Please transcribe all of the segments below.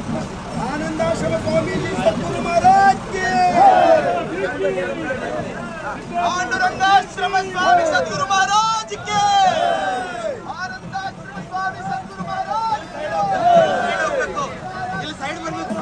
आनंदाश्रम स्वामी सद्गुरु महाराज के पांडुरंगाश्रम स्वामी सद्गुरु महाराज के आनंदाश्रम स्वामी सद्गुरु महाराज ಇಲ್ಲಿ ಸೈಡ್ ಬರಬೇಕು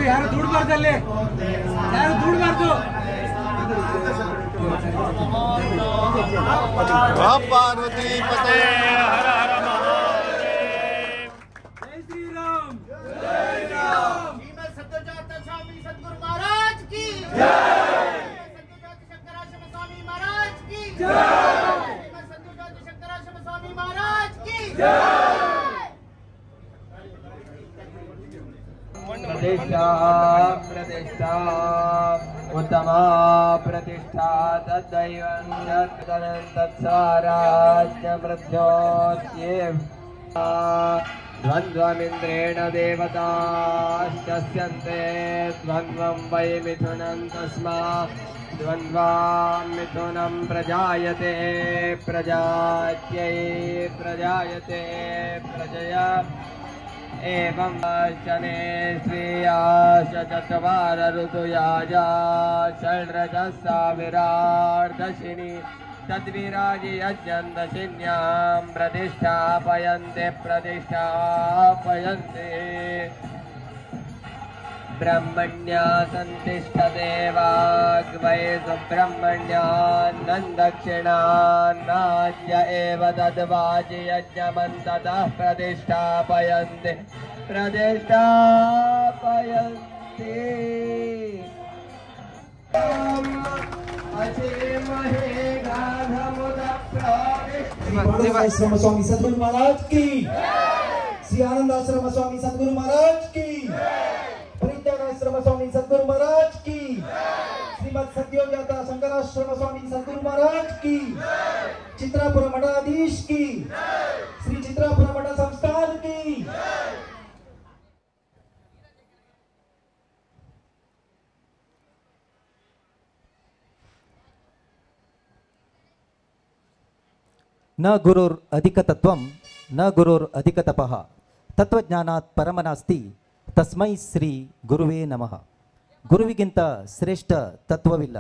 ಯಾರು ದುಡ್ಬಾರ್ದಲ್ಲಿ ಯಾರು ದುಡ್ಬಾರ್ದು ಪಾರ್ವತಿ ಪತೆ ಹರ ಹರ ಮಹಾದೇವ ಜೈ ಶ್ರೀರಾಮ್ ಜೈ ರಾಮ್ ಶ್ರೀಮದ್ ಸತ್ಯಜಾತ ಸ್ವಾಮಿ ಸದ್ಗುರು ಮಹಾರಾಜ್ की जय सत्यजात शंकराश्रम स्वामी महाराज की जय श्रीमद सत्यजात शंकराश्रम स्वामी महाराज की जय प्रतिष्ठा प्रतिष्ठा उत्तमा प्रतिष्ठा तद्दैवं तत्साराज्ञमृत्योत्येव द्वन्द्वमिन्द्रेण देवताश्चस्यन्ते द्वन्द्वं वै मिथुनं तस्मात् द्वन्द्वां मिथुनं प्रजायते प्रजात्यै प्रजायते प्रजया एवं शने श्रेयाश चत्वार ऋतुयाजा षड्रजसा विरार्धशिनी तद्विराजि यज्ञन्दशिन्यां प्रतिष्ठापयन्ते ब्रह्मण्या सन्तिष्ठते वाग्वै सुब्रह्मण्यान्नं दक्षिणान्नाद्य एव तद्वाजि यज्ञमन्ततः प्रतिष्ठापयन्ते आश्रम स्वामी सद्गुरु महाराज की, श्री आनंद आश्रम स्वामी सद्गुरु महाराज की, परित्याग आश्रम स्वामी सद्गुरु महाराज की, श्रीमद सत्योजाता शंकराश्रम स्वामी सद्गुरु महाराज की, चित्रापुर मठाधीश की, श्री चित्रापुर मठ संस्थान की। न गुरुर अधिक तत्वं न गुरुर अधिक तपः तत्वज्ञानात् परमनास्ति तस्मै ಶ್ರೀ ಗುರುವೇ ನಮಃ. ಗುರುವಿಗಿಂತ ಶ್ರೇಷ್ಠ ತತ್ವವಿಲ್ಲ,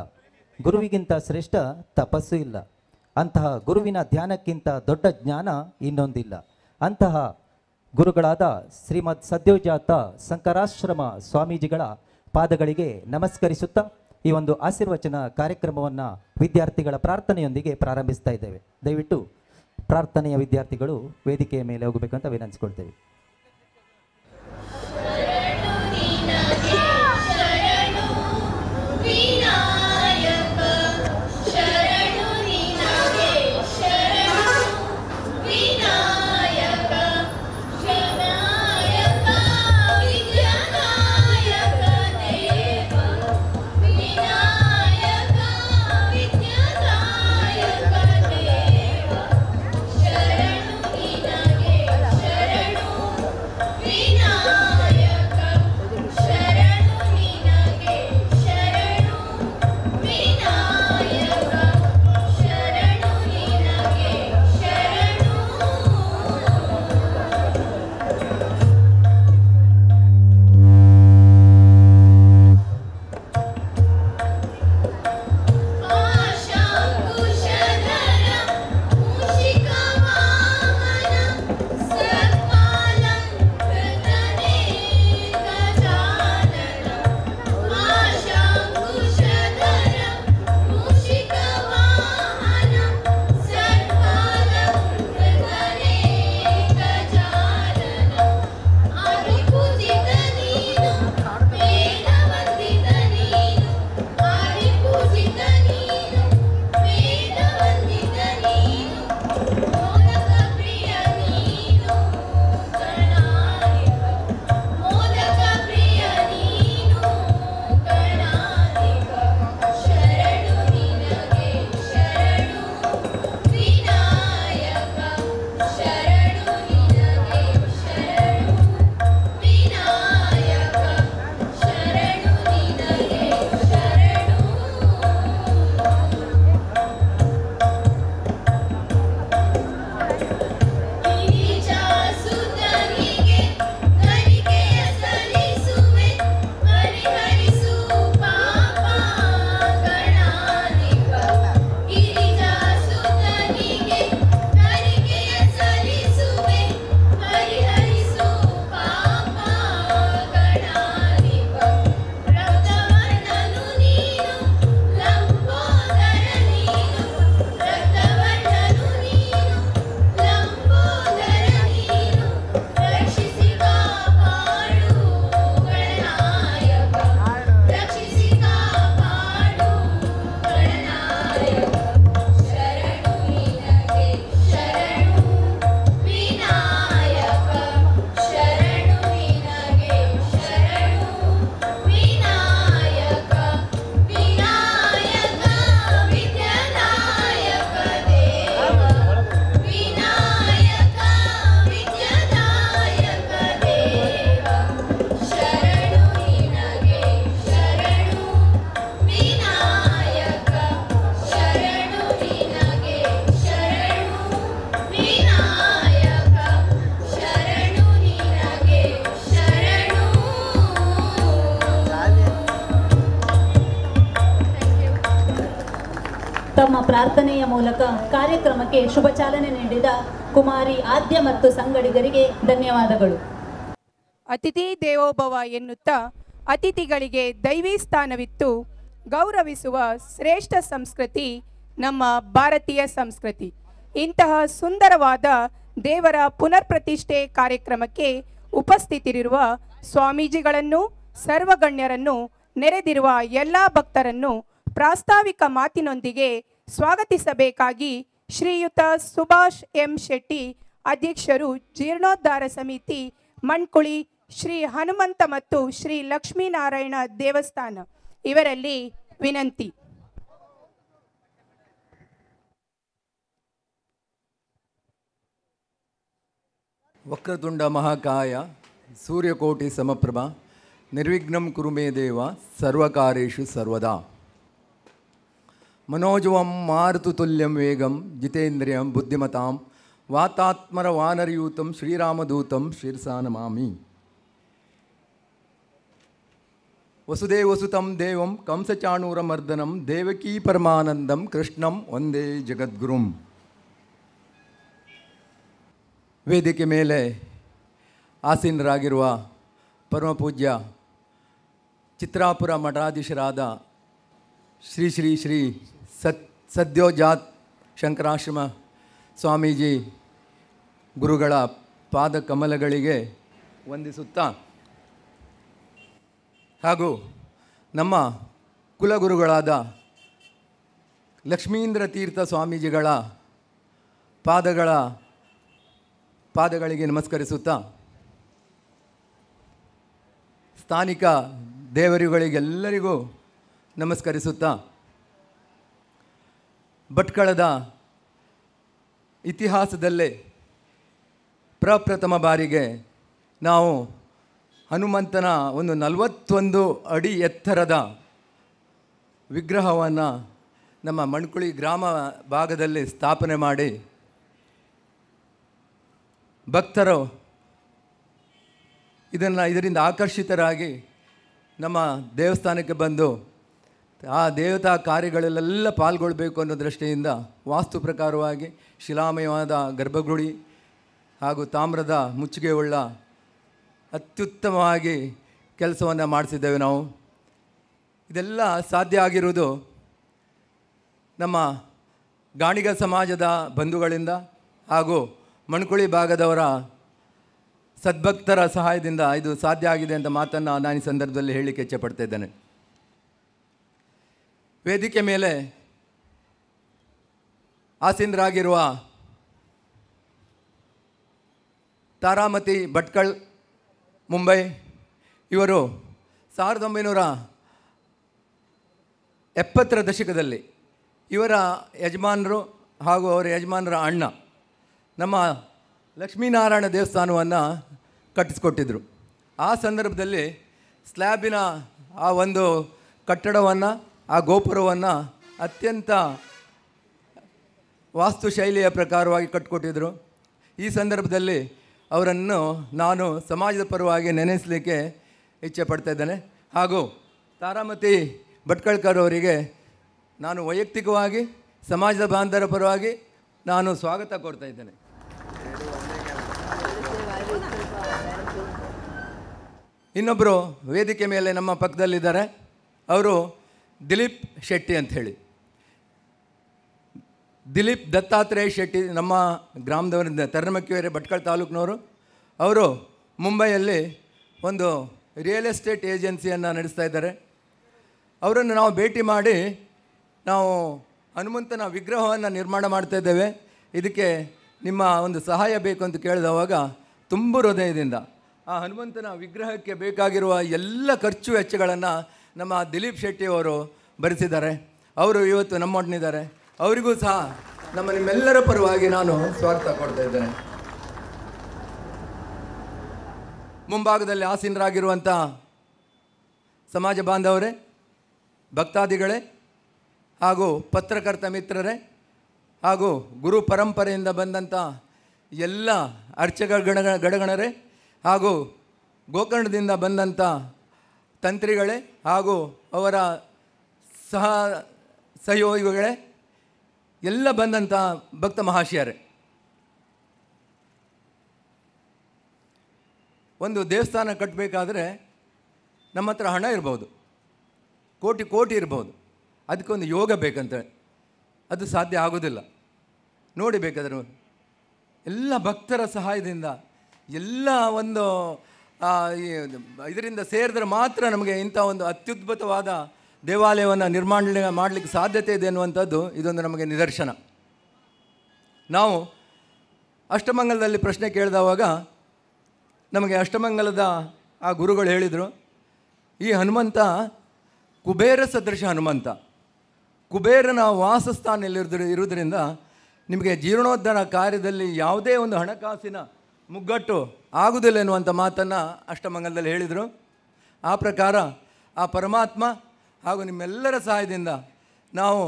ಗುರುವಿಗಿಂತ ಶ್ರೇಷ್ಠ ತಪಸ್ಸು ಇಲ್ಲ. ಅಂತಹ ಗುರುವಿನ ಧ್ಯಾನಕ್ಕಿಂತ ದೊಡ್ಡ ಜ್ಞಾನ ಇನ್ನೊಂದಿಲ್ಲ. ಅಂತಹ ಗುರುಗಳಾದ ಶ್ರೀಮದ್ ಸದ್ಯೋಜಾತ ಶಂಕರಾಶ್ರಮ ಸ್ವಾಮೀಜಿಗಳ ಪಾದಗಳಿಗೆ ನಮಸ್ಕರಿಸುತ್ತಾ ಈ ಒಂದು ಆಶೀರ್ವಚನ ಕಾರ್ಯಕ್ರಮವನ್ನು ವಿದ್ಯಾರ್ಥಿಗಳ ಪ್ರಾರ್ಥನೆಯೊಂದಿಗೆ ಪ್ರಾರಂಭಿಸ್ತಾ ಇದ್ದೇವೆ. ದಯವಿಟ್ಟು ಪ್ರಾರ್ಥನೆಯ ವಿದ್ಯಾರ್ಥಿಗಳು ವೇದಿಕೆಯ ಮೇಲೆ ಹೋಗಬೇಕಂತ ವಿನಂತಿಸಿಕೊಳ್ತೇವೆ. ಶರಣು ಪ್ರಾರ್ಥನೆಯ ಮೂಲಕ ಕಾರ್ಯಕ್ರಮಕ್ಕೆ ಶುಭ ಚಾಲನೆ ನೀಡಿದ ಕುಮಾರಿ ಆದ್ಯ ಮತ್ತು ಸಂಗಡಿಗರಿಗೆ ಧನ್ಯವಾದಗಳು. ಅತಿಥಿ ದೇವೋಭವ ಎನ್ನುತ್ತಾ ಅತಿಥಿಗಳಿಗೆ ದೈವಿ ಸ್ಥಾನವಿತ್ತು ಗೌರವಿಸುವ ಶ್ರೇಷ್ಠ ಸಂಸ್ಕೃತಿ ನಮ್ಮ ಭಾರತೀಯ ಸಂಸ್ಕೃತಿ. ಇಂತಹ ಸುಂದರವಾದ ದೇವರ ಪುನರ್ ಪ್ರತಿಷ್ಠೆ ಕಾರ್ಯಕ್ರಮಕ್ಕೆ ಉಪಸ್ಥಿತರಿರುವ ಸ್ವಾಮೀಜಿಗಳನ್ನು, ಸರ್ವಗಣ್ಯರನ್ನು, ನೆರೆದಿರುವ ಎಲ್ಲ ಭಕ್ತರನ್ನು ಪ್ರಾಸ್ತಾವಿಕ ಮಾತಿನೊಂದಿಗೆ ಸ್ವಾಗತಿಸಬೇಕಾಗಿ ಶ್ರೀಯುತ ಸುಭಾಷ್ ಎಂ ಶೆಟ್ಟಿ, ಅಧ್ಯಕ್ಷರು, ಜೀರ್ಣೋದ್ಧಾರ ಸಮಿತಿ, ಮಣ್ಕುಳಿ, ಶ್ರೀ ಹನುಮಂತ ಮತ್ತು ಶ್ರೀ ಲಕ್ಷ್ಮೀನಾರಾಯಣ ದೇವಸ್ಥಾನ ಇವರಲ್ಲಿ ವಿನಂತಿ. ವಕ್ರತುಂಡ ಮಹಾಕಾಯ ಸೂರ್ಯಕೋಟಿ ಸಮಪ್ರಭ ನಿರ್ವಿಘ್ನಂ ಕುರು ಮೇ ದೇವ ಸರ್ವಕಾರ್ಯೇಷು ಸರ್ವದಾ. ಮನೋಜವಂ ಮಾರುತುಲ್ಯಂ ವೇಗಂ ಜಿತೇಂದ್ರಿಯಂ ಬುದ್ಧಿಮತಾಂ ವಾತಾತ್ಮರ ವಾನರಯೂತಂ ಶ್ರೀರಾಮದೂತಂ ಶಿರ್ಸಾ ನಮಾಮಿ. ವಸುದೇವಸುತಂ ದೇವಂ ಕಂಸಚಾಣೂರಮರ್ದನಂ ದೇವಕೀ ಪರಮಾನಂದಂ ಕೃಷ್ಣಂ ವಂದೇ ಜಗದ್ಗುರುಂ. ವೇದಿಕೆ ಮೇಲೆ ಆಸೀನರಾಗಿರುವ ಪರಮಪೂಜ್ಯ ಚಿತ್ರಾಪುರ ಮಠಾಧೀಶರಾದ ಶ್ರೀ ಶ್ರೀ ಶ್ರೀ ಸದ್ಯೋಜಾತ್ ಶಂಕರಾಶ್ರಮ ಸ್ವಾಮೀಜಿ ಗುರುಗಳ ಪಾದ ಕಮಲಗಳಿಗೆ ವಂದಿಸುತ್ತಾ, ಹಾಗೂ ನಮ್ಮ ಕುಲಗುರುಗಳಾದ ಲಕ್ಷ್ಮೀಂದ್ರ ತೀರ್ಥ ಸ್ವಾಮೀಜಿಗಳ ಪಾದಗಳಿಗೆ ನಮಸ್ಕರಿಸುತ್ತಾ, ಸ್ಥಾನಿಕ ದೇವರುಗಳಿಗೆಲ್ಲರಿಗೂ ನಮಸ್ಕರಿಸುತ್ತಾ, ಭಟ್ಕಳದ ಇತಿಹಾಸದಲ್ಲೇ ಪ್ರಪ್ರಥಮ ಬಾರಿಗೆ ನಾವು ಹನುಮಂತನ ಒಂದು 41 ಅಡಿ ಎತ್ತರದ ವಿಗ್ರಹವನ್ನು ನಮ್ಮ ಮಣ್ಕುಳಿ ಗ್ರಾಮ ಭಾಗದಲ್ಲಿ ಸ್ಥಾಪನೆ ಮಾಡಿ ಭಕ್ತರು ಇದರಿಂದ ಆಕರ್ಷಿತರಾಗಿ ನಮ್ಮ ದೇವಸ್ಥಾನಕ್ಕೆ ಬಂದು ಆ ದೇವತಾ ಕಾರ್ಯಗಳಲ್ಲೆಲ್ಲ ಪಾಲ್ಗೊಳ್ಳಬೇಕು ಅನ್ನೋ ದೃಷ್ಟಿಯಿಂದ ವಾಸ್ತು ಪ್ರಕಾರವಾಗಿ ಶಿಲಾಮಯವಾದ ಗರ್ಭಗುಡಿ ಹಾಗೂ ತಾಮ್ರದ ಮುಚ್ಚಿಗೆ ಉಳ್ಳ ಅತ್ಯುತ್ತಮವಾಗಿ ಕೆಲಸವನ್ನು ಮಾಡಿಸಿದ್ದೇವೆ ನಾವು. ಇದೆಲ್ಲ ಸಾಧ್ಯ ಆಗಿರುವುದು ನಮ್ಮ ಗಾಣಿಗ ಸಮಾಜದ ಬಂಧುಗಳಿಂದ ಹಾಗೂ ಮಣ್ಕುಳಿ ಭಾಗದವರ ಸದ್ಭಕ್ತರ ಸಹಾಯದಿಂದ ಇದು ಸಾಧ್ಯ ಆಗಿದೆ ಅಂತ ಮಾತನ್ನು ನಾನು ಈ ಸಂದರ್ಭದಲ್ಲಿ ಹೇಳಲಿಕ್ಕೆ ಇಚ್ಛೆಪಡ್ತಾ ಇದ್ದೇನೆ. ವೇದಿಕೆ ಮೇಲೆ ಆಸೀನರಾಗಿರುವ ತಾರಾಮತಿ ಭಟ್ಕಳ್ ಮುಂಬೈ ಇವರು 1970ರ ದಶಕದಲ್ಲಿ ಇವರ ಯಜಮಾನರು ಹಾಗೂ ಅವರ ಯಜಮಾನರ ಅಣ್ಣ ನಮ್ಮ ಲಕ್ಷ್ಮೀನಾರಾಯಣ ದೇವಸ್ಥಾನವನ್ನು ಕಟ್ಟಿಸ್ಕೊಟ್ಟಿದ್ರು. ಆ ಸಂದರ್ಭದಲ್ಲಿ ಸ್ಲ್ಯಾಬಿನ ಆ ಒಂದು ಕಟ್ಟಡವನ್ನು, ಆ ಗೋಪುರವನ್ನು ಅತ್ಯಂತ ವಾಸ್ತುಶೈಲಿಯ ಪ್ರಕಾರವಾಗಿ ಕಟ್ಟಿಕೊಟ್ಟಿದ್ರು. ಈ ಸಂದರ್ಭದಲ್ಲಿ ಅವರನ್ನು ನಾನು ಸಮಾಜದ ಪರವಾಗಿ ನೆನೆಸಲಿಕ್ಕೆ ಇಚ್ಛೆ ಪಡ್ತಾ ಇದ್ದೇನೆ. ಹಾಗೂ ತಾರಾಮತಿ ಭಟ್ಕಳ್ಕರ್ ಅವರಿಗೆ ನಾನು ವೈಯಕ್ತಿಕವಾಗಿ ಸಮಾಜದ ಬಾಂಧವರ ಪರವಾಗಿ ನಾನು ಸ್ವಾಗತ ಕೋರ್ತಾ ಇದ್ದೇನೆ. ಇನ್ನೊಬ್ಬರು ವೇದಿಕೆ ಮೇಲೆ ನಮ್ಮ ಪಕ್ಕದಲ್ಲಿದ್ದಾರೆ. ಅವರು ದಿಲೀಪ್ ಶೆಟ್ಟಿ ಅಂಥೇಳಿ, ದಿಲೀಪ್ ದತ್ತಾತ್ರೇಯ ಶೆಟ್ಟಿ, ನಮ್ಮ ಗ್ರಾಮದವರಿಂದ ತರನಮಕ್ಕಿವೇರೆ ಭಟ್ಕಳ ತಾಲೂಕಿನವರು. ಅವರು ಮುಂಬೈಯಲ್ಲಿ ಒಂದು ರಿಯಲ್ ಎಸ್ಟೇಟ್ ಏಜೆನ್ಸಿಯನ್ನು ನಡೆಸ್ತಾ ಇದ್ದಾರೆ. ಅವರನ್ನು ನಾವು ಭೇಟಿ ಮಾಡಿ ನಾವು ಹನುಮಂತನ ವಿಗ್ರಹವನ್ನು ನಿರ್ಮಾಣ ಮಾಡ್ತಾ ಇದ್ದೇವೆ, ಇದಕ್ಕೆ ನಿಮ್ಮ ಒಂದು ಸಹಾಯ ಬೇಕು ಅಂತ ಕೇಳಿದವಾಗ ತುಂಬ ಹೃದಯದಿಂದ ಆ ಹನುಮಂತನ ವಿಗ್ರಹಕ್ಕೆ ಬೇಕಾಗಿರುವ ಎಲ್ಲ ಖರ್ಚು ವೆಚ್ಚಗಳನ್ನು ನಮ್ಮ ದಿಲೀಪ್ ಶೆಟ್ಟಿಯವರು ಭರಿಸಿದ್ದಾರೆ. ಅವರು ಇವತ್ತು ನಮ್ಮೊಡನಿದ್ದಾರೆ. ಅವರಿಗೂ ಸಹ ನಿಮ್ಮೆಲ್ಲರ ಪರವಾಗಿ ನಾನು ಸ್ವಾಗತ ಕೊಡ್ತಾ ಇದ್ದೇನೆ. ಮುಂಭಾಗದಲ್ಲಿ ಆಸೀನರಾಗಿರುವಂಥ ಸಮಾಜ ಬಾಂಧವರೇ, ಭಕ್ತಾದಿಗಳೇ ಹಾಗೂ ಪತ್ರಕರ್ತ ಮಿತ್ರರೇ ಹಾಗೂ ಗುರು ಪರಂಪರೆಯಿಂದ ಬಂದಂಥ ಎಲ್ಲ ಅರ್ಚಕ ಗಣಗಣರೇ ಹಾಗೂ ಗೋಕರ್ಣದಿಂದ ಬಂದಂಥ ತಂತ್ರಿಗಳೇ ಹಾಗೂ ಅವರ ಸಹಯೋಗಿಗಳೇ, ಎಲ್ಲ ಬಂದಂಥ ಭಕ್ತ ಮಹಾಶಯರೇ, ಒಂದು ದೇವಸ್ಥಾನ ಕಟ್ಟಬೇಕಾದ್ರೆ ನಮ್ಮ ಹತ್ರ ಹಣ ಇರ್ಬೋದು, ಕೋಟಿ ಕೋಟಿ ಇರ್ಬೋದು, ಅದಕ್ಕೊಂದು ಯೋಗ ಬೇಕಂತೇಳಿ ಅದು ಸಾಧ್ಯ ಆಗೋದಿಲ್ಲ. ನೋಡಿ ಬೇಕಾದ್ರೆ ಎಲ್ಲ ಭಕ್ತರ ಸಹಾಯದಿಂದ ಎಲ್ಲ ಒಂದು ಇದರಿಂದ ಸೇರಿದ್ರೆ ಮಾತ್ರ ನಮಗೆ ಇಂಥ ಒಂದು ಅತ್ಯುದ್ಭುತವಾದ ದೇವಾಲಯವನ್ನು ನಿರ್ಮಾಣ ಮಾಡಲಿಕ್ಕೆ ಸಾಧ್ಯತೆ ಇದೆ ಅನ್ನುವಂಥದ್ದು ಇದೊಂದು ನಮಗೆ ನಿದರ್ಶನ. ನಾವು ಅಷ್ಟಮಂಗಲದಲ್ಲಿ ಪ್ರಶ್ನೆ ಕೇಳಿದವಾಗ ನಮಗೆ ಅಷ್ಟಮಂಗಲದ ಆ ಗುರುಗಳು ಹೇಳಿದರು, ಈ ಹನುಮಂತ ಕುಬೇರ ಸದೃಶ ಹನುಮಂತ, ಕುಬೇರನ ವಾಸಸ್ಥಾನದಲ್ಲಿರುವುದರಿಂದ ನಿಮಗೆ ಜೀರ್ಣೋದ್ಧಾರ ಕಾರ್ಯದಲ್ಲಿ ಯಾವುದೇ ಒಂದು ಹಣಕಾಸಿನ ಮುಗ್ಗಟ್ಟು ಆಗುವುದಿಲ್ಲ ಎನ್ನುವಂಥ ಮಾತನ್ನು ಅಷ್ಟಮಂಗಲದಲ್ಲಿ ಹೇಳಿದರು. ಆ ಪ್ರಕಾರ ಆ ಪರಮಾತ್ಮ ಹಾಗೂ ನಿಮ್ಮೆಲ್ಲರ ಸಹಾಯದಿಂದ ನಾವು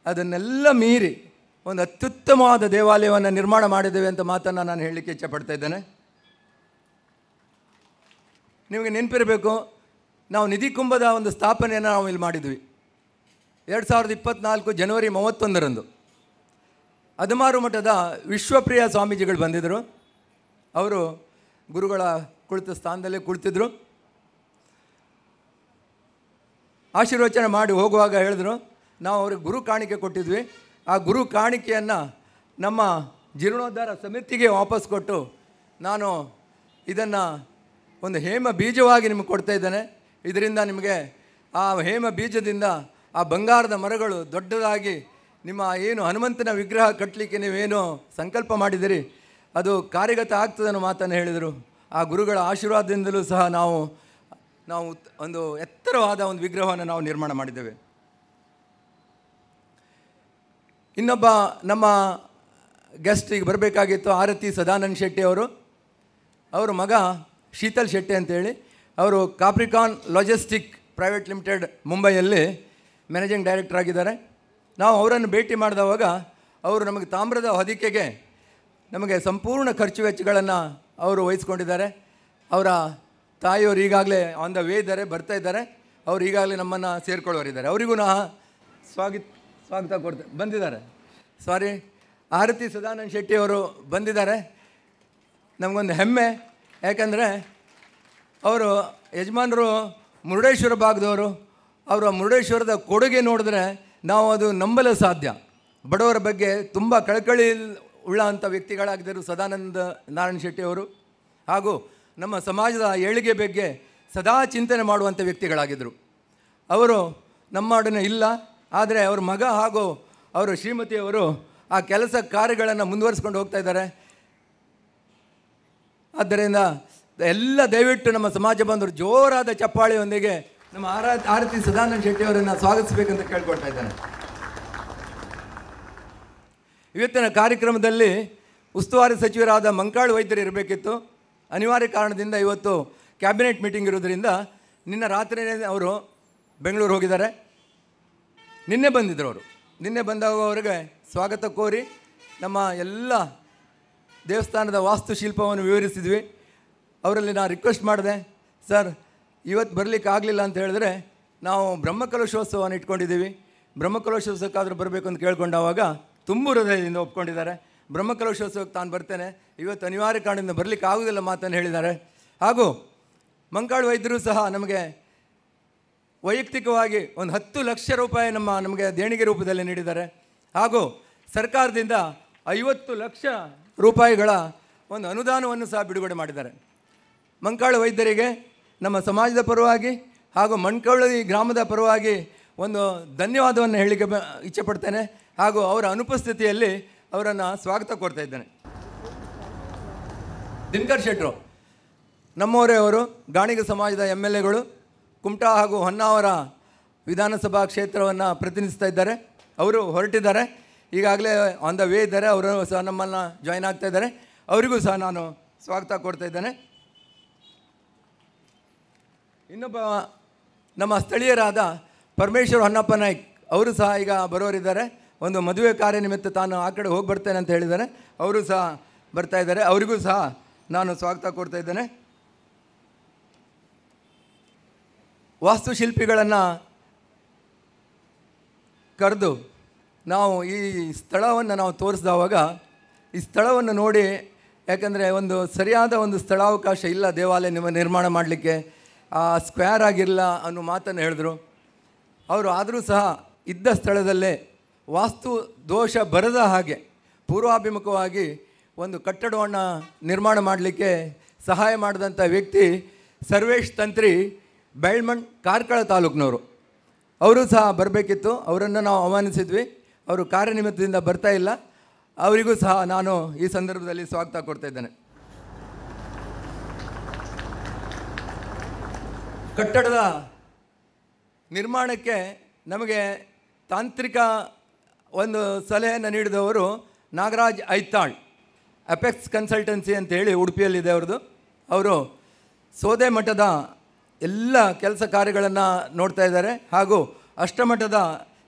ಅದನ್ನೆಲ್ಲ ಮೀರಿ ಒಂದು ಅತ್ಯುತ್ತಮವಾದ ದೇವಾಲಯವನ್ನು ನಿರ್ಮಾಣ ಮಾಡಿದ್ದೇವೆ ಅಂತ ಮಾತನ್ನು ನಾನು ಹೇಳಲಿಕ್ಕೆ ಇಚ್ಛೆಪಡ್ತಾ ಇದ್ದೇನೆ. ನಿಮಗೆ ನೆನಪಿರಬೇಕು, ನಾವು ನಿಧಿ ಕುಂಭದ ಒಂದು ಸ್ಥಾಪನೆಯನ್ನು ನಾವು ಇಲ್ಲಿ ಮಾಡಿದ್ವಿ 2024 ಜನವರಿ 31ರಂದು. ಅದಮಾರು ಮಠದ ವಿಶ್ವಪ್ರಿಯ ಸ್ವಾಮೀಜಿಗಳು ಬಂದಿದ್ದರು. ಅವರು ಗುರುಗಳ ಕುಳಿತ ಸ್ಥಾನದಲ್ಲೇ ಕುಳಿತಿದ್ರು. ಆಶೀರ್ವಚನ ಮಾಡಿ ಹೋಗುವಾಗ ಹೇಳಿದ್ರು, ನಾವು ಅವ್ರಿಗೆ ಗುರು ಕಾಣಿಕೆ ಕೊಟ್ಟಿದ್ವಿ, ಆ ಗುರು ಕಾಣಿಕೆಯನ್ನು ನಮ್ಮ ಜೀರ್ಣೋದ್ಧಾರ ಸಮಿತಿಗೆ ವಾಪಸ್ ಕೊಟ್ಟು ನಾನು ಇದನ್ನು ಒಂದು ಹೇಮ ಬೀಜವಾಗಿ ನಿಮಗೆ ಕೊಡ್ತಾ ಇದ್ದೇನೆ. ಇದರಿಂದ ನಿಮಗೆ ಆ ಹೇಮ ಬೀಜದಿಂದ ಆ ಬಂಗಾರದ ಮರಗಳು ದೊಡ್ಡದಾಗಿ ನಿಮ್ಮ ಏನು ಹನುಮಂತನ ವಿಗ್ರಹ ಕಟ್ಟಲಿಕ್ಕೆ ನೀವೇನು ಸಂಕಲ್ಪ ಮಾಡಿದಿರಿ ಅದು ಕಾರ್ಯಗತ ಆಗ್ತದೆ ಅನ್ನೋ ಮಾತನ್ನು ಹೇಳಿದರು. ಆ ಗುರುಗಳ ಆಶೀರ್ವಾದದಿಂದಲೂ ಸಹ ನಾವು ಒಂದು ಎತ್ತರವಾದ ಒಂದು ವಿಗ್ರಹವನ್ನು ನಾವು ನಿರ್ಮಾಣ ಮಾಡಿದ್ದೇವೆ. ಇನ್ನೊಬ್ಬ ನಮ್ಮ ಗೆಸ್ಟ್ ಈಗ ಬರಬೇಕಾಗಿತ್ತು, ಆರತಿ ಸದಾನಂದ ಶೆಟ್ಟಿ ಅವರು. ಅವರ ಮಗ ಶೀತಲ್ ಶೆಟ್ಟಿ ಅಂತೇಳಿ, ಅವರು ಕಾಪ್ರಿಕಾನ್ ಲಾಜಿಸ್ಟಿಕ್ ಪ್ರೈವೇಟ್ ಲಿಮಿಟೆಡ್ ಮುಂಬೈಯಲ್ಲಿ ಮ್ಯಾನೇಜಿಂಗ್ ಡೈರೆಕ್ಟರ್ ಆಗಿದ್ದಾರೆ. ನಾವು ಅವರನ್ನು ಭೇಟಿ ಮಾಡಿದವಾಗ ಅವರು ನಮಗೆ ತಾಮ್ರದ ಹೊದಿಕೆಗೆ ನಮಗೆ ಸಂಪೂರ್ಣ ಖರ್ಚು ವೆಚ್ಚಗಳನ್ನು ಅವರು ವಹಿಸ್ಕೊಂಡಿದ್ದಾರೆ. ಅವರ ತಾಯಿಯವರು ಈಗಾಗಲೇ ಆನ್ ದ ವೇ ಇದ್ದಾರೆ, ಬರ್ತಾ ಇದ್ದಾರೆ. ಅವರು ಈಗಾಗಲೇ ನಮ್ಮನ್ನು ಸೇರ್ಕೊಳ್ಳೋರಿದ್ದಾರೆ. ಅವರಿಗೂ ಸ್ವಾಗತ ಬಂದಿದ್ದಾರೆ. ಆರತಿ ಸದಾನಂದ ಶೆಟ್ಟಿ ಅವರು ಬಂದಿದ್ದಾರೆ. ನಮಗೊಂದು ಹೆಮ್ಮೆ, ಯಾಕಂದರೆ ಅವರು ಯಜಮಾನರು ಮುರುಡೇಶ್ವರ ಭಾಗದವರು. ಅವರ ಮುರುಡೇಶ್ವರದ ಕೊಡುಗೆ ನೋಡಿದ್ರೆ ನಾವು ಅದು ನಂಬಲು ಸಾಧ್ಯ. ಬಡವರ ಬಗ್ಗೆ ತುಂಬ ಕಳಕಳಿ ಉಳ್ಳಂಥ ವ್ಯಕ್ತಿಗಳಾಗಿದ್ದರು ಸದಾನಂದ ನಾರಾಯಣ ಶೆಟ್ಟಿ ಅವರು. ಹಾಗೂ ನಮ್ಮ ಸಮಾಜದ ಏಳಿಗೆ ಬಗ್ಗೆ ಸದಾ ಚಿಂತನೆ ಮಾಡುವಂಥ ವ್ಯಕ್ತಿಗಳಾಗಿದ್ದರು. ಅವರು ನಮ್ಮೊಡನೆ ಇಲ್ಲ, ಆದರೆ ಅವ್ರ ಮಗ ಹಾಗೂ ಅವರ ಶ್ರೀಮತಿಯವರು ಆ ಕೆಲಸ ಕಾರ್ಯಗಳನ್ನು ಮುಂದುವರಿಸ್ಕೊಂಡು ಹೋಗ್ತಾ ಇದ್ದಾರೆ. ಆದ್ದರಿಂದ ಎಲ್ಲ ದಯವಿಟ್ಟು ನಮ್ಮ ಸಮಾಜ ಬಂದರು ಜೋರಾದ ಚಪ್ಪಾಳೆಯೊಂದಿಗೆ ನಮ್ಮ ಆರತಿ ಸದಾನಂದ ಶೆಟ್ಟಿ ಅವರನ್ನು ಸ್ವಾಗತಿಸಬೇಕಂತ ಕೇಳ್ಕೊಳ್ತಾ ಇದ್ದೇನೆ. ಇವತ್ತಿನ ಕಾರ್ಯಕ್ರಮದಲ್ಲಿ ಉಸ್ತುವಾರಿ ಸಚಿವರಾದ ಮಂಕಾಳು ವೈದ್ಯರು ಇರಬೇಕಿತ್ತು. ಅನಿವಾರ್ಯ ಕಾರಣದಿಂದ ಇವತ್ತು ಕ್ಯಾಬಿನೆಟ್ ಮೀಟಿಂಗ್ ಇರೋದರಿಂದ ನಿನ್ನೆ ರಾತ್ರಿಯೇ ಅವರು ಬೆಂಗಳೂರು ಹೋಗಿದ್ದಾರೆ. ನಿನ್ನೆ ಬಂದಿದ್ದರು ಅವರು. ನಿನ್ನೆ ಬಂದಾಗ ಅವರಿಗೆ ಸ್ವಾಗತ ಕೋರಿ ನಮ್ಮ ಎಲ್ಲ ದೇವಸ್ಥಾನದ ವಾಸ್ತುಶಿಲ್ಪವನ್ನು ವಿವರಿಸಿದ್ವಿ. ಅವರಲ್ಲಿ ನಾನು ರಿಕ್ವೆಸ್ಟ್ ಮಾಡಿದೆ, ಸರ್ ಇವತ್ತು ಬರಲಿಕ್ಕೆ ಆಗಲಿಲ್ಲ ಅಂತ ಹೇಳಿದ್ರೆ ನಾವು ಬ್ರಹ್ಮಕಲಶೋತ್ಸವವನ್ನು ಇಟ್ಕೊಂಡಿದ್ದೀವಿ, ಬ್ರಹ್ಮಕಲಶೋತ್ಸವಕ್ಕಾದರೂ ಬರಬೇಕು ಅಂತ ಕೇಳ್ಕೊಂಡಾಗ ತುಂಬ ಹೃದಯದಿಂದ ಒಪ್ಕೊಂಡಿದ್ದಾರೆ. ಬ್ರಹ್ಮಕಲಶೋತ್ಸವಕ್ಕೆ ತಾನು ಬರ್ತೇನೆ, ಇವತ್ತು ಅನಿವಾರ್ಯ ಕಾರಣದಿಂದ ಬರಲಿಕ್ಕೆ ಆಗೋದಿಲ್ಲ ಮಾತನ್ನು ಹೇಳಿದ್ದಾರೆ. ಹಾಗೂ ಮಂಕಾಳು ವೈದ್ಯರು ಸಹ ನಮಗೆ ವೈಯಕ್ತಿಕವಾಗಿ ಒಂದು 10 ಲಕ್ಷ ರೂಪಾಯಿ ನಮಗೆ ದೇಣಿಗೆ ರೂಪದಲ್ಲಿ ನೀಡಿದ್ದಾರೆ. ಹಾಗೂ ಸರ್ಕಾರದಿಂದ 50 ಲಕ್ಷ ರೂಪಾಯಿಗಳ ಒಂದು ಅನುದಾನವನ್ನು ಸಹ ಬಿಡುಗಡೆ ಮಾಡಿದ್ದಾರೆ. ಮಂಕಾಳು ವೈದ್ಯರಿಗೆ ನಮ್ಮ ಸಮಾಜದ ಪರವಾಗಿ ಹಾಗೂ ಮಂಕಾಳು ಗ್ರಾಮದ ಪರವಾಗಿ ಒಂದು ಧನ್ಯವಾದವನ್ನು ಹೇಳಲಿಕ್ಕೆ ಇಚ್ಛೆಪಡ್ತೇನೆ. ಹಾಗೂ ಅವರ ಅನುಪಸ್ಥಿತಿಯಲ್ಲಿ ಅವರನ್ನು ಸ್ವಾಗತ ಕೋರ್ತಾ ಇದ್ದೇನೆ. ದಿನಕರ್ ಶೆಟ್ಟರು ನಮ್ಮವರೇ, ಅವರು ಗಾಣಿಗ ಸಮಾಜದ MLAಗಳು, ಕುಮಟಾ ಹಾಗೂ ಹೊನ್ನಾವರ ವಿಧಾನಸಭಾ ಕ್ಷೇತ್ರವನ್ನು ಪ್ರತಿನಿಧಿಸ್ತಾ ಇದ್ದಾರೆ. ಅವರು ಹೊರಟಿದ್ದಾರೆ, ಈಗಾಗಲೇ ಆನ್ ದ ವೇ ಇದ್ದಾರೆ. ಅವರು ಸಹ ನಮ್ಮನ್ನು ಜಾಯ್ನ್ ಆಗ್ತಾ ಇದ್ದಾರೆ. ಅವರಿಗೂ ಸಹ ನಾನು ಸ್ವಾಗತ ಕೊಡ್ತಾ ಇದ್ದೇನೆ. ಇನ್ನೊಬ್ಬ ನಮ್ಮ ಸ್ಥಳೀಯರಾದ ಪರಮೇಶ್ವರ್ ಹೊನ್ನಪ್ಪ ನಾಯ್ಕ್ ಅವರು ಸಹ ಈಗ ಬರೋರಿದ್ದಾರೆ. ಒಂದು ಮದುವೆ ಕಾರ್ಯ ನಿಮಿತ್ತ ತಾನು ಆ ಕಡೆ ಹೋಗಿ ಬರ್ತೇನೆ ಅಂತ ಹೇಳಿದ್ದಾರೆ. ಅವರು ಸಹ ಬರ್ತಾ ಇದ್ದಾರೆ. ಅವರಿಗೂ ಸಹ ನಾನು ಸ್ವಾಗತ ಕೊಡ್ತಾ ಇದ್ದೇನೆ. ವಾಸ್ತುಶಿಲ್ಪಿಗಳನ್ನು ಕರೆದು ನಾವು ಈ ಸ್ಥಳವನ್ನು ನಾವು ತೋರಿಸಿದವಾಗ ಈ ಸ್ಥಳವನ್ನು ನೋಡಿ, ಯಾಕಂದರೆ ಒಂದು ಸರಿಯಾದ ಒಂದು ಸ್ಥಳಾವಕಾಶ ಇಲ್ಲ ದೇವಾಲಯ ನಿರ್ಮಾಣ ಮಾಡಲಿಕ್ಕೆ, ಸ್ಕ್ವೇರ್ ಆಗಿರಲ್ಲ ಅನ್ನೋ ಮಾತನ್ನು ಹೇಳಿದ್ರು ಅವರು. ಆದರೂ ಸಹ ಇದ್ದ ಸ್ಥಳದಲ್ಲೇ ವಾಸ್ತು ದೋಷ ಬರದ ಹಾಗೆ ಪೂರ್ವಾಭಿಮುಖವಾಗಿ ಒಂದು ಕಟ್ಟಡವನ್ನು ನಿರ್ಮಾಣ ಮಾಡಲಿಕ್ಕೆ ಸಹಾಯ ಮಾಡಿದಂಥ ವ್ಯಕ್ತಿ ಸರ್ವೇಶ್ ತಂತ್ರಿ, ಬೆಳ್ಮಣ್, ಕಾರ್ಕಳ ತಾಲೂಕಿನವರು. ಅವರು ಸಹ ಬರಬೇಕಿತ್ತು, ಅವರನ್ನು ನಾವು ಆಹ್ವಾನಿಸಿದ್ವಿ. ಅವರು ಕಾರ್ಯನಿಮಿತ್ತದಿಂದ ಬರ್ತಾ ಇಲ್ಲ. ಅವರಿಗೂ ಸಹ ನಾನು ಈ ಸಂದರ್ಭದಲ್ಲಿ ಸ್ವಾಗತ ಕೊಡ್ತಾ ಇದ್ದೇನೆ. ಕಟ್ಟಡದ ನಿರ್ಮಾಣಕ್ಕೆ ನಮಗೆ ತಾಂತ್ರಿಕ ಒಂದು ಸಲಹೆಯನ್ನು ನೀಡಿದವರು ನಾಗರಾಜ್ ಐತಾಳ್, ಅಪೆಕ್ಸ್ ಕನ್ಸಲ್ಟೆನ್ಸಿ ಅಂತೇಳಿ ಉಡುಪಿಯಲ್ಲಿದೆ ಅವ್ರದ್ದು. ಅವರು ಸೋದೆ ಮಠದ ಎಲ್ಲ ಕೆಲಸ ಕಾರ್ಯಗಳನ್ನು ನೋಡ್ತಾ ಇದ್ದಾರೆ, ಹಾಗೂ ಅಷ್ಟಮಠದ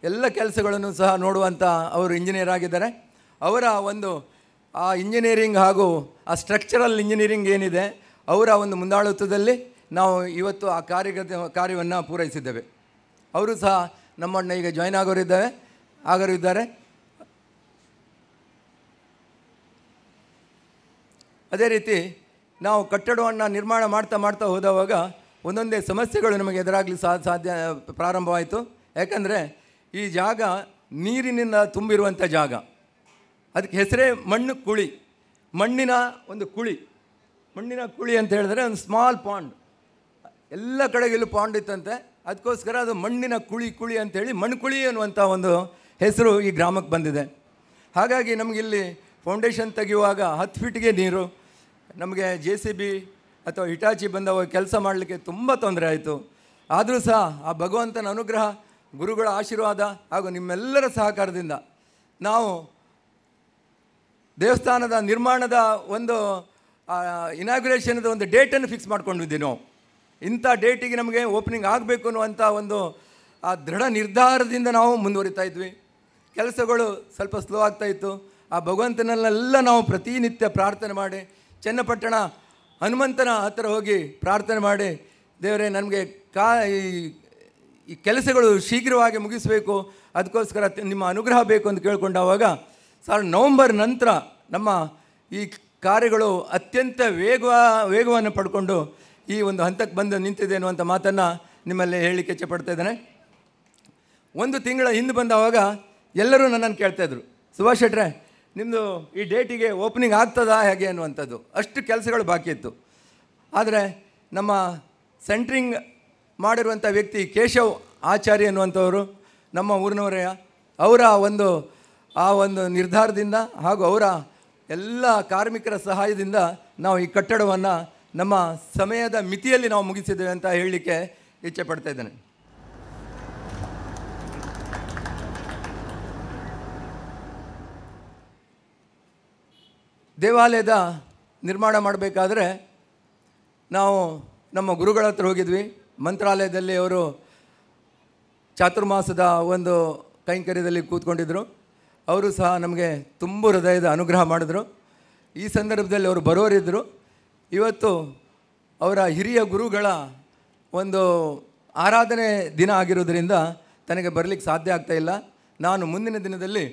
ಎಲ್ಲ ಕೆಲಸಗಳನ್ನು ಸಹ ನೋಡುವಂಥ ಅವರು ಇಂಜಿನಿಯರ್ ಆಗಿದ್ದಾರೆ. ಅವರ ಒಂದು ಆ ಇಂಜಿನಿಯರಿಂಗ್ ಹಾಗೂ ಆ ಸ್ಟ್ರಕ್ಚರಲ್ ಇಂಜಿನಿಯರಿಂಗ್ ಏನಿದೆ ಅವರ ಒಂದು ಮುಂದಾಳತ್ವದಲ್ಲಿ ನಾವು ಇವತ್ತು ಆ ಕಾರ್ಯವನ್ನು ಪೂರೈಸಿದ್ದೇವೆ. ಅವರು ಸಹ ನಮ್ಮನ್ನು ಈಗ ಜಾಯ್ನ್ ಆಗರಿದ್ದಾರೆ. ಅದೇ ರೀತಿ ನಾವು ಕಟ್ಟಡವನ್ನು ನಿರ್ಮಾಣ ಮಾಡ್ತಾ ಹೋದವಾಗ ಒಂದೊಂದೇ ಸಮಸ್ಯೆಗಳು ನಮಗೆ ಎದುರಾಗಲಿ ಪ್ರಾರಂಭವಾಯಿತು. ಯಾಕಂದರೆ ಈ ಜಾಗ ನೀರಿನಿಂದ ತುಂಬಿರುವಂಥ ಜಾಗ, ಅದಕ್ಕೆ ಹೆಸರೇ ಮಣ್ಣು ಕುಳಿ, ಮಣ್ಣಿನ ಒಂದು ಕುಳಿ. ಮಣ್ಣಿನ ಕುಳಿ ಅಂತ ಹೇಳಿದ್ರೆ ಒಂದು ಸ್ಮಾಲ್ ಪಾಂಡ್, ಎಲ್ಲ ಕಡೆಗೆಲ್ಲೂ ಪಾಂಡ್ ಇತ್ತಂತೆ. ಅದಕ್ಕೋಸ್ಕರ ಅದು ಮಣ್ಣಿನ ಕುಳಿ ಅಂಥೇಳಿ ಮಣ್ಣುಕುಳಿ ಅನ್ನುವಂಥ ಒಂದು ಹೆಸರು ಈ ಗ್ರಾಮಕ್ಕೆ ಬಂದಿದೆ. ಹಾಗಾಗಿ ನಮಗಿಲ್ಲಿ ಫೌಂಡೇಶನ್ ತೆಗೆಯುವಾಗ 10 ಫೀಟ್ಗೆ ನೀರು, ನಮಗೆ JCB ಅಥವಾ ಹಿಟಾಚಿ ಬಂದವಾಗ ಕೆಲಸ ಮಾಡಲಿಕ್ಕೆ ತುಂಬ ತೊಂದರೆ ಆಯಿತು. ಆದರೂ ಸಹ ಆ ಭಗವಂತನ ಅನುಗ್ರಹ, ಗುರುಗಳ ಆಶೀರ್ವಾದ ಹಾಗೂ ನಿಮ್ಮೆಲ್ಲರ ಸಹಕಾರದಿಂದ ನಾವು ದೇವಸ್ಥಾನದ ನಿರ್ಮಾಣದ ಒಂದು ಇನಾಗ್ಯುರೇಷನ್ದ ಒಂದು ಡೇಟನ್ನು ಫಿಕ್ಸ್ ಮಾಡ್ಕೊಂಡಿದ್ವಿ. ನಾವು ಇಂಥ ಡೇಟಿಗೆ ನಮಗೆ ಓಪನಿಂಗ್ ಆಗಬೇಕು ಅನ್ನುವಂಥ ಒಂದು ಆ ದೃಢ ನಿರ್ಧಾರದಿಂದ ನಾವು ಮುಂದುವರಿತಾ ಇದ್ವಿ. ಕೆಲಸಗಳು ಸ್ವಲ್ಪ ಸ್ಲೋ ಆಗ್ತಾಯಿತ್ತು. ಆ ಭಗವಂತನಲ್ಲೆಲ್ಲ ನಾವು ಪ್ರತಿನಿತ್ಯ ಪ್ರಾರ್ಥನೆ ಮಾಡಿ, ಚನ್ನಪಟ್ಟಣ ಹನುಮಂತನ ಹತ್ತಿರ ಹೋಗಿ ಪ್ರಾರ್ಥನೆ ಮಾಡಿ, ದೇವರೇ ನನಗೆ ಈ ಕೆಲಸಗಳು ಶೀಘ್ರವಾಗಿ ಮುಗಿಸಬೇಕು, ಅದಕ್ಕೋಸ್ಕರ ನಿಮ್ಮ ಅನುಗ್ರಹ ಬೇಕು ಅಂತ ಕೇಳ್ಕೊಂಡಾಗ ನವಂಬರ್ ನಂತರ ನಮ್ಮ ಈ ಕಾರ್ಯಗಳು ಅತ್ಯಂತ ವೇಗವನ್ನು ಪಡ್ಕೊಂಡು ಈ ಒಂದು ಹಂತಕ್ಕೆ ಬಂದು ನಿಂತಿದೆ ಅನ್ನುವಂಥ ಮಾತನ್ನು ನಿಮ್ಮಲ್ಲಿ ಹೇಳಲಿಕ್ಕೆ ಇಚ್ಛೆಪಡ್ತಾ ಇದ್ದೇನೆ. 1 ತಿಂಗಳ ಹಿಂದೆ ಬಂದವಾಗ ಎಲ್ಲರೂ ನನ್ನನ್ನು ಕೇಳ್ತಾಯಿದ್ರು, ಸುಭಾಷ್ ಶೆಟ್ರೆ ನಿಮ್ಮದು ಈ ಡೇಟಿಗೆ ಓಪನಿಂಗ್ ಆಗ್ತದಾ ಹೇಗೆ ಅನ್ನುವಂಥದ್ದು. ಅಷ್ಟು ಕೆಲಸಗಳು ಬಾಕಿ ಇತ್ತು. ಆದರೆ ನಮ್ಮ ಸೆಂಟ್ರಿಂಗ್ ಮಾಡಿರುವಂಥ ವ್ಯಕ್ತಿ ಕೇಶವ್ ಆಚಾರ್ಯ ಅನ್ನುವಂಥವರು ನಮ್ಮ ಊರಿನವರೇ, ಅವರ ಆ ಒಂದು ನಿರ್ಧಾರದಿಂದ ಹಾಗೂ ಅವರ ಎಲ್ಲ ಕಾರ್ಮಿಕರ ಸಹಾಯದಿಂದ ನಾವು ಈ ಕಟ್ಟಡವನ್ನು ನಮ್ಮ ಸಮಯದ ಮಿತಿಯಲ್ಲಿ ನಾವು ಮುಗಿಸಿದ್ದೇವೆ ಅಂತ ಹೇಳಲಿಕ್ಕೆ ಇಚ್ಛೆ ಪಡ್ತಾ ಇದ್ದೇನೆ. ದೇವಾಲಯದ ನಿರ್ಮಾಣ ಮಾಡಬೇಕಾದ್ರೆ ನಾವು ನಮ್ಮ ಗುರುಗಳ ಹತ್ರ ಹೋಗಿದ್ವಿ. ಮಂತ್ರಾಲಯದಲ್ಲಿ ಅವರು ಚಾತುರ್ಮಾಸದ ಒಂದು ಕೈಂಕರ್ಯದಲ್ಲಿ ಕೂತ್ಕೊಂಡಿದ್ದರು. ಅವರು ಸಹ ನಮಗೆ ತುಂಬ ಹೃದಯದ ಅನುಗ್ರಹ ಮಾಡಿದ್ರು. ಈ ಸಂದರ್ಭದಲ್ಲಿ ಅವರು ಬರೋರಿದ್ದರು. ಇವತ್ತು ಅವರ ಹಿರಿಯ ಗುರುಗಳ ಒಂದು ಆರಾಧನೆ ದಿನ ಆಗಿರೋದ್ರಿಂದ ತನಗೆ ಬರಲಿಕ್ಕೆ ಸಾಧ್ಯ ಆಗ್ತಾಯಿಲ್ಲ. ನಾನು ಮುಂದಿನ ದಿನದಲ್ಲಿ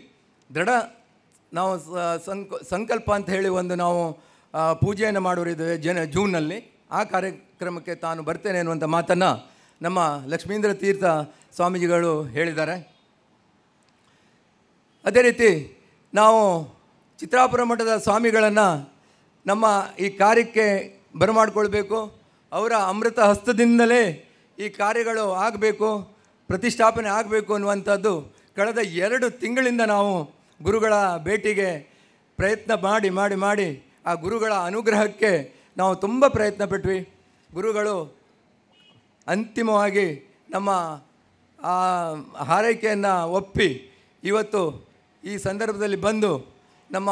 ನಾವು ಸಂಕಲ್ಪ ಅಂತ ಹೇಳಿ ಒಂದು ನಾವು ಪೂಜೆಯನ್ನು ಮಾಡೋರಿದ್ದೇವೆ ಜೂನ್ನಲ್ಲಿ. ಆ ಕಾರ್ಯಕ್ರಮಕ್ಕೆ ತಾನು ಬರ್ತೇನೆ ಅನ್ನುವಂಥ ಮಾತನ್ನು ನಮ್ಮ ಲಕ್ಷ್ಮೀಂದ್ರ ತೀರ್ಥ ಸ್ವಾಮೀಜಿಗಳು ಹೇಳಿದ್ದಾರೆ. ಅದೇ ರೀತಿ ನಾವು ಚಿತ್ರಾಪುರ ಮಠದ ಸ್ವಾಮಿಗಳನ್ನು ನಮ್ಮ ಈ ಕಾರ್ಯಕ್ಕೆ ಬರಮಾಡಿಕೊಳ್ಬೇಕು. ಅವರ ಅಮೃತ ಹಸ್ತದಿಂದಲೇ ಈ ಕಾರ್ಯಗಳು ಆಗಬೇಕು, ಪ್ರತಿಷ್ಠಾಪನೆ ಆಗಬೇಕು ಅನ್ನುವಂಥದ್ದು ಕಳೆದ 2 ತಿಂಗಳಿಂದ ನಾವು ಗುರುಗಳ ಭೇಟಿಗೆ ಪ್ರಯತ್ನ ಮಾಡಿ ಆ ಗುರುಗಳ ಅನುಗ್ರಹಕ್ಕೆ ನಾವು ತುಂಬ ಪ್ರಯತ್ನ ಪಟ್ವಿ. ಗುರುಗಳು ಅಂತಿಮವಾಗಿ ನಮ್ಮ ಆ ಹಾರೈಕೆಯನ್ನು ಒಪ್ಪಿ ಇವತ್ತು ಈ ಸಂದರ್ಭದಲ್ಲಿ ಬಂದು ನಮ್ಮ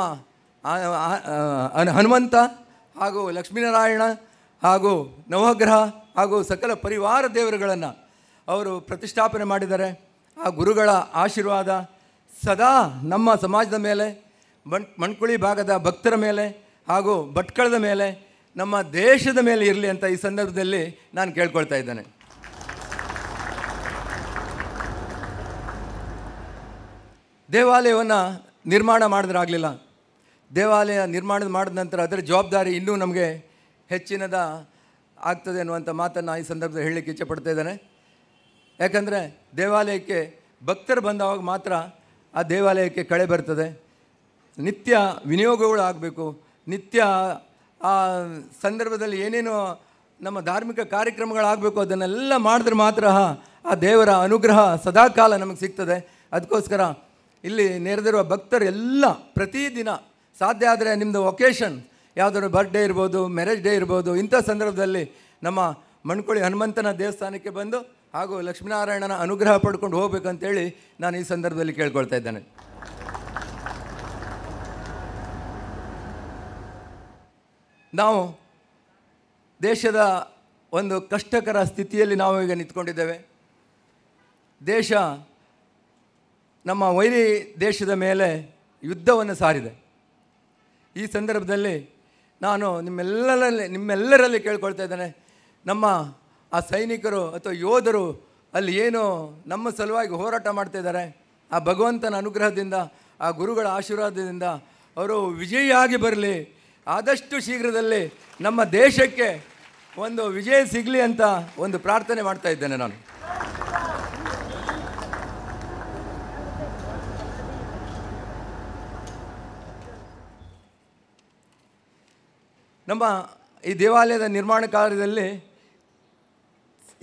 ಹನುಮಂತ ಹಾಗೂ ಲಕ್ಷ್ಮೀನಾರಾಯಣ ಹಾಗೂ ನವಗ್ರಹ ಹಾಗೂ ಸಕಲ ಪರಿವಾರ ದೇವರುಗಳನ್ನು ಅವರು ಪ್ರತಿಷ್ಠಾಪನೆ ಮಾಡಿದ್ದಾರೆ. ಆ ಗುರುಗಳ ಆಶೀರ್ವಾದ ಸದಾ ನಮ್ಮ ಸಮಾಜದ ಮೇಲೆ, ಮಣ್ಕುಳಿ ಭಾಗದ ಭಕ್ತರ ಮೇಲೆ ಹಾಗೂ ಭಟ್ಕಳದ ಮೇಲೆ, ನಮ್ಮ ದೇಶದ ಮೇಲೆ ಇರಲಿ ಅಂತ ಈ ಸಂದರ್ಭದಲ್ಲಿ ನಾನು ಕೇಳ್ಕೊಳ್ತಾ ಇದ್ದೇನೆ. ದೇವಾಲಯವನ್ನು ನಿರ್ಮಾಣ ಮಾಡಿದ್ರಾಗಲಿಲ್ಲ. ದೇವಾಲಯ ನಿರ್ಮಾಣ ಮಾಡಿದ ನಂತರ ಅದರ ಜವಾಬ್ದಾರಿ ಇನ್ನೂ ನಮಗೆ ಹೆಚ್ಚಿನದ ಆಗ್ತದೆ ಅನ್ನುವಂಥ ಮಾತನ್ನು ಈ ಸಂದರ್ಭದಲ್ಲಿ ಹೇಳಲಿಕ್ಕೆ ಇಚ್ಛೆಪಡ್ತಾ ಇದ್ದೇನೆ. ಯಾಕಂದರೆ ದೇವಾಲಯಕ್ಕೆ ಭಕ್ತರು ಬಂದವಾಗ ಮಾತ್ರ ಆ ದೇವಾಲಯಕ್ಕೆ ಕಳೆ ಬರ್ತದೆ. ನಿತ್ಯ ವಿನಿಯೋಗಗಳು ಆಗಬೇಕು. ನಿತ್ಯ ಆ ಸಂದರ್ಭದಲ್ಲಿ ಏನೇನು ನಮ್ಮ ಧಾರ್ಮಿಕ ಕಾರ್ಯಕ್ರಮಗಳಾಗಬೇಕು ಅದನ್ನೆಲ್ಲ ಮಾಡಿದ್ರೆ ಮಾತ್ರ ಆ ದೇವರ ಅನುಗ್ರಹ ಸದಾಕಾಲ ನಮಗೆ ಸಿಗ್ತದೆ. ಅದಕ್ಕೋಸ್ಕರ ಇಲ್ಲಿ ನೆರೆದಿರುವ ಭಕ್ತರು ಎಲ್ಲ ಪ್ರತಿದಿನ ಸಾಧ್ಯ ಆದರೆ ನಿಮ್ಮದು ಒಕೇಶನ್ ಯಾವುದಾದ್ರು ಬರ್ಡೇ ಇರ್ಬೋದು, ಮ್ಯಾರೇಜ್ ಡೇ ಇರ್ಬೋದು, ಇಂಥ ಸಂದರ್ಭದಲ್ಲಿ ನಮ್ಮ ಮಣ್ಕೊಳಿ ಹನುಮಂತನ ದೇವಸ್ಥಾನಕ್ಕೆ ಬಂದು ಹಾಗೂ ಲಕ್ಷ್ಮೀನಾರಾಯಣನ ಅನುಗ್ರಹ ಪಡ್ಕೊಂಡು ಹೋಗ್ಬೇಕಂತೇಳಿ ನಾನು ಈ ಸಂದರ್ಭದಲ್ಲಿ ಕೇಳ್ಕೊಳ್ತಾ ಇದ್ದೇನೆ. ನಾವು ದೇಶದ ಒಂದು ಕಷ್ಟಕರ ಸ್ಥಿತಿಯಲ್ಲಿ ನಾವು ಈಗ ನಿಂತ್ಕೊಂಡಿದ್ದೇವೆ. ದೇಶ ನಮ್ಮ ವೈರಿ ದೇಶದ ಮೇಲೆ ಯುದ್ಧವನ್ನು ಸಾರಿದೆ. ಈ ಸಂದರ್ಭದಲ್ಲಿ ನಾನು ನಿಮ್ಮೆಲ್ಲರಲ್ಲಿ ಕೇಳ್ಕೊಳ್ತಾ ಇದ್ದೇನೆ, ನಮ್ಮ ಆ ಸೈನಿಕರು ಅಥವಾ ಯೋಧರು ಅಲ್ಲಿ ಏನು ನಮ್ಮ ಸಲುವಾಗಿ ಹೋರಾಟ ಮಾಡ್ತಾಯಿದ್ದಾರೆ, ಆ ಭಗವಂತನ ಅನುಗ್ರಹದಿಂದ, ಆ ಗುರುಗಳ ಆಶೀರ್ವಾದದಿಂದ ಅವರು ವಿಜಯಿಯಾಗಿ ಬರಲಿ. ಆದಷ್ಟು ಶೀಘ್ರದಲ್ಲಿ ನಮ್ಮ ದೇಶಕ್ಕೆ ಒಂದು ವಿಜಯ ಸಿಗಲಿ ಅಂತ ಒಂದು ಪ್ರಾರ್ಥನೆ ಮಾಡ್ತಾ ಇದ್ದೇನೆ ನಾನು. ನಮ್ಮ ಈ ದೇವಾಲಯದ ನಿರ್ಮಾಣ ಕಾರ್ಯದಲ್ಲಿ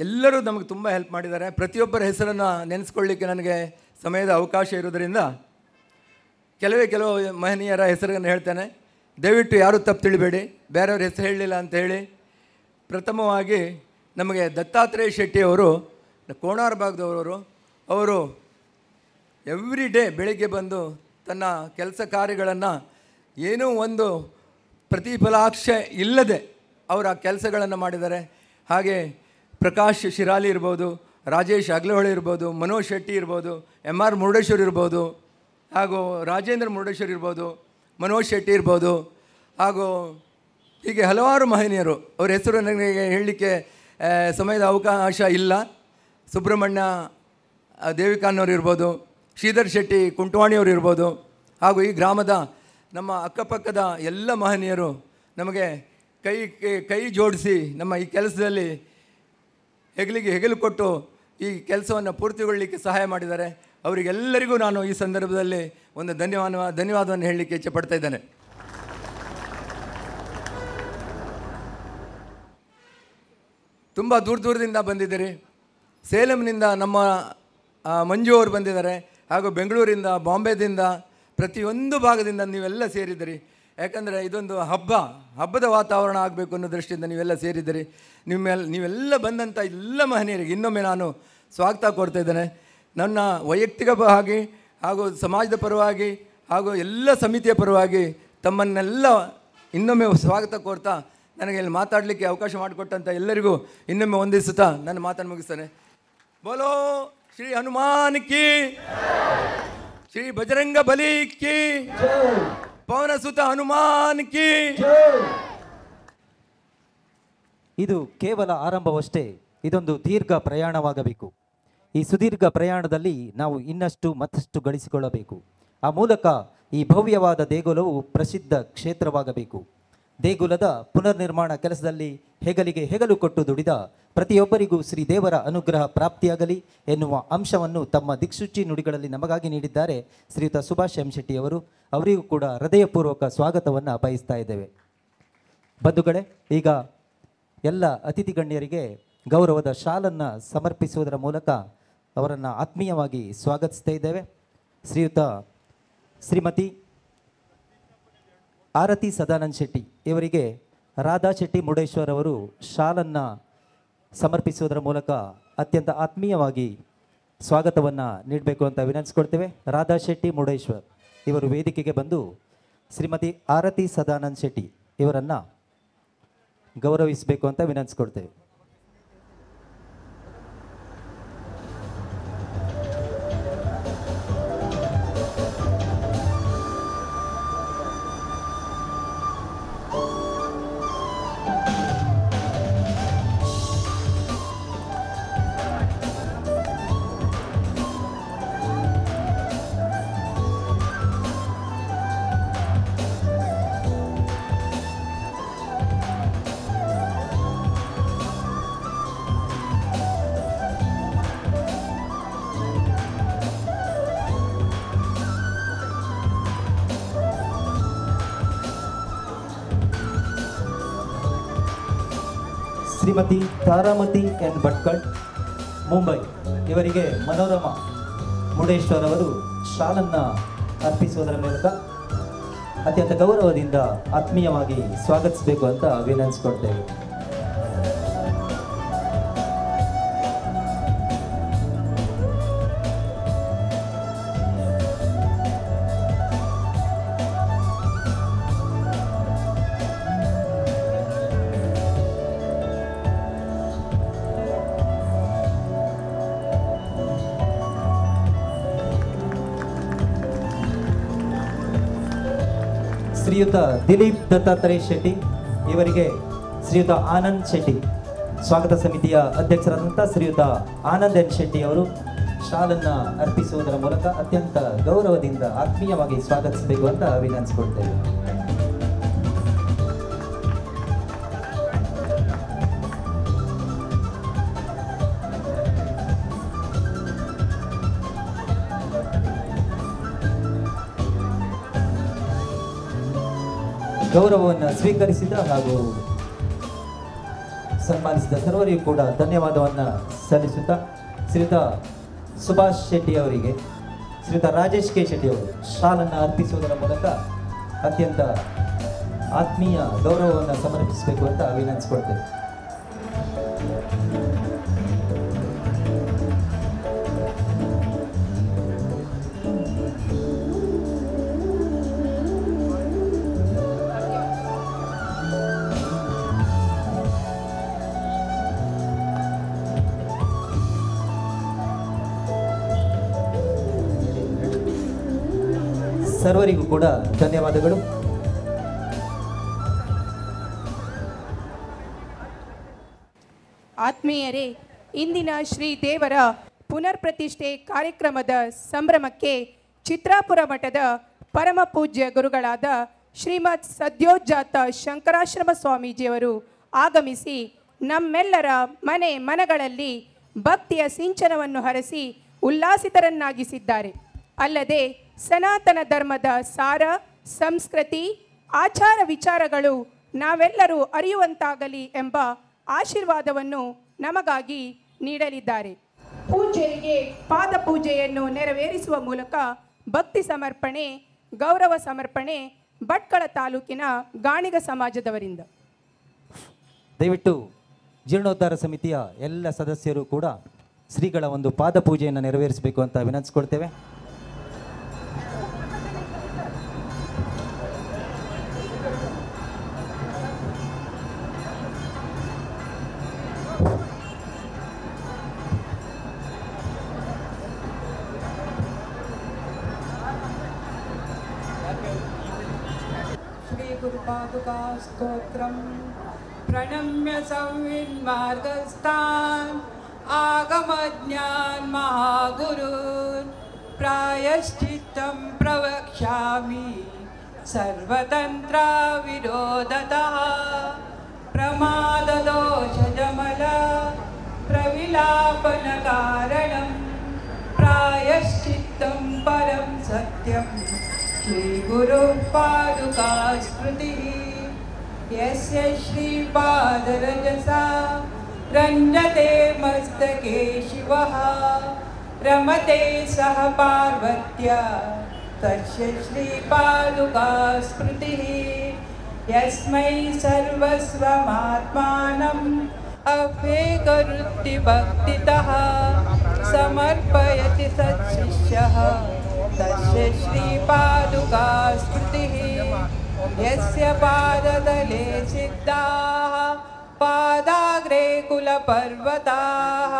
ಎಲ್ಲರೂ ನಮಗೆ ತುಂಬ ಹೆಲ್ಪ್ ಮಾಡಿದ್ದಾರೆ. ಪ್ರತಿಯೊಬ್ಬರ ಹೆಸರನ್ನು ನೆನೆಸ್ಕೊಳ್ಳಿಕ್ಕೆ ನನಗೆ ಸಮಯದ ಅವಕಾಶ ಇರೋದರಿಂದ ಕೆಲವು ಮಹನೀಯರ ಹೆಸರನ್ನು ಹೇಳ್ತೇನೆ. ದಯವಿಟ್ಟು ಯಾರೂ ತಪ್ಪು ತಿಳಿಬೇಡಿ, ಬೇರೆಯವ್ರ ಹೆಸರು ಹೇಳಲಿಲ್ಲ ಅಂತ ಹೇಳಿ. ಪ್ರಥಮವಾಗಿ ನಮಗೆ ದತ್ತಾತ್ರೇಯ ಶೆಟ್ಟಿಯವರು, ಕೋಣಾರ ಭಾಗದವರು, ಅವರು ಎವ್ರಿ ಡೇ ಬೆಳಿಗ್ಗೆ ಬಂದು ತನ್ನ ಕೆಲಸ ಕಾರ್ಯಗಳನ್ನು ಏನೂ ಒಂದು ಪ್ರತಿಫಲಾಕ್ಷೆ ಇಲ್ಲದೆ ಅವರು ಆ ಕೆಲಸಗಳನ್ನು ಮಾಡಿದ್ದಾರೆ. ಹಾಗೆ ಪ್ರಕಾಶ್ ಶಿರಾಲಿ ಇರ್ಬೋದು, ರಾಜೇಶ್ ಅಗ್ಲಹೊಳೆ ಇರ್ಬೋದು, ಮನೋಜ್ ಶೆಟ್ಟಿ ಇರ್ಬೋದು, MR ಮುರುಡೇಶ್ವರ್ ಇರ್ಬೋದು, ಹಾಗೂ ರಾಜೇಂದ್ರ ಮುರುಡೇಶ್ವರ್ ಇರ್ಬೋದು, ಮನೋಜ್ ಶೆಟ್ಟಿ ಇರ್ಬೋದು, ಹಾಗೂ ಹೀಗೆ ಹಲವಾರು ಮಹನೀಯರು. ಅವ್ರ ಹೆಸರು ನನಗೆ ಹೇಳಲಿಕ್ಕೆ ಸಮಯದ ಅವಕಾಶ ಇಲ್ಲ. ಸುಬ್ರಹ್ಮಣ್ಯ ದೇವಿಕಾನ್ನವ್ರು ಇರ್ಬೋದು, ಶ್ರೀಧರ್ ಶೆಟ್ಟಿ ಕುಂಟವಾಣಿಯವರು ಇರ್ಬೋದು, ಹಾಗೂ ಈ ಗ್ರಾಮದ ನಮ್ಮ ಅಕ್ಕಪಕ್ಕದ ಎಲ್ಲ ಮಹನೀಯರು ನಮಗೆ ಕೈ ಜೋಡಿಸಿ ನಮ್ಮ ಈ ಕೆಲಸದಲ್ಲಿ ಹೆಗಲಿಗೆ ಹೆಗಲು ಕೊಟ್ಟು ಈ ಕೆಲಸವನ್ನು ಪೂರ್ತಿಗೊಳ್ಳಲಿಕ್ಕೆ ಸಹಾಯ ಮಾಡಿದ್ದಾರೆ. ಅವರಿಗೆಲ್ಲರಿಗೂ ನಾನು ಈ ಸಂದರ್ಭದಲ್ಲಿ ಒಂದು ಧನ್ಯವಾದವನ್ನು ಹೇಳಲಿಕ್ಕೆ ಇಚ್ಛೆಪಡ್ತಾ ಇದ್ದೇನೆ. ತುಂಬ ದೂರದಿಂದ ಬಂದಿದ್ದೀರಿ. ಸೇಲಂನಿಂದ ನಮ್ಮ ಮಂಜು ಅವರು ಬಂದಿದ್ದಾರೆ, ಹಾಗೂ ಬೆಂಗಳೂರಿಂದ, ಬಾಂಬೆದಿಂದ, ಪ್ರತಿಯೊಂದು ಭಾಗದಿಂದ ನೀವೆಲ್ಲ ಸೇರಿದ್ದೀರಿ. ಯಾಕಂದರೆ ಇದೊಂದು ಹಬ್ಬದ ವಾತಾವರಣ ಆಗಬೇಕು ಅನ್ನೋ ದೃಷ್ಟಿಯಿಂದ ನೀವೆಲ್ಲ ಸೇರಿದ್ದೀರಿ. ನೀವೆಲ್ಲ ಬಂದಂಥ ಎಲ್ಲ ಮಹನೀಯರಿಗೆ ಇನ್ನೊಮ್ಮೆ ನಾನು ಸ್ವಾಗತ ಕೊಡ್ತಾ ಇದ್ದೇನೆ. ನನ್ನ ವೈಯಕ್ತಿಕವಾಗಿ ಹಾಗೂ ಸಮಾಜದ ಪರವಾಗಿ ಹಾಗೂ ಎಲ್ಲ ಸಮಿತಿಯ ಪರವಾಗಿ ತಮ್ಮನ್ನೆಲ್ಲ ಇನ್ನೊಮ್ಮೆ ಸ್ವಾಗತ ಕೋರ್ತಾ ನನಗೆ ಇಲ್ಲಿ ಮಾತಾಡಲಿಕ್ಕೆ ಅವಕಾಶ ಮಾಡಿಕೊಟ್ಟಂಥ ಎಲ್ಲರಿಗೂ ಇನ್ನೊಮ್ಮೆ ವಂದಿಸುತ್ತಾ ನನ್ನ ಮಾತನ್ನು ಮುಗಿಸ್ತೇನೆ. ಬೋಲೋ ಶ್ರೀ ಹನುಮಾನ್ ಕಿ, ಶ್ರೀ ಬಜರಂಗ ಬಲಿ ಕಿ, ಪವನಸುತ ಹನುಮಾನ್ ಕಿ. ಇದು ಕೇವಲ ಆರಂಭವಷ್ಟೇ. ಇದೊಂದು ದೀರ್ಘ ಪ್ರಯಾಣವಾಗಬೇಕು. ಈ ಸುದೀರ್ಘ ಪ್ರಯಾಣದಲ್ಲಿ ನಾವು ಇನ್ನಷ್ಟು ಮತ್ತಷ್ಟು ಗಳಿಸಿಕೊಳ್ಳಬೇಕು. ಆ ಮೂಲಕ ಈ ಭವ್ಯವಾದ ದೇಗುಲವು ಪ್ರಸಿದ್ಧ ಕ್ಷೇತ್ರವಾಗಬೇಕು. ದೇಗುಲದ ಪುನರ್ನಿರ್ಮಾಣ ಕೆಲಸದಲ್ಲಿ ಹೆಗಲಿಗೆ ಹೆಗಲು ಕೊಟ್ಟು ದುಡಿದ ಪ್ರತಿಯೊಬ್ಬರಿಗೂ ಶ್ರೀದೇವರ ಅನುಗ್ರಹ ಪ್ರಾಪ್ತಿಯಾಗಲಿ ಎನ್ನುವ ಅಂಶವನ್ನು ತಮ್ಮ ದಿಕ್ಸೂಚಿ ನುಡಿಗಳಲ್ಲಿ ನಮಗಾಗಿ ನೀಡಿದ್ದಾರೆ ಶ್ರೀಯುತ ಸುಭಾಷ್ ಎಂ ಶೆಟ್ಟಿಯವರು. ಅವರಿಗೂ ಕೂಡ ಹೃದಯಪೂರ್ವಕ ಸ್ವಾಗತವನ್ನು ಬಯಸ್ತಾ ಇದ್ದೇವೆ. ಬಂಧುಗಳೇ, ಈಗ ಎಲ್ಲ ಅತಿಥಿ ಗಣ್ಯರಿಗೆ ಗೌರವದ ಶಾಲನ್ನು ಸಮರ್ಪಿಸುವುದರ ಮೂಲಕ ಅವರನ್ನು ಆತ್ಮೀಯವಾಗಿ ಸ್ವಾಗತಿಸ್ತಾ ಇದ್ದೇವೆ. ಶ್ರೀಮತಿ ಆರತಿ ಸದಾನಂದ ಶೆಟ್ಟಿ ಇವರಿಗೆ ರಾಧಾ ಶೆಟ್ಟಿ ಮುರುಡೇಶ್ವರ್ ಅವರು ಶಾಲನ್ನು ಸಮರ್ಪಿಸುವುದರ ಮೂಲಕ ಅತ್ಯಂತ ಆತ್ಮೀಯವಾಗಿ ಸ್ವಾಗತವನ್ನು ನೀಡಬೇಕು ಅಂತ ವಿನಂತಿಸ್ಕೊಳ್ತೇವೆ. ರಾಧಾ ಶೆಟ್ಟಿ ಮುರುಡೇಶ್ವರ್ ಇವರು ವೇದಿಕೆಗೆ ಬಂದು ಶ್ರೀಮತಿ ಆರತಿ ಸದಾನಂದ ಶೆಟ್ಟಿ ಇವರನ್ನು ಗೌರವಿಸಬೇಕು ಅಂತ ವಿನಂತಿಸ್ಕೊಳ್ತೇವೆ. ಶ್ರೀಮತಿ ತಾರಾಮತಿ ಎನ್ ಭಟ್ಕಳ್ ಮುಂಬೈ ಇವರಿಗೆ ಮನೋರಮಾ ಮುಡೇಶ್ವರ್ ಅವರು ಶಾಲನ್ನು ಅರ್ಪಿಸುವುದರ ಮೂಲಕ ಅತ್ಯಂತ ಗೌರವದಿಂದ ಆತ್ಮೀಯವಾಗಿ ಸ್ವಾಗತಿಸಬೇಕು ಅಂತ ವಿನಂತಿಸಿಕೊಳ್ತೇವೆ. ಶ್ರೀಯುತ ದಿಲೀಪ್ ದತ್ತಾತ್ರೇಯ ಶೆಟ್ಟಿ ಇವರಿಗೆ ಶ್ರೀಯುತ ಆನಂದ್ ಶೆಟ್ಟಿ ಸ್ವಾಗತ ಸಮಿತಿಯ ಅಧ್ಯಕ್ಷರಾದಂಥ ಶ್ರೀಯುತ ಆನಂದ್ ಎನ್ ಶೆಟ್ಟಿ ಅವರು ಶಾಲನ್ನು ಅರ್ಪಿಸುವುದರ ಮೂಲಕ ಅತ್ಯಂತ ಗೌರವದಿಂದ ಆತ್ಮೀಯವಾಗಿ ಸ್ವಾಗತಿಸಬೇಕು ಅಂತ ವಿನಂತಿಸಿಕೊಳ್ತೇವೆ. ಗೌರವವನ್ನು ಸ್ವೀಕರಿಸಿದ ಹಾಗೂ ಸನ್ಮಾನಿಸಿದ ಸರ್ವರಿಗೂ ಕೂಡ ಧನ್ಯವಾದವನ್ನು ಸಲ್ಲಿಸುತ್ತಾ ಶ್ರೀಯುತ ಸುಭಾಷ್ ಶೆಟ್ಟಿ ಅವರಿಗೆ ಶ್ರೀಯುತ ರಾಜೇಶ್ ಕೆ ಶೆಟ್ಟಿ ಅವರು ಶಾಲನ್ನು ಅರ್ಪಿಸುವುದರ ಮೂಲಕ ಅತ್ಯಂತ ಆತ್ಮೀಯ ಗೌರವವನ್ನು ಸಮರ್ಪಿಸಬೇಕು ಅಂತ ವಿನಂತಿಸಿಕೊಳ್ತೇವೆ. ಸರ್ವರಿಗೂ ಕೂಡ ಧನ್ಯವಾದಗಳು. ಆತ್ಮೀಯರೇ, ಇಂದಿನ ಶ್ರೀ ದೇವರ ಪುನರ್ ಪ್ರತಿಷ್ಠೆ ಕಾರ್ಯಕ್ರಮದ ಸಂಭ್ರಮಕ್ಕೆ ಚಿತ್ರಾಪುರ ಮಠದ ಪರಮ ಪೂಜ್ಯ ಗುರುಗಳಾದ ಶ್ರೀಮತ್ ಸದ್ಯೋಜಾತ ಶಂಕರಾಶ್ರಮ ಸ್ವಾಮೀಜಿಯವರು ಆಗಮಿಸಿ ನಮ್ಮೆಲ್ಲರ ಮನೆ ಮನಗಳಲ್ಲಿ ಭಕ್ತಿಯ ಸಿಂಚನವನ್ನು ಹರಿಸಿ ಉಲ್ಲಾಸಿತರನ್ನಾಗಿಸಿದ್ದಾರೆ. ಅಲ್ಲದೆ ಸನಾತನ ಧರ್ಮದ ಸಾರ, ಸಂಸ್ಕೃತಿ, ಆಚಾರ ವಿಚಾರಗಳು ನಾವೆಲ್ಲರೂ ಅರಿಯುವಂತಾಗಲಿ ಎಂಬ ಆಶೀರ್ವಾದವನ್ನು ನಮಗಾಗಿ ನೀಡಲಿದ್ದಾರೆ. ಪೂಜ್ಯರಿಗೆ ಪಾದ ಪೂಜೆಯನ್ನು ನೆರವೇರಿಸುವ ಮೂಲಕ ಭಕ್ತಿ ಸಮರ್ಪಣೆ, ಗೌರವ ಸಮರ್ಪಣೆ ಭಟ್ಕಳ ತಾಲೂಕಿನ ಗಾಣಿಗ ಸಮಾಜದವರಿಂದ. ದಯವಿಟ್ಟು ಜೀರ್ಣೋದ್ಧಾರ ಸಮಿತಿಯ ಎಲ್ಲ ಸದಸ್ಯರು ಕೂಡ ಶ್ರೀಗಳ ಒಂದು ಪಾದ ಪೂಜೆಯನ್ನು ನೆರವೇರಿಸಬೇಕು ಅಂತ ವಿನಂತಿಸಿಕೊಳ್ತೇವೆ. गुरुपादुका स्तोत्रं प्रणम्य संविन्मार्गस्थान् आगमज्ञान महागुरुन् प्रायश्चित्तं प्रवक्ष्यामि सर्वतन्त्रा विरोधतः प्रमाददोषजमल प्रविलापनकारणं प्रायश्चित्तं परं सत्यं श्रीगुरुपादुका स्मृतिः यस्य श्रीपादरजसा रञ्जते मस्तके शिवः रमते सह पार्वत्या तस्य श्रीपादुका स्मृतिः यस्मै सर्वस्वमात्मानम् अभेकरुत्ति भक्तितः समर्पयति सत्शिष्यः तस्य श्रीपादुका स्मृतिः यस्य पादतले सिद्धाः पादाग्रे कुलपर्वताः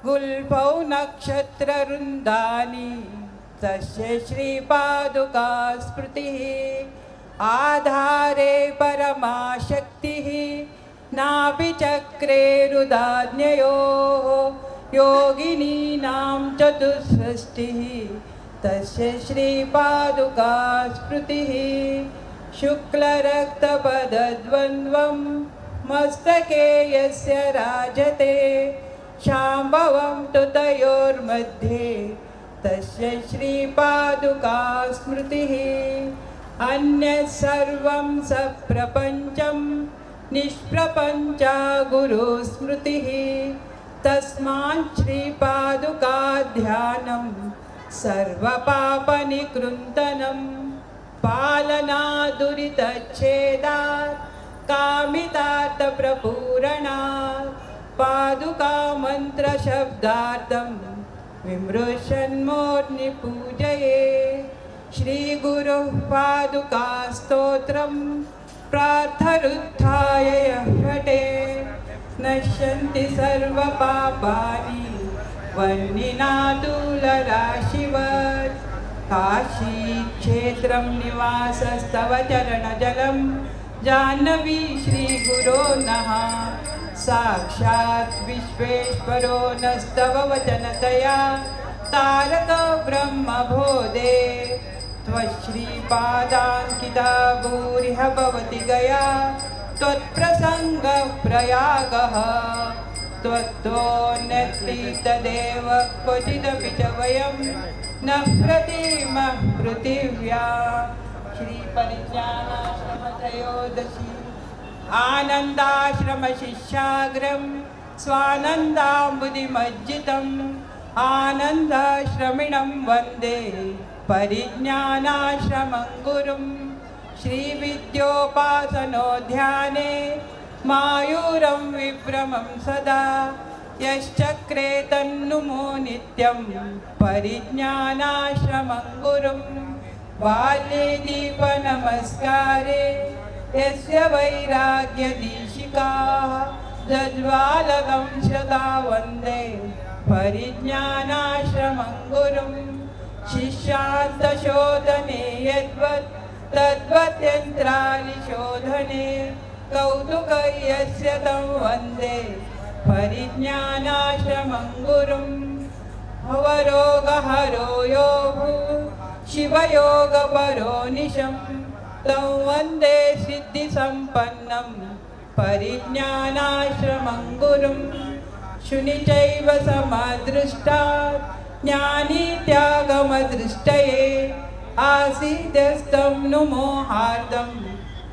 गुल्फौ नक्षत्रवृन्दानि तस्य श्रीपादुका स्मृतिः आधारे परमाशक्तिः नाभिचक्रे रुदान्ययोः योगिनीनां चतुष्षष्टिः तस्य श्रीपादुका स्मृतिः शुक्लरक्तपदद्वन्द्वं मस्तके यस्य राजते शाम्भवं तु तयोर्मध्ये तस्य श्रीपादुका स्मृतिः अन्यत् सर्वं सप्रपञ्चं निष्प्रपञ्चा गुरुस्मृतिः तस्मात् श्रीपादुकाध्यानं सर्वपापनिकृन्तनं पालनादुरितच्छेदात् कामितार्थप्रपूरणात् पादुकामन्त्रशब्दार्थं विमृशन्मूर्निपूजये श्रीगुरुः पादुकास्तोत्रं प्रार्थरुत्थाय यः पठेत् नश्यन्ति सर्वपापानि वह्निनातुलराशिवत् काशीक्षेत्रं निवासस्तव चरणजलं जाह्नवी श्रीगुरो नः साक्षात् विश्वेश्वरो नस्तव वचनतया तारक ब्रह्मबोधे त्वश्रीपादाङ्किता भूरिह भवति गया त्वत्प्रसङ्गप्रयागः त्वत्तोन्नति तदेव क्वचिदपि च वयं न प्रतीमः पृथिव्या श्रीपरिज्ञानाश्रमत्रयोदशी आनन्दाश्रमशिष्याग्रं स्वानन्दाम्बुधिमज्जितम् आनन्दाश्रमिणं वन्दे परिज्ञानाश्रमं गुरुं श्रीविद्योपासनोध्याने मायूरं विभ्रमं सदा यश्चक्रे तन्नुमो नित्यं परिज्ञानाश्रमं गुरुं बाल्ये दीपनमस्कारे यस्य वैराग्यदीशिका जज्वालकं श्रदा वन्दे परिज्ञानाश्रमं गुरुं शिष्यान्तशोधने यद्वत् तद्वत्यन्त्रालिशोधने कौतुकयस्य तं वन्दे परिज्ञानाश्रमं गुरुं भवरोगहरो यो शिवयोगपरो निशं तं वन्दे सिद्धिसम्पन्नं परिज्ञानाश्रमं गुरुं शुनि चैव समदृष्टात् ज्ञानी त्यागमदृष्टये आसीद्यस्तं नुमो हार्दं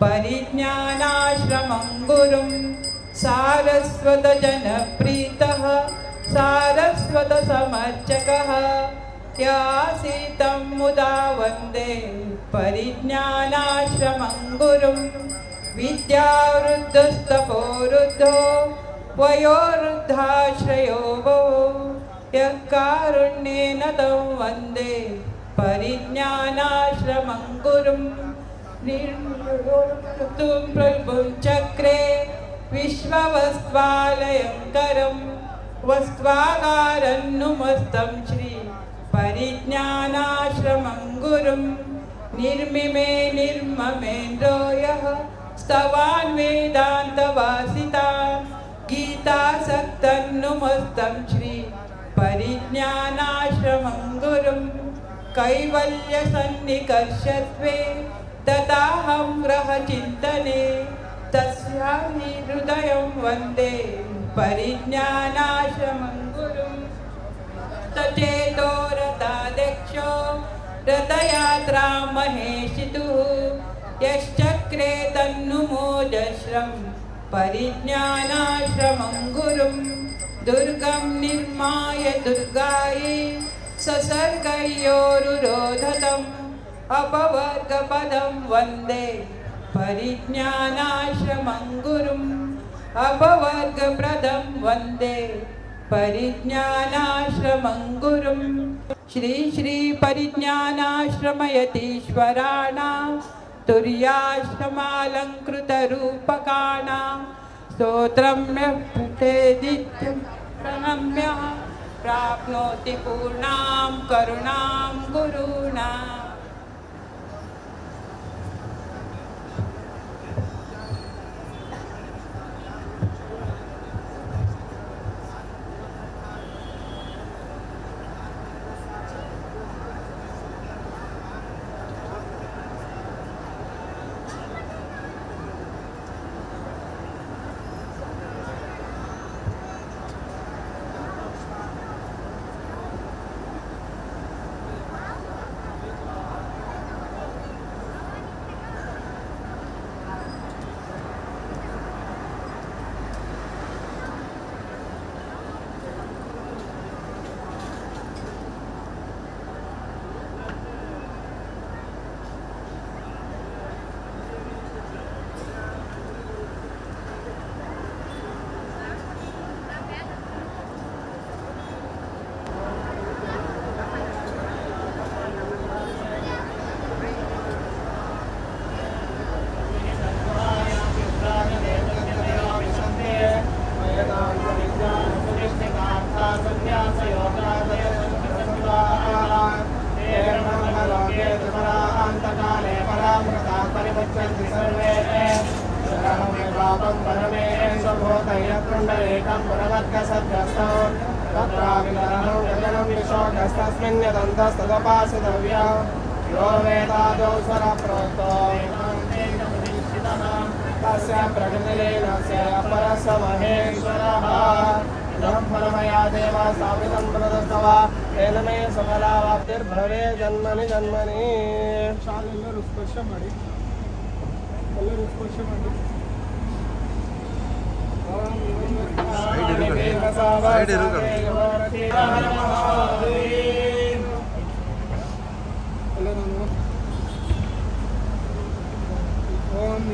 परिज्ञानाश्रमं गुरुं सारस्वतजनप्रीतः सारस्वतसमर्चकः यासीतं मुदा वन्दे परिज्ञानाश्रमं गुरुं विद्यावृद्धस्तपोरुद्धो वयोवृद्धाश्रयो भवो यः कारुण्येन तं वन्दे परिज्ञानाश्रमं गुरुं निर्मृतुं प्रभुं चक्रे विश्ववस्त्वालयङ्करं वस्त्वाकारन्नुमस्तं श्री परिज्ञानाश्रमं गुरुं निर्मिमे निर्ममेन्द्रो यः स्तवान् वेदान्तवासितान् गीतासक्तन्नुमस्तं श्री परिज्ञानाश्रमं गुरुं कैवल्यसन्निकर्षत्वे तथाहं ग्रहचिन्तने तस्याहि हृदयं वन्दे परिज्ञानाश्रमं गुरुं तचेतो रथाध्यक्षो रथयात्रा महेशितुः यश्चक्रे तन्नुमोजश्रं परिज्ञानाश्रमं गुरुं दुर्गं निर्माय दुर्गायै ससर्गयोरुरोधतम् अपवर्गपदं वन्दे परिज्ञानाश्रमं गुरुं अपवर्गप्रदं वन्दे परिज्ञानाश्रमं गुरुं श्री श्री परिज्ञानाश्रमयतीश्वराणां तुर्याश्रमालङ्कृतरूपकाणां स्तोत्रं यः पठेदित्यं प्रणम्य प्राप्नोति पूर्णां करुणां गुरूणाम् यो वेदादौ स्वरप्रोक्तो तस्य प्रकृतिलीनस्य अपरस्य महेश्वरः ब्रह्मणमया देव स्थापितं प्रदस्तव तेन मे सफलावाप्तिर्भवे जन्मनि जन्मनि ಎಲ್ಲರೂ ಸ್ಪರ್ಶ ಮಾಡಿ ओम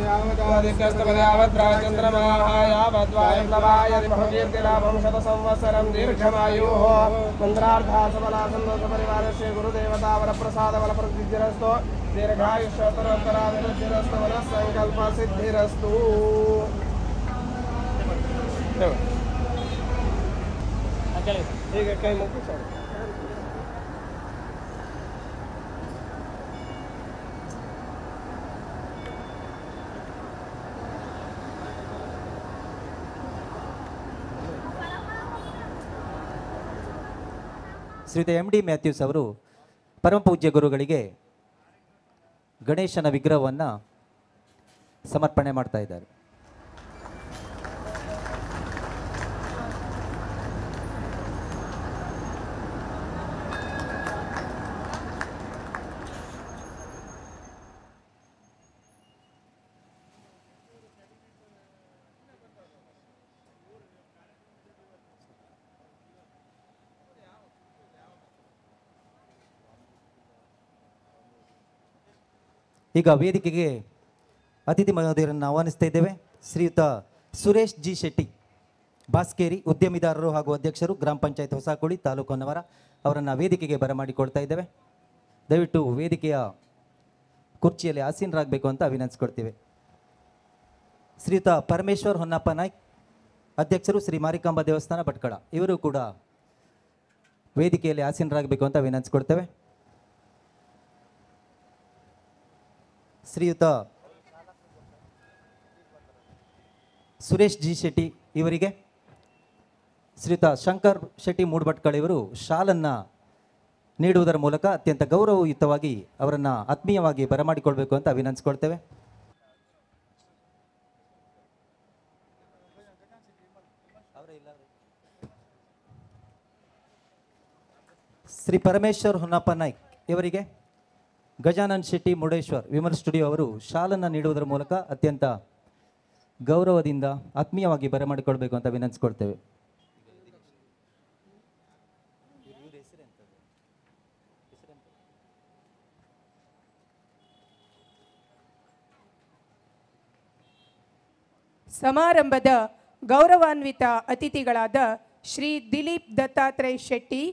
यावद्राजचन्द्रमाः यावद्वायुर्लवाय बहुकीर्तिलाभं शतसंवत्सरं दीर्घमायुः मन्त्रार्थः सबला सन्तोषपरिवारस्य गुरुदेवतावरप्रसादबलप्रसिद्धिरस्तु दीर्घायुष्योत्तरोत्तराभिवृद्धिरस्तु मनःसङ्कल्पसिद्धिरस्तु ಈಗ ಕೈ ಮುಗಿ ಸರ್ ಶ್ರೀಯುತ ಎಂ ಡಿ ಮ್ಯಾಥ್ಯೂಸ್ ಅವರು ಪರಮಪೂಜ್ಯ ಗುರುಗಳಿಗೆ ಗಣೇಶನ ವಿಗ್ರಹವನ್ನು ಸಮರ್ಪಣೆ ಮಾಡ್ತಾ ಇದ್ದಾರೆ. ಈಗ ವೇದಿಕೆಗೆ ಅತಿಥಿ ಮಹೋದಯರನ್ನು ಆಹ್ವಾನಿಸ್ತಾ ಇದ್ದೇವೆ. ಶ್ರೀಯುತ ಸುರೇಶ್ ಜಿ ಶೆಟ್ಟಿ, ಬಾಸ್ಕೇರಿ, ಉದ್ಯಮಿದಾರರು ಹಾಗೂ ಅಧ್ಯಕ್ಷರು, ಗ್ರಾಮ ಪಂಚಾಯತ್ ಹೊಸಕೋಳಿ, ತಾಲೂಕು ಹೊನ್ನವರ, ಅವರನ್ನು ವೇದಿಕೆಗೆ ಬರಮಾಡಿಕೊಳ್ತಾ ಇದ್ದೇವೆ. ದಯವಿಟ್ಟು ವೇದಿಕೆಯ ಕುರ್ಚಿಯಲ್ಲಿ ಆಸೀನರಾಗಬೇಕು ಅಂತ ವಿನಂತಿಸ್ಕೊಳ್ತೀವಿ. ಶ್ರೀಯುತ ಪರಮೇಶ್ವರ್ ಹೊನ್ನಪ್ಪ ನಾಯ್ಕ್, ಅಧ್ಯಕ್ಷರು, ಶ್ರೀ ಮಾರಿಕಾಂಬಾ ದೇವಸ್ಥಾನ ಭಟ್ಕಳ, ಇವರು ಕೂಡ ವೇದಿಕೆಯಲ್ಲಿ ಆಸೀನರಾಗಬೇಕು ಅಂತ ವಿನಂತಿಸ್ಕೊಳ್ತೇವೆ. ಶ್ರೀಯುತ ಸುರೇಶ್ ಜಿ ಶೆಟ್ಟಿ ಇವರಿಗೆ ಶ್ರೀಯುತ ಶಂಕರ್ ಶೆಟ್ಟಿ ಮೂಡ್ಭಟ್ಕಳ ಇವರು ಶಾಲನ್ನು ನೀಡುವುದರ ಮೂಲಕ ಅತ್ಯಂತ ಗೌರವಯುತವಾಗಿ ಅವರನ್ನು ಆತ್ಮೀಯವಾಗಿ ಬರಮಾಡಿಕೊಳ್ಬೇಕು ಅಂತ ವಿನಂತಿಸ್ಕೊಳ್ತೇವೆ. ಶ್ರೀ ಪರಮೇಶ್ವರ್ ಹೊನ್ನಪ್ಪ ನಾಯ್ಕ್ ಇವರಿಗೆ ಗಜಾನನ್ ಶೆಟ್ಟಿ ಮುರುಡೇಶ್ವರ್ ವಿಮಲ್ ಸ್ಟುಡಿಯೋ ಅವರು ಶಾಲನ್ನು ನೀಡುವುದರ ಮೂಲಕ ಅತ್ಯಂತ ಗೌರವದಿಂದ ಆತ್ಮೀಯವಾಗಿ ಬರಮಾಡಿಕೊಳ್ಬೇಕು ಅಂತ ವಿನಂತಿಸ್ಕೊಳ್ತೇವೆ. ಸಮಾರಂಭದ ಗೌರವಾನ್ವಿತ ಅತಿಥಿಗಳಾದ ಶ್ರೀ ದಿಲೀಪ್ ದತ್ತಾತ್ರೇಯ ಶೆಟ್ಟಿ,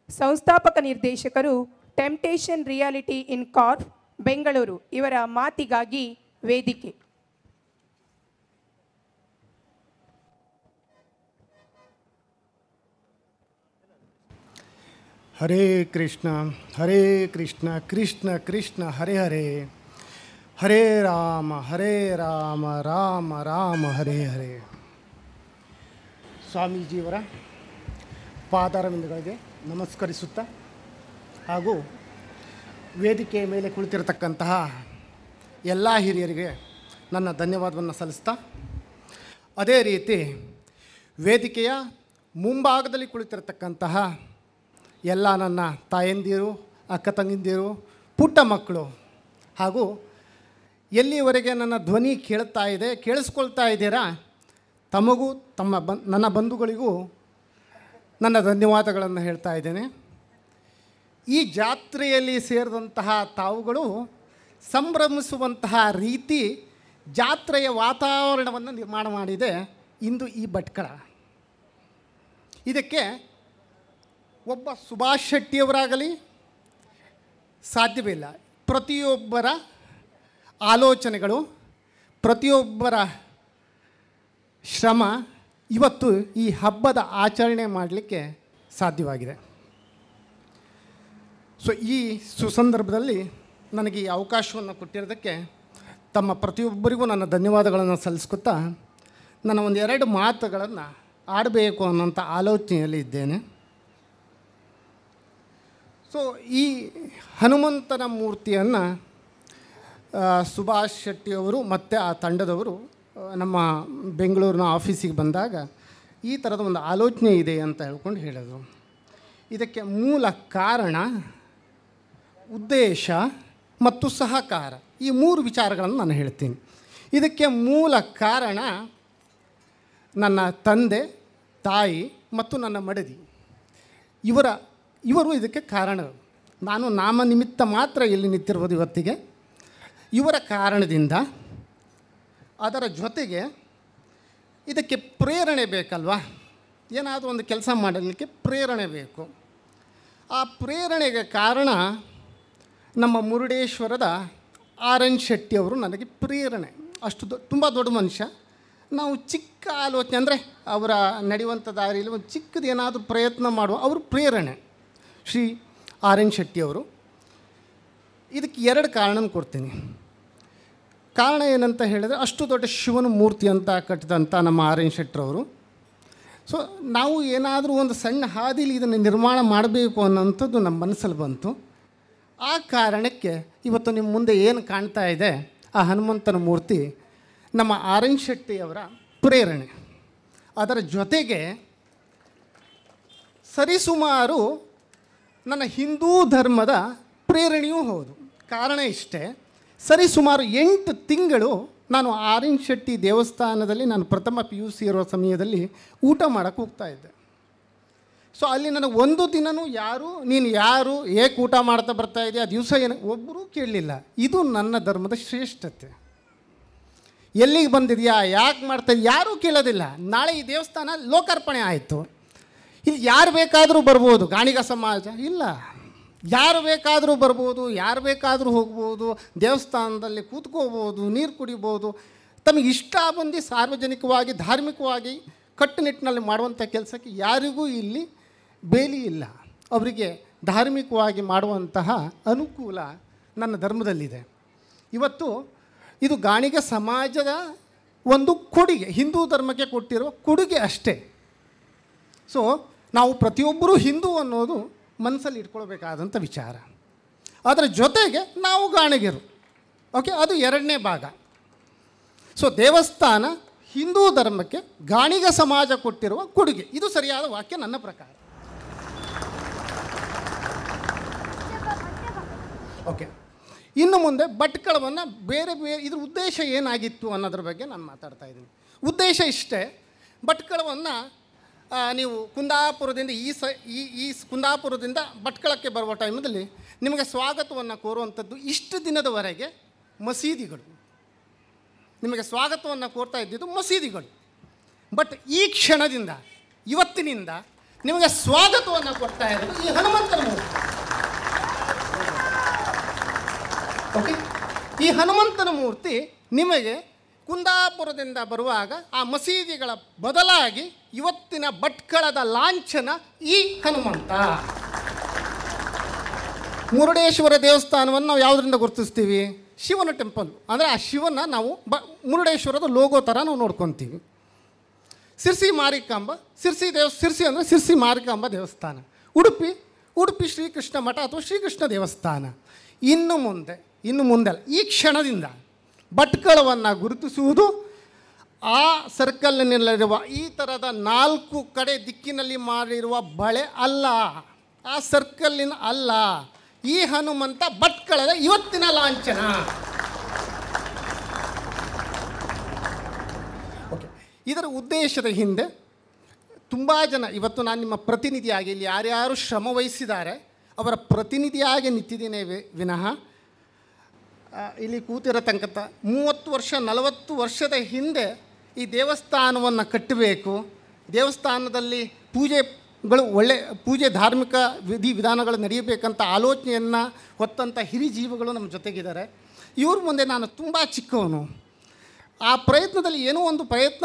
ಸಂಸ್ಥಾಪಕ ನಿರ್ದೇಶಕರು, temptation reality in corp, Bengaluru, ಇವರ ಮಾತಿಗಾಗಿ ವೇದಿಕೆ. ಹರೇ ಕೃಷ್ಣ ಕೃಷ್ಣ ಕೃಷ್ಣ ಹರೇ ಹರೇ, ಹರೇ ರಾಮ ರಾಮ ರಾಮ ಹರೇ ಹರೇ. ಸ್ವಾಮೀಜಿಯವರ ಪಾದಾರವಿಂದಗಳಿಗೆ ನಮಸ್ಕರಿಸುತ್ತಾ ಹಾಗೂ ವೇದಿಕೆಯ ಮೇಲೆ ಕುಳಿತಿರತಕ್ಕಂತಹ ಎಲ್ಲ ಹಿರಿಯರಿಗೆ ನನ್ನ ಧನ್ಯವಾದವನ್ನು ಸಲ್ಲಿಸ್ತಾ, ಅದೇ ರೀತಿ ವೇದಿಕೆಯ ಮುಂಭಾಗದಲ್ಲಿ ಕುಳಿತಿರತಕ್ಕಂತಹ ಎಲ್ಲ ನನ್ನ ತಾಯಂದಿರು, ಅಕ್ಕ ತಂಗಿಂದಿರು, ಪುಟ್ಟ ಮಕ್ಕಳು ಹಾಗೂ ಎಲ್ಲಿವರೆಗೆ ನನ್ನ ಧ್ವನಿ ಕೇಳಿಸ್ಕೊಳ್ತಾ ಇದ್ದೀರಾ, ತಮಗೂ ನನ್ನ ಬಂಧುಗಳಿಗೂ ನನ್ನ ಧನ್ಯವಾದಗಳನ್ನು ಹೇಳ್ತಾ ಇದ್ದೇನೆ. ಈ ಜಾತ್ರೆಯಲ್ಲಿ ಸೇರಿದಂತಹ ತಾವುಗಳು ಸಂಭ್ರಮಿಸುವಂತಹ ರೀತಿ ಜಾತ್ರೆಯ ವಾತಾವರಣವನ್ನು ನಿರ್ಮಾಣ ಮಾಡಿದೆ ಇಂದು ಈ ಭಟ್ಕಳ. ಇದಕ್ಕೆ ಒಬ್ಬ ಸುಭಾಷ್ ಶೆಟ್ಟಿಯವರಾಗಲಿ ಸಾಧ್ಯವಿಲ್ಲ. ಪ್ರತಿಯೊಬ್ಬರ ಆಲೋಚನೆಗಳು, ಪ್ರತಿಯೊಬ್ಬರ ಶ್ರಮ ಇವತ್ತು ಈ ಹಬ್ಬದ ಆಚರಣೆ ಮಾಡಲಿಕ್ಕೆ ಸಾಧ್ಯವಾಗಿದೆ. ಸೊ ಈ ಸುಸಂದರ್ಭದಲ್ಲಿ ನನಗೆ ಈ ಅವಕಾಶವನ್ನು ಕೊಟ್ಟಿರೋದಕ್ಕೆ ತಮ್ಮ ಪ್ರತಿಯೊಬ್ಬರಿಗೂ ನನ್ನ ಧನ್ಯವಾದಗಳನ್ನು ಸಲ್ಲಿಸ್ಕೊತಾ, ನನ್ನ ಒಂದೆರಡು ಮಾತುಗಳನ್ನು ಆಡಬೇಕು ಅನ್ನೋಂಥ ಆಲೋಚನೆಯಲ್ಲಿ ಇದ್ದೇನೆ. ಸೊ ಈ ಹನುಮಂತನ ಮೂರ್ತಿಯನ್ನು ಸುಭಾಷ್ ಶೆಟ್ಟಿಯವರು ಮತ್ತು ಆ ತಂಡದವರು ನಮ್ಮ ಬೆಂಗಳೂರಿನ ಆಫೀಸಿಗೆ ಬಂದಾಗ ಈ ಥರದ ಒಂದು ಆಲೋಚನೆ ಇದೆ ಅಂತ ಹೇಳ್ಕೊಂಡು ಹೇಳಿದರು. ಇದಕ್ಕೆ ಮೂಲ ಕಾರಣ ಉದ್ದೇಶ ಮತ್ತು ಸಹಕಾರ, ಈ 3 ವಿಚಾರಗಳನ್ನು ನಾನು ಹೇಳ್ತೀನಿ. ಇದಕ್ಕೆ ಮೂಲ ಕಾರಣ ನನ್ನ ತಂದೆ, ತಾಯಿ ಮತ್ತು ನನ್ನ ಮಡದಿ. ಇವರು ಇದಕ್ಕೆ ಕಾರಣಗಳು. ನಾನು ನಾಮನಿಮಿತ್ತ ಮಾತ್ರ ಇಲ್ಲಿ ನಿಂತಿರ್ಬೋದು ಇವತ್ತಿಗೆ. ಇವರ ಕಾರಣದಿಂದ, ಅದರ ಜೊತೆಗೆ ಇದಕ್ಕೆ ಪ್ರೇರಣೆ ಬೇಕಲ್ವಾ, ಏನಾದರೂ ಒಂದು ಕೆಲಸ ಮಾಡಲಿಕ್ಕೆ ಪ್ರೇರಣೆ ಬೇಕು. ಆ ಪ್ರೇರಣೆಗೆ ಕಾರಣ ನಮ್ಮ ಮುರುಡೇಶ್ವರದ RN ಶೆಟ್ಟಿಯವರು ನನಗೆ ಪ್ರೇರಣೆ. ಅಷ್ಟು ತುಂಬ ದೊಡ್ಡ ಮನುಷ್ಯ. ನಾವು ಚಿಕ್ಕ ಆಲೋಚನೆ ಅಂದರೆ ಅವರ ನಡೆಯುವಂಥ ದಾರಿಯಲ್ಲಿ ಒಂದು ಚಿಕ್ಕದು ಏನಾದರೂ ಪ್ರಯತ್ನ ಮಾಡುವ ಅವರು ಪ್ರೇರಣೆ ಶ್ರೀ RN ಶೆಟ್ಟಿಯವರು. ಇದಕ್ಕೆ 2 ಕಾರಣ ಕೊಡ್ತೀನಿ. ಕಾರಣ ಏನಂತ ಹೇಳಿದರೆ, ಅಷ್ಟು ದೊಡ್ಡ ಶಿವನ ಮೂರ್ತಿ ಅಂತ ಕಟ್ಟಿದಂಥ ನಮ್ಮ RN ಶೆಟ್ಟರವರು. ಸೊ ನಾವು ಏನಾದರೂ ಒಂದು ಸಣ್ಣ ಹಾದಿಲಿ ಇದನ್ನು ನಿರ್ಮಾಣ ಮಾಡಬೇಕು ಅನ್ನೋಂಥದ್ದು ನಮ್ಮ ಮನಸ್ಸಲ್ಲಿ ಬಂತು. ಆ ಕಾರಣಕ್ಕೆ ಇವತ್ತು ನಿಮ್ಮ ಮುಂದೆ ಏನು ಕಾಣ್ತಾ ಇದೆ, ಆ ಹನುಮಂತನ ಮೂರ್ತಿ ನಮ್ಮ RN ಶೆಟ್ಟಿಯವರ ಪ್ರೇರಣೆ. ಅದರ ಜೊತೆಗೆ ಸರಿಸುಮಾರು ನನ್ನ ಹಿಂದೂ ಧರ್ಮದ ಪ್ರೇರಣೆಯೂ ಹೌದು. ಕಾರಣ ಇಷ್ಟೇ, ಸರಿಸುಮಾರು 8 ತಿಂಗಳು ನಾನು RN ಶೆಟ್ಟಿ ದೇವಸ್ಥಾನದಲ್ಲಿ ನಾನು ಪ್ರಥಮ PUC ಇರೋ ಸಮಯದಲ್ಲಿ ಊಟ ಮಾಡೋಕ್ಕೆ ಹೋಗ್ತಾಯಿದ್ದೆ. ಸೊ ಅಲ್ಲಿ ನನಗೆ ಒಂದು ದಿನವೂ ನೀನು ಯಾರು, ಏಕೆ ಊಟ ಮಾಡ್ತಾ ಬರ್ತಾಯಿದ್ದೆ, ಆ ದಿವಸ ಏನು ಒಬ್ಬರೂ ಕೇಳಲಿಲ್ಲ. ಇದು ನನ್ನ ಧರ್ಮದ ಶ್ರೇಷ್ಠತೆ. ಎಲ್ಲಿಗೆ ಬಂದಿದೆಯಾ, ಯಾಕೆ ಮಾಡ್ತಾಯಿದ್ದೆ, ಯಾರೂ ಕೇಳೋದಿಲ್ಲ. ನಾಳೆ ಈ ದೇವಸ್ಥಾನ ಲೋಕಾರ್ಪಣೆ ಆಯಿತು, ಇಲ್ಲಿ ಯಾರು ಬೇಕಾದರೂ ಬರ್ಬೋದು. ಗಾಣಿಗ ಸಮಾಜ ಇಲ್ಲ, ಯಾರು ಬೇಕಾದರೂ ಬರ್ಬೋದು, ಯಾರು ಬೇಕಾದರೂ ಹೋಗ್ಬೋದು, ದೇವಸ್ಥಾನದಲ್ಲಿ ಕೂತ್ಕೋಬೋದು, ನೀರು ಕುಡಿಬೋದು. ತಮಗೆ ಇಷ್ಟ ಬಂದು ಸಾರ್ವಜನಿಕವಾಗಿ ಧಾರ್ಮಿಕವಾಗಿ ಕಟ್ಟುನಿಟ್ಟಿನಲ್ಲಿ ಮಾಡುವಂಥ ಕೆಲಸಕ್ಕೆ ಯಾರಿಗೂ ಇಲ್ಲಿ ಬೇಲಿ ಇಲ್ಲ. ಅವರಿಗೆ ಧಾರ್ಮಿಕವಾಗಿ ಮಾಡುವಂತಹ ಅನುಕೂಲ ನನ್ನ ಧರ್ಮದಲ್ಲಿದೆ. ಇವತ್ತು ಇದು ಗಾಣಿಗ ಸಮಾಜದ ಒಂದು ಕೊಡುಗೆ, ಹಿಂದೂ ಧರ್ಮಕ್ಕೆ ಕೊಟ್ಟಿರುವ ಕೊಡುಗೆ ಅಷ್ಟೇ. ಸೊ ನಾವು ಪ್ರತಿಯೊಬ್ಬರೂ ಹಿಂದೂ ಅನ್ನೋದು ಮನಸ್ಸಲ್ಲಿ ಇಟ್ಕೊಳ್ಬೇಕಾದಂಥ ವಿಚಾರ. ಅದರ ಜೊತೆಗೆ ನಾವು ಗಾಣಿಗರು. ಓಕೆ, ಅದು 2ನೇ ಭಾಗ. ಸೊ ದೇವಸ್ಥಾನ ಹಿಂದೂ ಧರ್ಮಕ್ಕೆ ಗಾಣಿಗ ಸಮಾಜ ಕೊಟ್ಟಿರುವ ಕೊಡುಗೆ, ಇದು ಸರಿಯಾದ ವಾಕ್ಯ ನನ್ನ ಪ್ರಕಾರ. ಓಕೆ, ಇನ್ನು ಮುಂದೆ ಭಟ್ಕಳವನ್ನು ಬೇರೆ ಇದ್ರ ಉದ್ದೇಶ ಏನಾಗಿತ್ತು ಅನ್ನೋದ್ರ ಬಗ್ಗೆ ನಾನು ಮಾತಾಡ್ತಾ ಇದ್ದೀನಿ. ಉದ್ದೇಶ ಇಷ್ಟೇ, ಭಟ್ಕಳವನ್ನು ನೀವು ಕುಂದಾಪುರದಿಂದ ಈ ಕುಂದಾಪುರದಿಂದ ಭಟ್ಕಳಕ್ಕೆ ಬರುವ ಟೈಮಲ್ಲಿ ನಿಮಗೆ ಸ್ವಾಗತವನ್ನು ಕೋರುವಂಥದ್ದು ಇಷ್ಟು ದಿನದವರೆಗೆ ಮಸೀದಿಗಳು, ನಿಮಗೆ ಸ್ವಾಗತವನ್ನು ಕೋರ್ತಾ ಇದ್ದಿದ್ದು ಮಸೀದಿಗಳು. ಬಟ್ ಈ ಕ್ಷಣದಿಂದ, ಇವತ್ತಿನಿಂದ ನಿಮಗೆ ಸ್ವಾಗತವನ್ನು ಕೊಡ್ತಾ ಇರೋದು ಈ ಹನುಮಂತನ ಮೂರ್ತಿ. ಓಕೆ, ಈ ಹನುಮಂತನ ಮೂರ್ತಿ ನಿಮಗೆ ಕುಂದಾಪುರದಿಂದ ಬರುವಾಗ ಆ ಮಸೀದಿಗಳ ಬದಲಾಗಿ ಇವತ್ತಿನ ಭಟ್ಕಳದ ಲಾಂಛನ ಈ ಹನುಮಂತ. ಮುರುಡೇಶ್ವರ ದೇವಸ್ಥಾನವನ್ನು ನಾವು ಯಾವುದರಿಂದ ಗುರುತಿಸ್ತೀವಿ? ಶಿವನ ಟೆಂಪಲ್. ಅಂದರೆ ಆ ಶಿವನ ನಾವು ಮುರುಡೇಶ್ವರದ ಲೋಗೋ ಥರ ನಾವು ನೋಡ್ಕೊತೀವಿ. ಸಿರ್ಸಿ ಮಾರಿಕಾಂಬ, ಸಿರ್ಸಿ ಅಂದರೆ ಸಿರ್ಸಿ ಮಾರಿಕಾಂಬ ದೇವಸ್ಥಾನ. ಉಡುಪಿ ಶ್ರೀಕೃಷ್ಣ ಮಠ ಅಥವಾ ಶ್ರೀಕೃಷ್ಣ ದೇವಸ್ಥಾನ. ಇನ್ನು ಮುಂದೆ ಅಲ್ಲ, ಈ ಕ್ಷಣದಿಂದ ಭಟ್ಕಳವನ್ನು ಗುರುತಿಸುವುದು ಆ ಸರ್ಕಲ್ನಲ್ಲಿರುವ ಈ ಥರದ 4 ಕಡೆ ದಿಕ್ಕಿನಲ್ಲಿ ಮಾಡಿರುವ ಬಳೆ ಅಲ್ಲ, ಆ ಸರ್ಕಲ್ಲಿನ ಅಲ್ಲ. ಈ ಹನುಮಂತ ಭಟ್ಕಳದ ಇವತ್ತಿನ ಲಾಂಛನ. ಓಕೆ, ಇದರ ಉದ್ದೇಶದ ಹಿಂದೆ ತುಂಬ ಜನ, ಇವತ್ತು ನಾನು ನಿಮ್ಮ ಪ್ರತಿನಿಧಿಯಾಗಿ ಇಲ್ಲಿ ಯಾರ್ಯಾರು ಶ್ರಮ ವಹಿಸಿದ್ದಾರೆ ಅವರ ಪ್ರತಿನಿಧಿಯಾಗಿ ನಿಂತಿದ್ದೇನೆ ವಿನಃ ಇಲ್ಲಿ ಕೂತಿರೋ ತನಕ 30 ವರ್ಷ 40 ವರ್ಷದ ಹಿಂದೆ ಈ ದೇವಸ್ಥಾನವನ್ನು ಕಟ್ಟಬೇಕು, ದೇವಸ್ಥಾನದಲ್ಲಿ ಒಳ್ಳೆ ಪೂಜೆ ಧಾರ್ಮಿಕ ವಿಧಾನಗಳು ನಡೆಯಬೇಕಂತ ಆಲೋಚನೆಯನ್ನು ಹೊತ್ತಂಥ ಹಿರಿಜೀವಿಗಳು ನಮ್ಮ ಜೊತೆಗಿದ್ದಾರೆ. ಇವ್ರ ಮುಂದೆ ನಾನು ತುಂಬ ಚಿಕ್ಕವನು. ಆ ಪ್ರಯತ್ನದಲ್ಲಿ ಏನೋ ಒಂದು ಪ್ರಯತ್ನ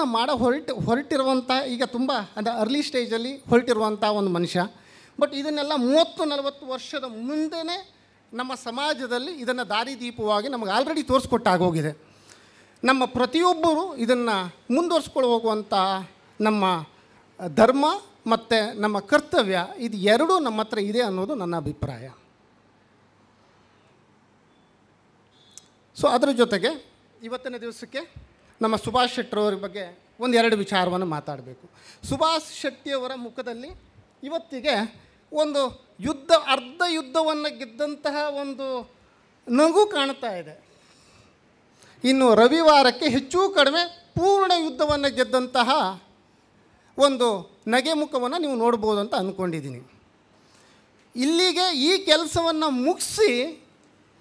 ಹೊರಟಿರುವಂಥ, ಈಗ ತುಂಬ ಅಂದರೆ ಅರ್ಲಿ ಸ್ಟೇಜಲ್ಲಿ ಹೊರಟಿರುವಂಥ ಒಂದು ಮನುಷ್ಯ. ಬಟ್ ಇದನ್ನೆಲ್ಲ 30-40 ವರ್ಷದ ಮುಂದೆನೇ ನಮ್ಮ ಸಮಾಜದಲ್ಲಿ ಇದನ್ನು ದಾರಿದೀಪವಾಗಿ ನಮಗೆ ಆಲ್ರೆಡಿ ತೋರಿಸ್ಕೊಟ್ಟಾಗೋಗಿದೆ. ನಮ್ಮ ಪ್ರತಿಯೊಬ್ಬರು ಇದನ್ನು ಮುಂದುವರ್ಸ್ಕೊಂಡು ಹೋಗುವಂಥ ನಮ್ಮ ಧರ್ಮ ಮತ್ತು ನಮ್ಮ ಕರ್ತವ್ಯ ಇದು ಎರಡೂ ನಮ್ಮ ಹತ್ರ ಇದೆ ಅನ್ನೋದು ನನ್ನ ಅಭಿಪ್ರಾಯ. ಸೊ ಅದರ ಜೊತೆಗೆ ಇವತ್ತಿನ ದಿವಸಕ್ಕೆ ನಮ್ಮ ಸುಭಾಷ್ ಶೆಟ್ಟಿಯವರ ಬಗ್ಗೆ ಒಂದೆರಡು ವಿಚಾರವನ್ನು ಮಾತಾಡಬೇಕು. ಸುಭಾಷ್ ಶೆಟ್ಟಿಯವರ ಮುಖದಲ್ಲಿ ಇವತ್ತಿಗೆ ಒಂದು ಅರ್ಧ ಯುದ್ಧವನ್ನು ಗೆದ್ದಂತಹ ಒಂದು ನಗು ಕಾಣ್ತಾ ಇದೆ. ಇನ್ನು ರವಿವಾರಕ್ಕೆ ಹೆಚ್ಚು ಕಡಿಮೆ ಪೂರ್ಣ ಯುದ್ಧವನ್ನು ಗೆದ್ದಂತಹ ಒಂದು ನಗೆ ಮುಖವನ್ನು ನೀವು ನೋಡ್ಬೋದು ಅಂತ ಅಂದ್ಕೊಂಡಿದ್ದೀನಿ. ಇಲ್ಲಿಗೆ ಈ ಕೆಲಸವನ್ನು ಮುಗಿಸಿ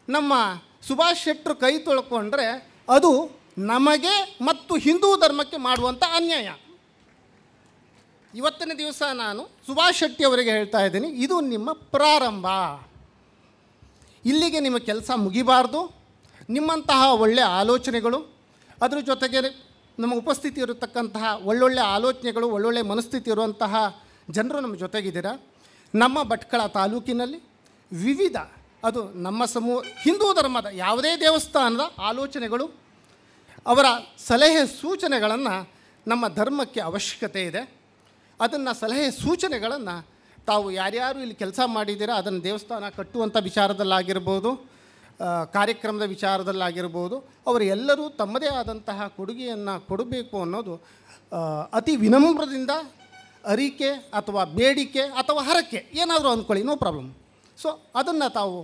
ನಮ್ಮ ಸುಭಾಷ್ ಶೆಟ್ಟರು ಕೈ ತೊಳ್ಕೊಂಡ್ರೆ ಅದು ನಮಗೆ ಮತ್ತು ಹಿಂದೂ ಧರ್ಮಕ್ಕೆ ಮಾಡುವಂಥ ಅನ್ಯಾಯ. ಇವತ್ತಿನ ದಿವಸ ನಾನು ಸುಭಾಷ್ ಶೆಟ್ಟಿಯವರಿಗೆ ಹೇಳ್ತಾ ಇದ್ದೀನಿ, ಇದು ನಿಮ್ಮ ಪ್ರಾರಂಭ. ಇಲ್ಲಿಗೆ ನಿಮ್ಮ ಕೆಲಸ ಮುಗಿಬಾರ್ದು. ನಿಮ್ಮಂತಹ ಒಳ್ಳೆಯ ಆಲೋಚನೆಗಳು, ಅದರ ಜೊತೆಗೆ ನಮ್ಮ ಉಪಸ್ಥಿತಿ ಇರತಕ್ಕಂತಹ ಒಳ್ಳೊಳ್ಳೆ ಆಲೋಚನೆಗಳು, ಒಳ್ಳೊಳ್ಳೆ ಮನಸ್ಥಿತಿ ಇರುವಂತಹ ಜನರು ನಮ್ಮ ಜೊತೆಗಿದ್ದೀರ. ನಮ್ಮ ಭಟ್ಕಳ ತಾಲೂಕಿನಲ್ಲಿ ವಿವಿಧ ಅದು ನಮ್ಮ ಹಿಂದೂ ಧರ್ಮದ ಯಾವುದೇ ದೇವಸ್ಥಾನದ ಆಲೋಚನೆಗಳು, ಅವರ ಸಲಹೆ ಸೂಚನೆಗಳನ್ನು ನಮ್ಮ ಧರ್ಮಕ್ಕೆ ಅವಶ್ಯಕತೆ ಇದೆ. ಅದನ್ನು ಸಲಹೆ ಸೂಚನೆಗಳನ್ನು ತಾವು ಯಾರ್ಯಾರು ಇಲ್ಲಿ ಕೆಲಸ ಮಾಡಿದ್ದೀರಾ ಅದನ್ನು ದೇವಸ್ಥಾನ ಕಟ್ಟುವಂಥ ವಿಚಾರದಲ್ಲಾಗಿರ್ಬೋದು, ಕಾರ್ಯಕ್ರಮದ ವಿಚಾರದಲ್ಲಾಗಿರ್ಬೋದು, ಅವರೆಲ್ಲರೂ ತಮ್ಮದೇ ಆದಂತಹ ಕೊಡುಗೆಯನ್ನು ಕೊಡಬೇಕು ಅನ್ನೋದು ಅತಿ ವಿನಮ್ರದಿಂದ ಅರಿಕೆ ಅಥವಾ ಬೇಡಿಕೆ ಅಥವಾ ಹರಕೆ ಏನಾದರೂ ಅಂದ್ಕೊಳ್ಳಿ, ನೋ ಪ್ರಾಬ್ಲಮ್. ಸೊ ಅದನ್ನು ತಾವು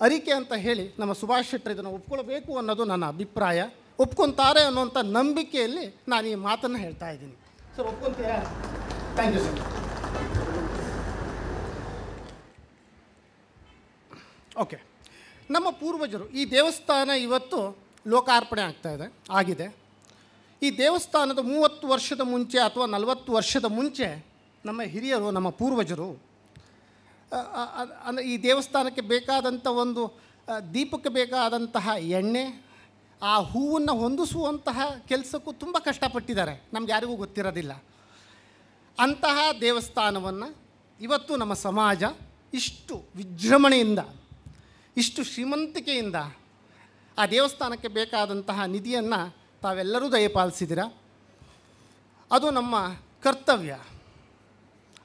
ಅರಿಕೆ ಅಂತ ಹೇಳಿ ನಮ್ಮ ಸುಭಾಷ್ ಶೆಟ್ಟರು ಇದನ್ನು ಒಪ್ಕೊಳ್ಬೇಕು ಅನ್ನೋದು ನನ್ನ ಅಭಿಪ್ರಾಯ. ಒಪ್ಕೊತಾರೆ ಅನ್ನೋಂಥ ನಂಬಿಕೆಯಲ್ಲಿ ನಾನು ಈ ಮಾತನ್ನು ಹೇಳ್ತಾ ಇದ್ದೀನಿ. ಸರ್ ಒಪ್ಕೊತೀರಾ? Thank you sir. ಓಕೆ, ನಮ್ಮ ಪೂರ್ವಜರು ಈ ದೇವಸ್ಥಾನ ಇವತ್ತು ಲೋಕಾರ್ಪಣೆ ಆಗಿದೆ. ಈ ದೇವಸ್ಥಾನದ 30 ವರ್ಷದ ಮುಂಚೆ ಅಥವಾ 40 ವರ್ಷದ ಮುಂಚೆ ನಮ್ಮ ಹಿರಿಯರು, ನಮ್ಮ ಪೂರ್ವಜರು ಈ ದೇವಸ್ಥಾನಕ್ಕೆ ಬೇಕಾದಂಥ ಒಂದು ದೀಪಕ್ಕೆ ಬೇಕಾದಂತಹ ಎಣ್ಣೆ, ಆ ಹೂವನ್ನು ಹೊಂದಿಸುವಂತಹ ಕೆಲಸಕ್ಕೂ ತುಂಬ ಕಷ್ಟಪಟ್ಟಿದ್ದಾರೆ, ನಮ್ಗೆ ಯಾರಿಗೂ ಗೊತ್ತಿರೋದಿಲ್ಲ. ಅಂತಹ ದೇವಸ್ಥಾನವನ್ನು ಇವತ್ತು ನಮ್ಮ ಸಮಾಜ ಇಷ್ಟು ವಿಜೃಂಭಣೆಯಿಂದ, ಇಷ್ಟು ಶ್ರೀಮಂತಿಕೆಯಿಂದ ಆ ದೇವಸ್ಥಾನಕ್ಕೆ ಬೇಕಾದಂತಹ ನಿಧಿಯನ್ನು ತಾವೆಲ್ಲರೂ ದಯಪಾಲಿಸಿದ್ದೀರ. ಅದು ನಮ್ಮ ಕರ್ತವ್ಯ.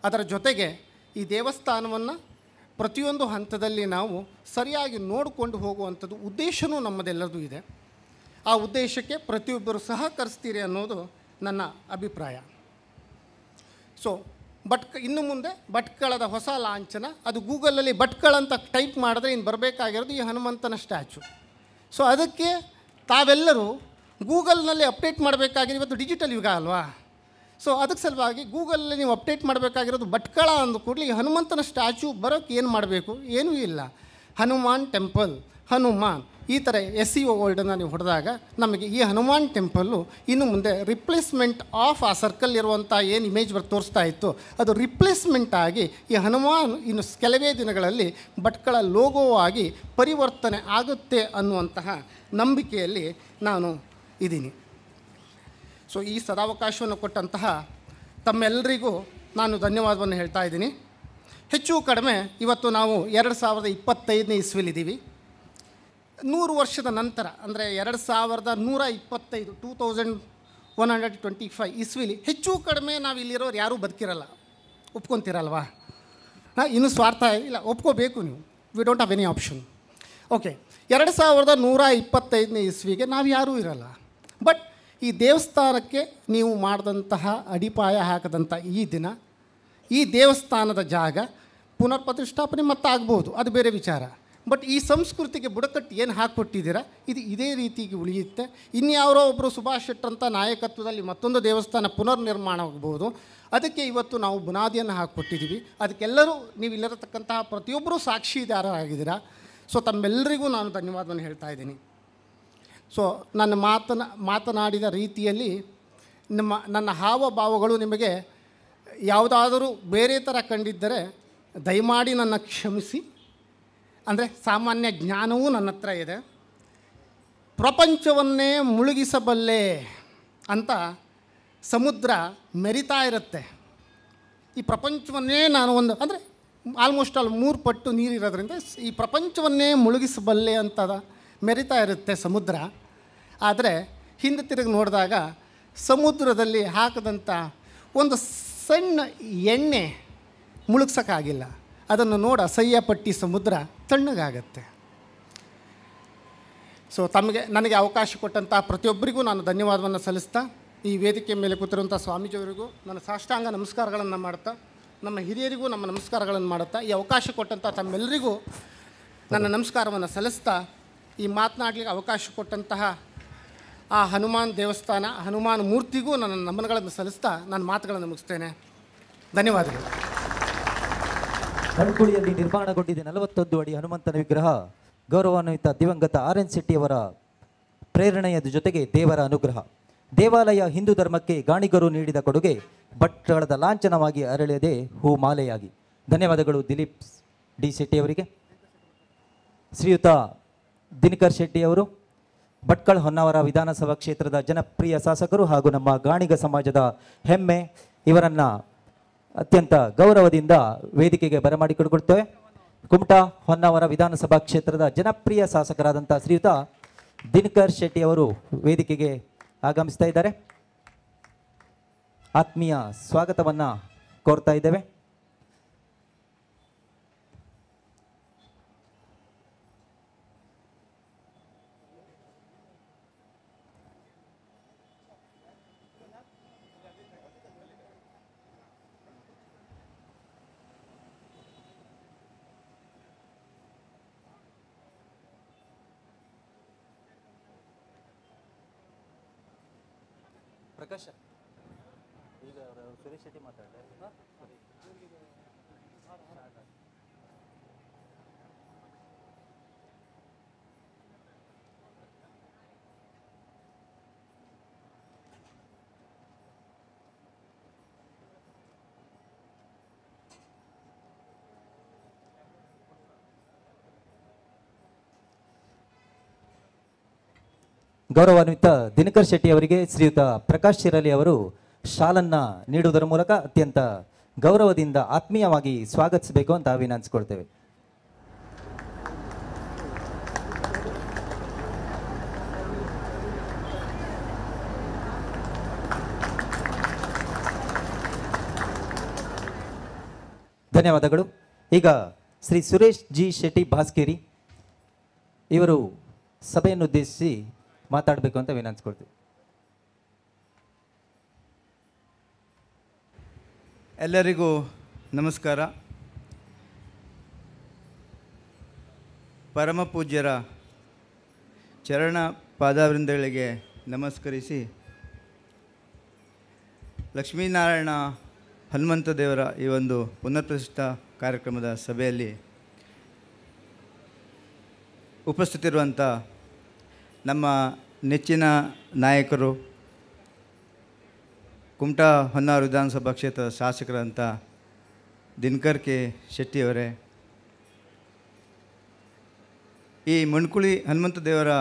ಅದರ ಜೊತೆಗೆ ಈ ದೇವಸ್ಥಾನವನ್ನು ಪ್ರತಿಯೊಂದು ಹಂತದಲ್ಲಿ ನಾವು ಸರಿಯಾಗಿ ನೋಡಿಕೊಂಡು ಹೋಗುವಂಥದ್ದು ಉದ್ದೇಶವೂ ನಮ್ಮದೆಲ್ಲರದು ಇದೆ. ಆ ಉದ್ದೇಶಕ್ಕೆ ಪ್ರತಿಯೊಬ್ಬರು ಸಹಕರಿಸ್ತೀರಿ ಅನ್ನೋದು ನನ್ನ ಅಭಿಪ್ರಾಯ. ಸೊ ಇನ್ನು ಮುಂದೆ ಭಟ್ಕಳದ ಹೊಸ ಲಾಂಛನ, ಅದು ಗೂಗಲಲ್ಲಿ ಭಟ್ಕಳ ಅಂತ ಟೈಪ್ ಮಾಡಿದ್ರೆ ಇನ್ನು ಬರಬೇಕಾಗಿರೋದು ಈ ಹನುಮಂತನ ಸ್ಟ್ಯಾಚು. ಸೊ ಅದಕ್ಕೆ ತಾವೆಲ್ಲರೂ ಗೂಗಲ್ನಲ್ಲಿ ಅಪ್ಡೇಟ್ ಮಾಡಬೇಕಾಗಿದೆ. ಇವತ್ತು ಡಿಜಿಟಲ್ ಯುಗ ಅಲ್ವಾ? ಸೊ ಅದಕ್ಕೆ ಸಲುವಾಗಿ ಗೂಗಲಲ್ಲಿ ನೀವು ಅಪ್ಡೇಟ್ ಮಾಡಬೇಕಾಗಿರೋದು ಭಟ್ಕಳ ಅಂದ ಕೂಡಲೇ ಈ ಹನುಮಂತನ ಸ್ಟ್ಯಾಚು ಬರೋಕ್ಕೆ ಏನು ಮಾಡಬೇಕು? ಏನೂ ಇಲ್ಲ. ಹನುಮಾನ್ ಟೆಂಪಲ್, ಹನುಮಾನ್ ಈ ಥರ SEO ವರ್ಡನ್ನು ನೀವು ಹೊಡೆದಾಗ ನಮಗೆ ಈ ಹನುಮಾನ್ ಟೆಂಪಲ್ಲು ಇನ್ನು ಮುಂದೆ ರಿಪ್ಲೇಸ್ಮೆಂಟ್ ಆಫ್ ಆ ಸರ್ಕಲ್ ಇರುವಂಥ ಏನು ಇಮೇಜ್ ತೋರಿಸ್ತಾ ಇತ್ತು ಅದು ರಿಪ್ಲೇಸ್ಮೆಂಟ್ ಆಗಿ ಈ ಹನುಮಾನ್ ಇನ್ನು ಕೆಲವೇ ದಿನಗಳಲ್ಲಿ ಭಟ್ಕಳ ಲೋಗೋ ಆಗಿ ಪರಿವರ್ತನೆ ಆಗುತ್ತೆ ಅನ್ನುವಂತಹ ನಂಬಿಕೆಯಲ್ಲಿ ನಾನು ಇದ್ದೀನಿ. ಸೊ ಈ ಸದಾವಕಾಶವನ್ನು ಕೊಟ್ಟಂತಹ ತಮ್ಮೆಲ್ಲರಿಗೂ ನಾನು ಧನ್ಯವಾದವನ್ನು ಹೇಳ್ತಾ ಇದ್ದೀನಿ. ಹೆಚ್ಚು ಕಡಿಮೆ ಇವತ್ತು ನಾವು 2025ನೇ ಇಸ್ವಿಲಿದ್ದೀವಿ. 100 ವರ್ಷದ ನಂತರ ಅಂದರೆ 2125 2125 ಇಸ್ವಿಲಿ ಹೆಚ್ಚು ಕಡಿಮೆ ನಾವು ಇಲ್ಲಿರೋರು ಯಾರೂ ಬದುಕಿರಲ್ಲ. ಒಪ್ಕೊತೀರಲ್ವಾ? ಇನ್ನೂ ಸ್ವಾರ್ಥ ಇಲ್ಲ, ಒಪ್ಕೋಬೇಕು ನೀವು. We don't have any option. Okay, 2125ನೇ ಇಸ್ವಿಗೆ ನಾವು ಯಾರೂ ಇರಲ್ಲ. ಬಟ್ ಈ ದೇವಸ್ಥಾನಕ್ಕೆ ನೀವು ಮಾಡಿದಂತಹ ಅಡಿಪಾಯ ಹಾಕಿದಂಥ ಈ ದಿನ, ಈ ದೇವಸ್ಥಾನದ ಜಾಗ ಪುನರ್ ಪ್ರತಿಷ್ಠಾಪನೆ ಮತ್ತಾಗ್ಬೋದು, ಅದು ಬೇರೆ ವಿಚಾರ. ಬಟ್ ಈ ಸಂಸ್ಕೃತಿಗೆ ಬುಡಕಟ್ಟು ಏನು ಹಾಕ್ಕೊಟ್ಟಿದ್ದೀರಾ ಇದು ಇದೇ ರೀತಿಗೆ ಉಳಿಯುತ್ತೆ. ಇನ್ಯಾರೋ ಒಬ್ಬರು ಸುಭಾಷ್ ಶೆಟ್ಟರಂಥ ನಾಯಕತ್ವದಲ್ಲಿ ಮತ್ತೊಂದು ದೇವಸ್ಥಾನ ಪುನರ್ ನಿರ್ಮಾಣ ಆಗ್ಬೋದು. ಅದಕ್ಕೆ ಇವತ್ತು ನಾವು ಬುನಾದಿಯನ್ನು ಹಾಕಿಕೊಟ್ಟಿದ್ದೀವಿ. ಅದಕ್ಕೆಲ್ಲರೂ ನೀವು ಇಲ್ಲಿರತಕ್ಕಂತಹ ಪ್ರತಿಯೊಬ್ಬರೂ ಸಾಕ್ಷಿದಾರರಾಗಿದ್ದೀರಾ. ಸೊ ತಮ್ಮೆಲ್ಲರಿಗೂ ನಾನು ಧನ್ಯವಾದವನ್ನು ಹೇಳ್ತಾ ಇದ್ದೀನಿ. ಸೊ ನನ್ನ ಮಾತನಾಡಿದ ರೀತಿಯಲ್ಲಿ ನನ್ನ ಹಾವಭಾವಗಳು ನಿಮಗೆ ಯಾವುದಾದರೂ ಬೇರೆ ಥರ ಕಂಡಿದ್ದರೆ ದಯಮಾಡಿ ನನ್ನ ಕ್ಷಮಿಸಿ. ಅಂದರೆ ಸಾಮಾನ್ಯ ಜ್ಞಾನವೂ ನನ್ನ ಹತ್ರ ಇದೆ. ಪ್ರಪಂಚವನ್ನೇ ಮುಳುಗಿಸಬಲ್ಲೆ ಅಂತ ಸಮುದ್ರ ಮೆರಿತಾ ಇರುತ್ತೆ. ಈ ಪ್ರಪಂಚವನ್ನೇ ನಾನು ಅಂದರೆ ಆಲ್ಮೋಸ್ಟ್ 3 ಪಟ್ಟು ನೀರಿರೋದ್ರಿಂದ ಈ ಪ್ರಪಂಚವನ್ನೇ ಮುಳುಗಿಸಬಲ್ಲೆ ಅಂತ ಮೆರಿತಾ ಇರುತ್ತೆ ಸಮುದ್ರ. ಆದರೆ ಹಿಂದೆ ತಿರುಗಿ ನೋಡಿದಾಗ ಸಮುದ್ರದಲ್ಲಿ ಹಾಕಿದಂಥ ಒಂದು ಸಣ್ಣ ಎಣ್ಣೆ ಮುಳುಗ್ಸೋಕ್ಕಾಗಿಲ್ಲ, ಅದನ್ನು ನೋಡಿ ಅಸಹ್ಯ ಪಟ್ಟಿ ಸಮುದ್ರ ತಣ್ಣಗಾಗತ್ತೆ. ಸೊ ನನಗೆ ಅವಕಾಶ ಕೊಟ್ಟಂಥ ಪ್ರತಿಯೊಬ್ಬರಿಗೂ ನಾನು ಧನ್ಯವಾದವನ್ನು ಸಲ್ಲಿಸ್ತಾ, ಈ ವೇದಿಕೆ ಮೇಲೆ ಕೂತಿರುವಂಥ ಸ್ವಾಮೀಜಿಯವರಿಗೂ ನನ್ನ ಸಾಷ್ಟಾಂಗ ನಮಸ್ಕಾರಗಳನ್ನು ಮಾಡ್ತಾ, ನಮ್ಮ ಹಿರಿಯರಿಗೂ ನಮ್ಮ ನಮಸ್ಕಾರಗಳನ್ನು ಮಾಡುತ್ತಾ, ಈ ಅವಕಾಶ ಕೊಟ್ಟಂಥ ತಮ್ಮೆಲ್ಲರಿಗೂ ನನ್ನ ನಮಸ್ಕಾರವನ್ನು ಸಲ್ಲಿಸ್ತಾ, ಈ ಮಾತನಾಡಲಿಕ್ಕೆ ಅವಕಾಶ ಕೊಟ್ಟಂತಹ ಆ ಹನುಮಾನ್ ದೇವಸ್ಥಾನ, ಹನುಮಾನ್ ಮೂರ್ತಿಗೂ ನನ್ನ ನಮನಗಳನ್ನು ಸಲ್ಲಿಸ್ತಾ ನನ್ನ ಮಾತುಗಳನ್ನು ಮುಗಿಸ್ತೇನೆ. ಧನ್ಯವಾದಗಳು. ಮಣ್ಕುಳಿಯಲ್ಲಿ ನಿರ್ಮಾಣಗೊಂಡಿದೆ 41 ಅಡಿ ಹನುಮಂತನ ವಿಗ್ರಹ. ಗೌರವಾನ್ವಿತ ದಿವಂಗತ RN ಶೆಟ್ಟಿಯವರ ಪ್ರೇರಣೆಯ ಜೊತೆಗೆ ದೇವರ ಅನುಗ್ರಹ. ದೇವಾಲಯ ಹಿಂದೂ ಧರ್ಮಕ್ಕೆ ಗಾಣಿಗರು ನೀಡಿದ ಕೊಡುಗೆ ಭಟ್ಕಳದ ಲಾಂಛನವಾಗಿ ಅರಳಿಯದೆ ಹೂಮಾಲೆಯಾಗಿ. ಧನ್ಯವಾದಗಳು ದಿಲೀಪ್ ಡಿ ಶೆಟ್ಟಿಯವರಿಗೆ. ಶ್ರೀಯುತ ದಿನಕರ್ ಶೆಟ್ಟಿಯವರು ಭಟ್ಕಳ ಹೊನ್ನಾವರ ವಿಧಾನಸಭಾ ಕ್ಷೇತ್ರದ ಜನಪ್ರಿಯ ಶಾಸಕರು ಹಾಗೂ ನಮ್ಮ ಗಾಣಿಗ ಸಮಾಜದ ಹೆಮ್ಮೆ. ಇವರನ್ನು ಅತ್ಯಂತ ಗೌರವದಿಂದ ವೇದಿಕೆಗೆ ಬರಮಾಡಿಕೊಡ್ತೇವೆ. ಕುಮಟಾ ಹೊನ್ನಾವರ ವಿಧಾನಸಭಾ ಕ್ಷೇತ್ರದ ಜನಪ್ರಿಯ ಶಾಸಕರಾದಂಥ ಶ್ರೀಯುತ ದಿನಕರ್ ಶೆಟ್ಟಿಯವರು ವೇದಿಕೆಗೆ ಆಗಮಿಸ್ತಾ ಇದ್ದಾರೆ. ಆತ್ಮೀಯ ಸ್ವಾಗತವನ್ನು ಕೋರ್ತಾ ಇದ್ದೇವೆ. ಪ್ರಕಾಶ್ ಈಗ ಸುರೇಶ್ ಶೆಟ್ಟಿ ಮಾತಾಡಲಿ. ಗೌರವಾನ್ವಿತ ದಿನಕರ್ ಶೆಟ್ಟಿ ಅವರಿಗೆ ಶ್ರೀಯುತ ಪ್ರಕಾಶ್ ಶಿರಲಿ ಅವರು ಶಾಲನ್ನು ನೀಡುವುದರ ಮೂಲಕ ಅತ್ಯಂತ ಗೌರವದಿಂದ ಆತ್ಮೀಯವಾಗಿ ಸ್ವಾಗತಿಸಬೇಕು ಅಂತ ವಿನಂತಿಸಿಕೊಳ್ತೇವೆ. ಧನ್ಯವಾದಗಳು. ಈಗ ಶ್ರೀ ಸುರೇಶ್ ಜಿ ಶೆಟ್ಟಿ ಭಾಸ್ಕೇರಿ ಇವರು ಸಭೆಯನ್ನು ಉದ್ದೇಶಿಸಿ ಮಾತಾಡಬೇಕು ಅಂತ ವಿನಂತಿಸ್ಕೊಳ್ತೀವಿ. ಎಲ್ಲರಿಗೂ ನಮಸ್ಕಾರ. ಪರಮ ಪೂಜ್ಯರ ಚರಣ ಪಾದಾವೃಂದಗಳಿಗೆ ನಮಸ್ಕರಿಸಿ, ಲಕ್ಷ್ಮೀನಾರಾಯಣ ಹನುಮಂತ ದೇವರ ಈ ಒಂದು ಪುನರ್ಪ್ರತಿಷ್ಠಾ ಕಾರ್ಯಕ್ರಮದ ಸಭೆಯಲ್ಲಿ ಉಪಸ್ಥಿತಿರುವಂಥ ನಮ್ಮ ನೆಚ್ಚಿನ ನಾಯಕರು, ಕುಮಟಾ ಹೊನ್ನಾವರ ವಿಧಾನಸಭಾ ಕ್ಷೇತ್ರದ ಶಾಸಕರಂಥ ದಿನಕರ್ ಕೆ ಶೆಟ್ಟಿಯವರೇ, ಈ ಮಣ್ಕುಳಿ ಹನುಮಂತ ದೇವರ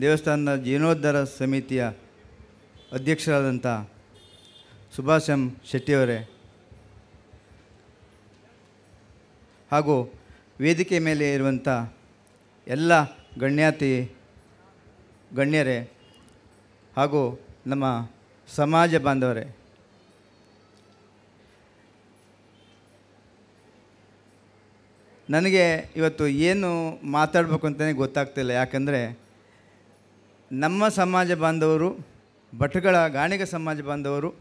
ದೇವಸ್ಥಾನದ ಜೀರ್ಣೋದ್ಧಾರ ಸಮಿತಿಯ ಅಧ್ಯಕ್ಷರಾದಂಥ ಸುಭಾಷ್ ಎಂ ಶೆಟ್ಟಿಯವರೇ, ಹಾಗೂ ವೇದಿಕೆ ಮೇಲೆ ಇರುವಂಥ ಎಲ್ಲ ಗಣ್ಯರೇ ಹಾಗೂ ನಮ್ಮ ಸಮಾಜ ಬಾಂಧವರೇ, ನನಗೆ ಇವತ್ತು ಏನು ಮಾತಾಡಬೇಕು ಅಂತಲೇ ಗೊತ್ತಾಗ್ತಿಲ್ಲ. ಯಾಕಂದರೆ ನಮ್ಮ ಸಮಾಜ ಬಾಂಧವರು, ಭಟ್ಗಳ ಗಾಣಿಗ ಸಮಾಜ ಬಾಂಧವರು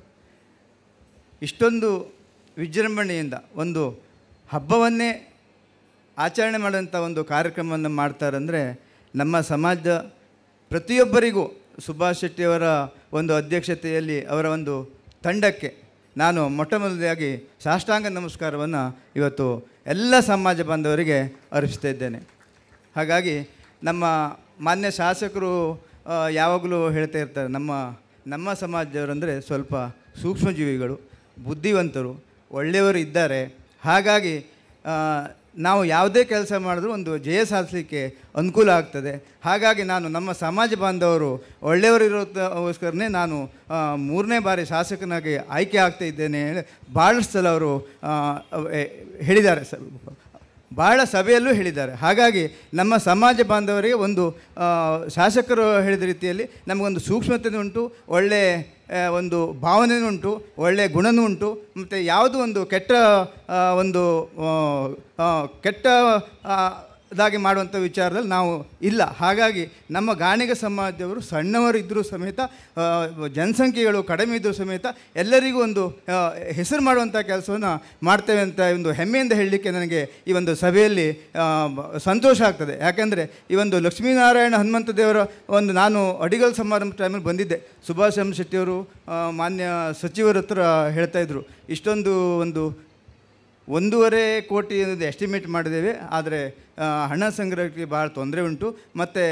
ಇಷ್ಟೊಂದು ವಿಜೃಂಭಣೆಯಿಂದ ಒಂದು ಹಬ್ಬವನ್ನೇ ಆಚರಣೆ ಮಾಡೋಂಥ ಒಂದು ಕಾರ್ಯಕ್ರಮವನ್ನು ಮಾಡ್ತಾರಂದರೆ, ನಮ್ಮ ಸಮಾಜದ ಪ್ರತಿಯೊಬ್ಬರಿಗೂ ಸುಭಾಷ್ ಶೆಟ್ಟಿಯವರ ಒಂದು ಅಧ್ಯಕ್ಷತೆಯಲ್ಲಿ ಅವರ ಒಂದು ತಂಡಕ್ಕೆ ನಾನು ಮೊಟ್ಟಮೊದಲಾಗಿ ಸಾಷ್ಟಾಂಗ ನಮಸ್ಕಾರವನ್ನು ಇವತ್ತು ಎಲ್ಲ ಸಮಾಜ ಬಾಂಧವರಿಗೆ ಅರ್ಪಿಸ್ತಾ ಇದ್ದೇನೆ. ಹಾಗಾಗಿ ನಮ್ಮ ಮಾನ್ಯ ಶಾಸಕರು ಯಾವಾಗಲೂ ಹೇಳ್ತಾ ಇರ್ತಾರೆ, ನಮ್ಮ ಸಮಾಜದವರಂದರೆ ಸ್ವಲ್ಪ ಸೂಕ್ಷ್ಮಜೀವಿಗಳು, ಬುದ್ಧಿವಂತರು, ಒಳ್ಳೆಯವರು ಇದ್ದಾರೆ. ಹಾಗಾಗಿ ನಾವು ಯಾವುದೇ ಕೆಲಸ ಮಾಡಿದ್ರೂ ಒಂದು ಜಯ ಸಾಧಿಸಲಿಕ್ಕೆ ಅನುಕೂಲ ಆಗ್ತದೆ. ಹಾಗಾಗಿ ನಾನು ನಮ್ಮ ಸಮಾಜ ಬಾಂಧವರು ಒಳ್ಳೆಯವರು ಇರೋದಕ್ಕೋಸ್ಕರನೇ ನಾನು 3ನೇ ಬಾರಿ ಶಾಸಕನಾಗಿ ಆಯ್ಕೆ ಆಗ್ತಾ ಇದ್ದೇನೆ ಭಾಳಷ್ಟು ಸಲ ಅವರು ಹೇಳಿದ್ದಾರೆ. ಭಾಳ ಸಭೆಯಲ್ಲೂ ಹೇಳಿದ್ದಾರೆ. ಹಾಗಾಗಿ ನಮ್ಮ ಸಮಾಜ ಬಾಂಧವರಿಗೆ ಒಂದು ಶಾಸಕರು ಹೇಳಿದ ರೀತಿಯಲ್ಲಿ ನಮಗೊಂದು ಸೂಕ್ಷ್ಮತೆ ಉಂಟು, ಒಳ್ಳೆಯ ಒಂದು ಭಾವನೆಯೂ ಉಂಟು, ಒಳ್ಳೆಯ ಗುಣನೂ ಉಂಟು. ಮತ್ತು ಯಾವುದೂ ಒಂದು ಕೆಟ್ಟದಾಗಿ ಮಾಡುವಂಥ ವಿಚಾರದಲ್ಲಿ ನಾವು ಇಲ್ಲ. ಹಾಗಾಗಿ ನಮ್ಮ ಗಾಣಿಗ ಸಮಾಜದವರು ಸಣ್ಣವರಿದ್ದರೂ ಸಮೇತ, ಜನಸಂಖ್ಯೆಗಳು ಕಡಿಮೆ ಇದ್ದರೂ ಸಮೇತ ಎಲ್ಲರಿಗೂ ಒಂದು ಹೆಸರು ಮಾಡುವಂಥ ಕೆಲಸವನ್ನು ಮಾಡ್ತೇವೆ ಅಂತ ಒಂದು ಹೆಮ್ಮೆಯಿಂದ ಹೇಳಲಿಕ್ಕೆ ನನಗೆ ಈ ಒಂದು ಸಭೆಯಲ್ಲಿ ಸಂತೋಷ ಆಗ್ತದೆ. ಯಾಕೆಂದರೆ ಈ ಒಂದು ಲಕ್ಷ್ಮೀನಾರಾಯಣ ಹನುಮಂತ ದೇವರ ಒಂದು ನಾನು ಅಡಿಗಲ್ ಸಮಾರಂಭ ಟೈಮಲ್ಲಿ ಬಂದಿದ್ದೆ. ಸುಭಾಷ್ ಎಂ ಶೆಟ್ಟಿಯವರು ಮಾನ್ಯ ಸಚಿವರ ಹತ್ರ ಹೇಳ್ತಾಯಿದ್ರು, ಇಷ್ಟೊಂದು ಒಂದು 1.5 ಕೋಟಿ ಅನ್ನೋದು ಎಸ್ಟಿಮೇಟ್ ಮಾಡಿದ್ದೇವೆ, ಆದರೆ ಹಣ ಸಂಗ್ರಹಕ್ಕೆ ಭಾಳ ತೊಂದರೆ ಉಂಟು, ಮತ್ತು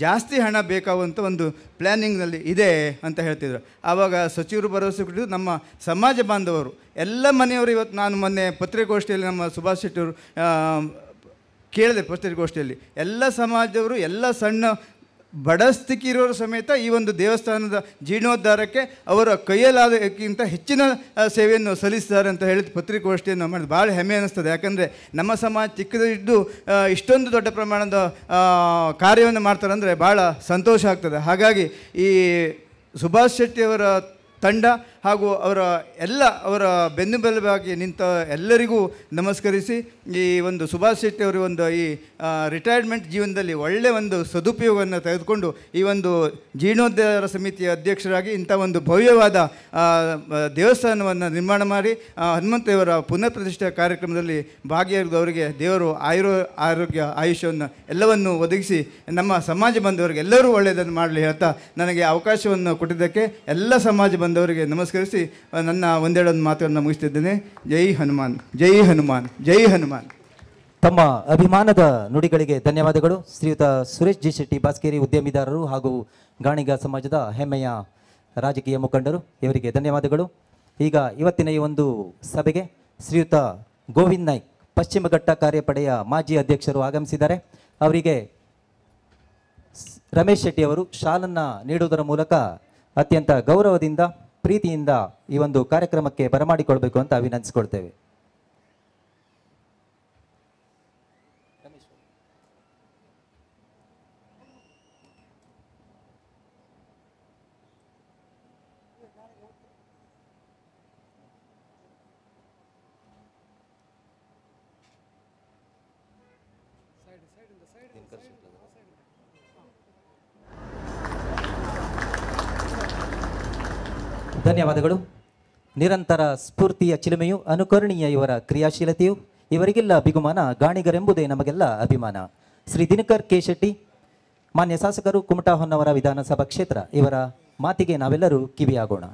ಜಾಸ್ತಿ ಹಣ ಬೇಕಾಗುವಂಥ ಒಂದು ಪ್ಲ್ಯಾನಿಂಗ್ನಲ್ಲಿ ಇದೆ ಅಂತ ಹೇಳ್ತಿದ್ರು. ಆವಾಗ ಸಚಿವರು ಭರವಸೆ ಕೊಟ್ಟಿದ್ದು ನಮ್ಮ ಸಮಾಜ ಬಾಂಧವರು ಎಲ್ಲ ಮನೆಯವರು. ಇವತ್ತು ನಾನು ಮೊನ್ನೆ ಪತ್ರಿಕಾಗೋಷ್ಠಿಯಲ್ಲಿ ನಮ್ಮ ಸುಭಾಷ್ ಶೆಟ್ಟಿಯವರು ಕೇಳಿದೆ, ಪತ್ರಿಕಾಗೋಷ್ಠಿಯಲ್ಲಿ ಎಲ್ಲ ಸಮಾಜದವರು, ಎಲ್ಲ ಸಣ್ಣ ಬಡ ಸ್ಥಿತಿ ಇರೋರು ಸಮೇತ ಈ ಒಂದು ದೇವಸ್ಥಾನದ ಜೀರ್ಣೋದ್ಧಾರಕ್ಕೆ ಅವರ ಕೈಯಲ್ಲಾದಕ್ಕಿಂತ ಹೆಚ್ಚಿನ ಸೇವೆಯನ್ನು ಸಲ್ಲಿಸ್ತಾರೆ ಅಂತ ಹೇಳಿದ ಪತ್ರಿಕಾಗೋಷ್ಠಿಯನ್ನು ಮಾಡಿದ ಭಾಳ ಹೆಮ್ಮೆ ಅನ್ನಿಸ್ತದೆ. ಯಾಕಂದರೆ ನಮ್ಮ ಸಮಾಜ ಚಿಕ್ಕದಿದ್ದು ಇಷ್ಟೊಂದು ದೊಡ್ಡ ಪ್ರಮಾಣದ ಕಾರ್ಯವನ್ನು ಮಾಡ್ತಾರೆ ಅಂದರೆ ಭಾಳ ಸಂತೋಷ ಆಗ್ತದೆ. ಹಾಗಾಗಿ ಈ ಸುಭಾಷ್ ಶೆಟ್ಟಿಯವರ ತಂಡ ಹಾಗೂ ಅವರ ಬೆನ್ನುಬಲವಾಗಿ ನಿಂತ ಎಲ್ಲರಿಗೂ ನಮಸ್ಕರಿಸಿ, ಈ ಒಂದು ಸುಭಾಷ್ ಶೆಟ್ಟಿ ಅವರ ಒಂದು ಈ ರಿಟೈರ್ಮೆಂಟ್ ಜೀವನದಲ್ಲಿ ಒಳ್ಳೆಯ ಒಂದು ಸದುಪಯೋಗವನ್ನು ತೆಗೆದುಕೊಂಡು ಈ ಒಂದು ಜೀರ್ಣೋದ್ಧಾರ ಸಮಿತಿಯ ಅಧ್ಯಕ್ಷರಾಗಿ ಇಂಥ ಒಂದು ಭವ್ಯವಾದ ದೇವಸ್ಥಾನವನ್ನು ನಿರ್ಮಾಣ ಮಾಡಿ ಹನುಮಂತೇವರ ಪುನಃ ಪ್ರತಿಷ್ಠಾ ಕಾರ್ಯಕ್ರಮದಲ್ಲಿ ಭಾಗಿಯಾಗಿದ್ದವರಿಗೆ ದೇವರು ಆರೋಗ್ಯ ಆಯುಷ್ಯವನ್ನು ಎಲ್ಲವನ್ನು ಒದಗಿಸಿ ನಮ್ಮ ಸಮಾಜ ಬಂದವರಿಗೆ ಎಲ್ಲರೂ ಒಳ್ಳೆಯದನ್ನು ಮಾಡಲಿ ಹೇಳ್ತಾ ನನಗೆ ಅವಕಾಶವನ್ನು ಕೊಟ್ಟಿದ್ದಕ್ಕೆ ಎಲ್ಲ ಸಮಾಜ ಬಂದವರಿಗೆ ನಮಸ್ಕರಿಸಿ ನನ್ನ ಒಂದೆರಡು ಮಾತುಗಳನ್ನು ಮುಗಿಸ್ತಿದ್ದೇನೆ. ಜೈ ಹನುಮಾನ್, ಜೈ ಹನುಮಾನ್, ಜೈ ಹನುಮಾನ್. ತಮ್ಮ ಅಭಿಮಾನದ ನುಡಿಗಳಿಗೆ ಧನ್ಯವಾದಗಳು. ಶ್ರೀಯುತ ಸುರೇಶ್ ಜಿ ಶೆಟ್ಟಿ ಬಾಸ್ಕೇರಿ, ಉದ್ಯಮಿದಾರರು ಹಾಗೂ ಗಾಣಿಗ ಸಮಾಜದ ಹೆಮ್ಮೆಯ ರಾಜಕೀಯ ಮುಖಂಡರು, ಇವರಿಗೆ ಧನ್ಯವಾದಗಳು. ಈಗ ಇವತ್ತಿನ ಈ ಒಂದು ಸಭೆಗೆ ಶ್ರೀಯುತ ಗೋವಿಂದ್ ನಾಯ್ಕ್, ಪಶ್ಚಿಮ ಘಟ್ಟ ಕಾರ್ಯಪಡೆಯ ಮಾಜಿ ಅಧ್ಯಕ್ಷರು ಆಗಮಿಸಿದ್ದಾರೆ. ಅವರಿಗೆ ರಮೇಶ್ ಶೆಟ್ಟಿ ಅವರು ಶಾಲನ್ನು ನೀಡುವುದರ ಮೂಲಕ ಅತ್ಯಂತ ಗೌರವದಿಂದ, ಪ್ರೀತಿಯಿಂದ ಈ ಒಂದು ಕಾರ್ಯಕ್ರಮಕ್ಕೆ ಬರಮಾಡಿಕೊಳ್ಬೇಕು ಅಂತ ವಿನಂತಿಸಿಕೊಳ್ತೇವೆ. ಧನ್ಯವಾದಗಳು. ನಿರಂತರ ಸ್ಫೂರ್ತಿಯ ಚಿಲುಮೆಯು, ಅನುಕರಣೀಯ ಇವರ ಕ್ರಿಯಾಶೀಲತೆಯು, ಇವರಿಗೆಲ್ಲ ಬಿಗುಮಾನ ಗಾಣಿಗರೆಂಬುದೇ ನಮಗೆಲ್ಲ ಅಭಿಮಾನ. ಶ್ರೀ ದಿನಕರ್ ಕೆ ಶೆಟ್ಟಿ, ಮಾನ್ಯ ಶಾಸಕರು, ಕುಮಟಾ ಹೊನ್ನವರ ವಿಧಾನಸಭಾ ಕ್ಷೇತ್ರ, ಇವರ ಮಾತಿಗೆ ನಾವೆಲ್ಲರೂ ಕಿವಿಯಾಗೋಣ.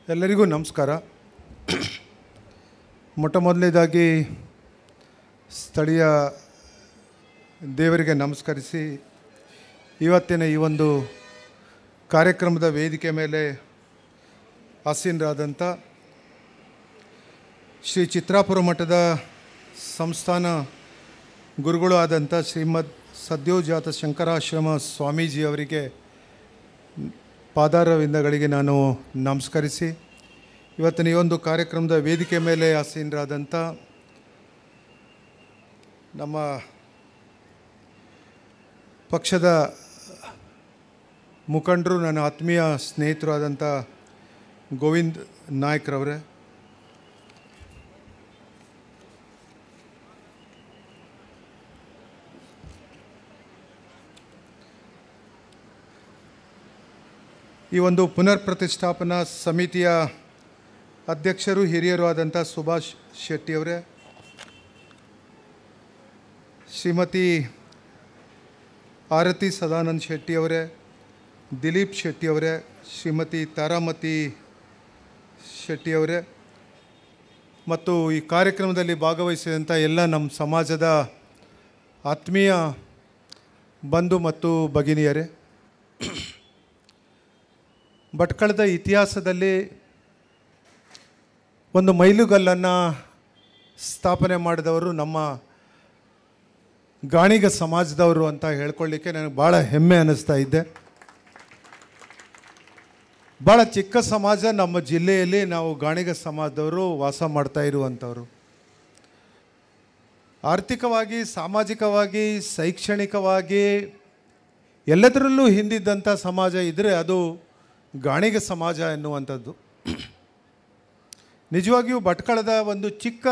ಎಲ್ಲರಿಗೂ ನಮಸ್ಕಾರ. ಮೊದಲನೇದಾಗಿ ಸ್ಥಳೀಯ ದೇವರಿಗೆ ನಮಸ್ಕರಿಸಿ, ಇವತ್ತಿನ ಈ ಒಂದು ಕಾರ್ಯಕ್ರಮದ ವೇದಿಕೆ ಮೇಲೆ ಆಸೀನರಾದಂಥ ಶ್ರೀ ಚಿತ್ರಾಪುರ ಮಠದ ಸಂಸ್ಥಾನ ಗುರುಗಳು ಆದಂಥ ಶ್ರೀಮದ್ ಸದ್ಯೋಜಾತ ಶಂಕರಾಶ್ರಮ ಸ್ವಾಮೀಜಿ ಅವರಿಗೆ ಪಾದಾರವಿಂದಗಳಿಗೆ ನಾನು ನಮಸ್ಕರಿಸಿ, ಇವತ್ತಿನ ಈ ಒಂದು ಕಾರ್ಯಕ್ರಮದ ವೇದಿಕೆ ಮೇಲೆ ಆಸೀನರಾದಂಥ ನಮ್ಮ ಪಕ್ಷದ ಮುಖಂಡರು, ನನ್ನ ಆತ್ಮೀಯ ಸ್ನೇಹಿತರು ಆದಂಥ ಗೋವಿಂದ್ ನಾಯ್ಕ್ರವರೇ, ಈ ಒಂದು ಪುನರ್ ಪ್ರತಿಷ್ಠಾಪನಾ ಸಮಿತಿಯ ಅಧ್ಯಕ್ಷರು, ಹಿರಿಯರು ಆದಂಥ ಸುಭಾಷ್ ಶೆಟ್ಟಿಯವರೇ, ಶ್ರೀಮತಿ ಆರತಿ ಸದಾನಂದ್ ಶೆಟ್ಟಿಯವರೇ, ದಿಲೀಪ್ ಶೆಟ್ಟಿಯವರೇ, ಶ್ರೀಮತಿ ತಾರಾಮತಿ ಶೆಟ್ಟಿಯವರೇ, ಮತ್ತು ಈ ಕಾರ್ಯಕ್ರಮದಲ್ಲಿ ಭಾಗವಹಿಸಿದಂಥ ಎಲ್ಲ ನಮ್ಮ ಸಮಾಜದ ಆತ್ಮೀಯ ಬಂಧು ಮತ್ತು ಭಗಿನಿಯರೇ, ಭಟ್ಕಳದ ಇತಿಹಾಸದಲ್ಲಿ ಒಂದು ಮೈಲುಗಲ್ಲನ್ನು ಸ್ಥಾಪನೆ ಮಾಡಿದವರು ನಮ್ಮ ಗಾಣಿಗ ಸಮಾಜದವರು ಅಂತ ಹೇಳ್ಕೊಳ್ಳಿಕ್ಕೆ ನನಗೆ ಭಾಳ ಹೆಮ್ಮೆ ಅನ್ನಿಸ್ತಾ ಇದ್ದೆ. ಭಾಳ ಚಿಕ್ಕ ಸಮಾಜ ನಮ್ಮ ಜಿಲ್ಲೆಯಲ್ಲಿ, ನಾವು ಗಾಣಿಗ ಸಮಾಜದವರು ವಾಸ ಮಾಡ್ತಾ ಇರುವಂಥವ್ರು. ಆರ್ಥಿಕವಾಗಿ, ಸಾಮಾಜಿಕವಾಗಿ, ಶೈಕ್ಷಣಿಕವಾಗಿ ಎಲ್ಲದರಲ್ಲೂ ಹಿಂದಿದ್ದಂಥ ಸಮಾಜ ಇದ್ದರೆ ಅದು ಗಾಣಿಗ ಸಮಾಜ ಎನ್ನುವಂಥದ್ದು. ನಿಜವಾಗಿಯೂ ಭಟ್ಕಳದ ಒಂದು ಚಿಕ್ಕ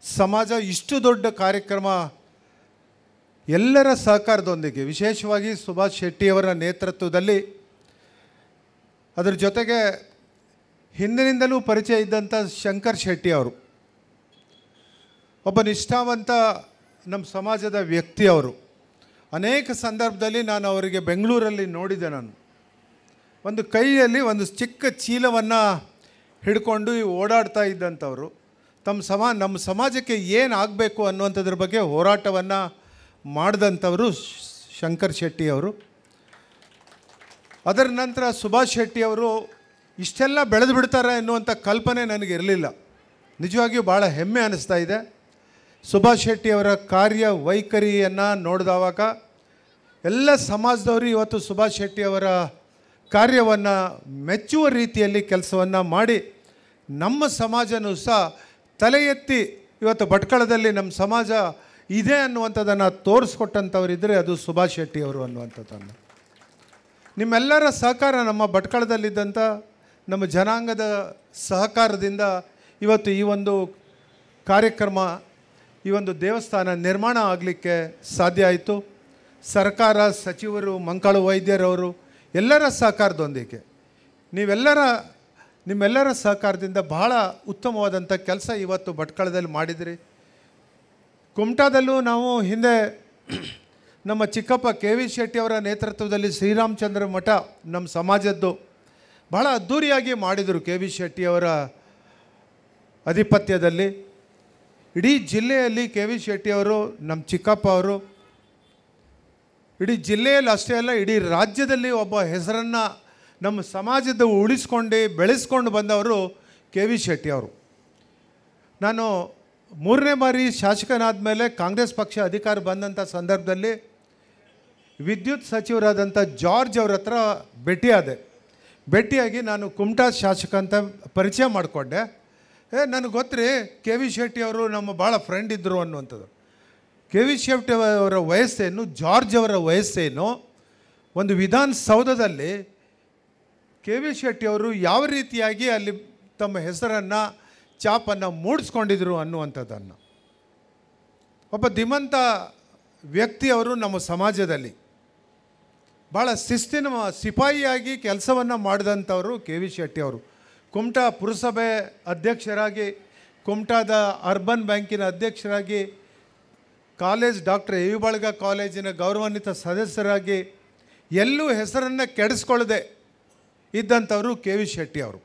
ಸಮಾಜ ಇಷ್ಟು ದೊಡ್ಡ ಕಾರ್ಯಕ್ರಮ ಎಲ್ಲರ ಸಹಕಾರದೊಂದಿಗೆ, ವಿಶೇಷವಾಗಿ ಸುಭಾಷ್ ಶೆಟ್ಟಿಯವರ ನೇತೃತ್ವದಲ್ಲಿ, ಅದರ ಜೊತೆಗೆ ಹಿಂದಿನಿಂದಲೂ ಪರಿಚಯ ಇದ್ದಂಥ ಶಂಕರ್ ಶೆಟ್ಟಿ ಅವರು ಒಬ್ಬ ನಿಷ್ಠಾವಂತ ನಮ್ಮ ಸಮಾಜದ ವ್ಯಕ್ತಿ. ಅವರು ಅನೇಕ ಸಂದರ್ಭದಲ್ಲಿ ನಾನು ಅವರಿಗೆ ಬೆಂಗಳೂರಲ್ಲಿ ನೋಡಿದೆ. ನಾನು ಒಂದು ಕೈಯಲ್ಲಿ ಒಂದು ಚಿಕ್ಕ ಚೀಲವನ್ನು ಹಿಡ್ಕೊಂಡು ಓಡಾಡ್ತಾ ಇದ್ದಂಥವರು ನಮ್ಮ ಸಮಾಜಕ್ಕೆ ಏನು ಆಗಬೇಕು ಅನ್ನುವಂಥದ್ರ ಬಗ್ಗೆ ಹೋರಾಟವನ್ನು ಮಾಡಿದಂಥವರು ಶಂಕರ್ ಶೆಟ್ಟಿಯವರು. ಅದರ ನಂತರ ಸುಭಾಷ್ ಶೆಟ್ಟಿಯವರು ಇಷ್ಟೆಲ್ಲ ಬೆಳೆದು ಬಿಡ್ತಾರೆ ಎನ್ನುವಂಥ ಕಲ್ಪನೆ ನನಗಿರಲಿಲ್ಲ. ನಿಜವಾಗಿಯೂ ಭಾಳ ಹೆಮ್ಮೆ ಅನ್ನಿಸ್ತಾ ಇದೆ. ಸುಭಾಷ್ ಶೆಟ್ಟಿಯವರ ಕಾರ್ಯ ವೈಖರಿಯನ್ನು ನೋಡಿದವಾಗ ಎಲ್ಲ ಸಮಾಜದವರು ಇವತ್ತು ಸುಭಾಷ್ ಶೆಟ್ಟಿಯವರ ಕಾರ್ಯವನ್ನು ಮೆಚ್ಚುವ ರೀತಿಯಲ್ಲಿ ಕೆಲಸವನ್ನು ಮಾಡಿ ನಮ್ಮ ಸಮಾಜನೂ ಸಹ ತಲೆ ಎತ್ತಿ ಇವತ್ತು ಭಟ್ಕಳದಲ್ಲಿ ನಮ್ಮ ಸಮಾಜ ಇದೆ ಅನ್ನುವಂಥದ್ದನ್ನು ತೋರಿಸ್ಕೊಟ್ಟಂಥವರಿದ್ದರೆ ಅದು ಸುಭಾಷ್ ಶೆಟ್ಟಿಯವರು ಅನ್ನುವಂಥದ್ದನ್ನು. ನಿಮ್ಮೆಲ್ಲರ ಸಹಕಾರ, ನಮ್ಮ ಭಟ್ಕಳದಲ್ಲಿದ್ದಂಥ ನಮ್ಮ ಜನಾಂಗದ ಸಹಕಾರದಿಂದ ಇವತ್ತು ಈ ಒಂದು ಕಾರ್ಯಕ್ರಮ, ಈ ಒಂದು ದೇವಸ್ಥಾನ ನಿರ್ಮಾಣ ಆಗಲಿಕ್ಕೆ ಸಾಧ್ಯ ಆಯಿತು. ಸರ್ಕಾರ, ಸಚಿವರು, ಮಂಕಾಳು ವೈದ್ಯರವರು ಎಲ್ಲರ ಸಹಕಾರದೊಂದಿಗೆ ನಿಮ್ಮೆಲ್ಲರ ಸಹಕಾರದಿಂದ ಬಹಳ ಉತ್ತಮವಾದಂಥ ಕೆಲಸ ಇವತ್ತು ಭಟ್ಕಳದಲ್ಲಿ ಮಾಡಿದಿರಿ. ಕುಮಟಾದಲ್ಲೂ ನಾವು ಹಿಂದೆ ನಮ್ಮ ಚಿಕ್ಕಪ್ಪ KV ಶೆಟ್ಟಿಯವರ ನೇತೃತ್ವದಲ್ಲಿ ಶ್ರೀರಾಮಚಂದ್ರ ಮಠ ನಮ್ಮ ಸಮಾಜದ್ದು ಬಹಳ ಅದ್ಧೂರಿಯಾಗಿ ಮಾಡಿದರು. KV ಶೆಟ್ಟಿಯವರ ಆಧಿಪತ್ಯದಲ್ಲಿ ಇಡೀ ಜಿಲ್ಲೆಯಲ್ಲಿ KV ಶೆಟ್ಟಿಯವರು, ನಮ್ಮ ಚಿಕ್ಕಪ್ಪ ಅವರು ಇಡೀ ಜಿಲ್ಲೆಯಲ್ಲಿ ಅಷ್ಟೇ ಅಲ್ಲ, ಇಡೀ ರಾಜ್ಯದಲ್ಲಿ ಒಬ್ಬ ಹೆಸರನ್ನು ನಮ್ಮ ಸಮಾಜದ ಉಳಿಸ್ಕೊಂಡು ಬೆಳೆಸ್ಕೊಂಡು ಬಂದವರು KV ಶೆಟ್ಟಿಯವರು. ನಾನು 3ನೇ ಬಾರಿ ಶಾಸಕನಾದ ಮೇಲೆ ಕಾಂಗ್ರೆಸ್ ಪಕ್ಷ ಅಧಿಕಾರ ಬಂದಂಥ ಸಂದರ್ಭದಲ್ಲಿ ವಿದ್ಯುತ್ ಸಚಿವರಾದಂಥ ಜಾರ್ಜ್ ಅವ್ರ ಹತ್ರ ಭೇಟಿಯಾಗಿ ನಾನು ಕುಮಟಾ ಶಾಸಕ ಅಂತ ಪರಿಚಯ ಮಾಡಿಕೊಂಡೆ. ನನಗೆ ಗೊತ್ತ್ರಿ KV ಶೆಟ್ಟಿಯವರು ನಮ್ಮ ಭಾಳ ಫ್ರೆಂಡ್ ಇದ್ದರು ಅನ್ನುವಂಥದ್ದು. KV ಶೆಟ್ಟಿ ಅವರ ವಯಸ್ಸೇನು, ಜಾರ್ಜ್ ಅವರ ವಯಸ್ಸೇನು, ಒಂದು ವಿಧಾನಸೌಧದಲ್ಲಿ KV ಶೆಟ್ಟಿಯವರು ಯಾವ ರೀತಿಯಾಗಿ ಅಲ್ಲಿ ತಮ್ಮ ಹೆಸರನ್ನು, ಛಾಪನ್ನು ಮೂಡಿಸ್ಕೊಂಡಿದ್ರು ಅನ್ನುವಂಥದ್ದನ್ನು. ಒಬ್ಬ ಧೀಮಂತ ವ್ಯಕ್ತಿಯವರು ನಮ್ಮ ಸಮಾಜದಲ್ಲಿ ಭಾಳ ಶಿಸ್ತಿನ ಸಿಪಾಯಿಯಾಗಿ ಕೆಲಸವನ್ನು ಮಾಡಿದಂಥವರು KV ಶೆಟ್ಟಿಯವರು. ಕುಮಟಾ ಪುರಸಭೆ ಅಧ್ಯಕ್ಷರಾಗಿ, ಕುಮಟಾದ ಅರ್ಬನ್ ಬ್ಯಾಂಕಿನ ಅಧ್ಯಕ್ಷರಾಗಿ, ಕಾಲೇಜ್ ಡಾಕ್ಟರ್ ಎ ವಿ ಬಳಗ ಕಾಲೇಜಿನ ಗೌರವಾನ್ವಿತ ಸದಸ್ಯರಾಗಿ ಎಲ್ಲೂ ಹೆಸರನ್ನು ಕೆಡಿಸ್ಕೊಳ್ಳದೆ ಇದ್ದಂಥವರು KV ಶೆಟ್ಟಿಯವರು.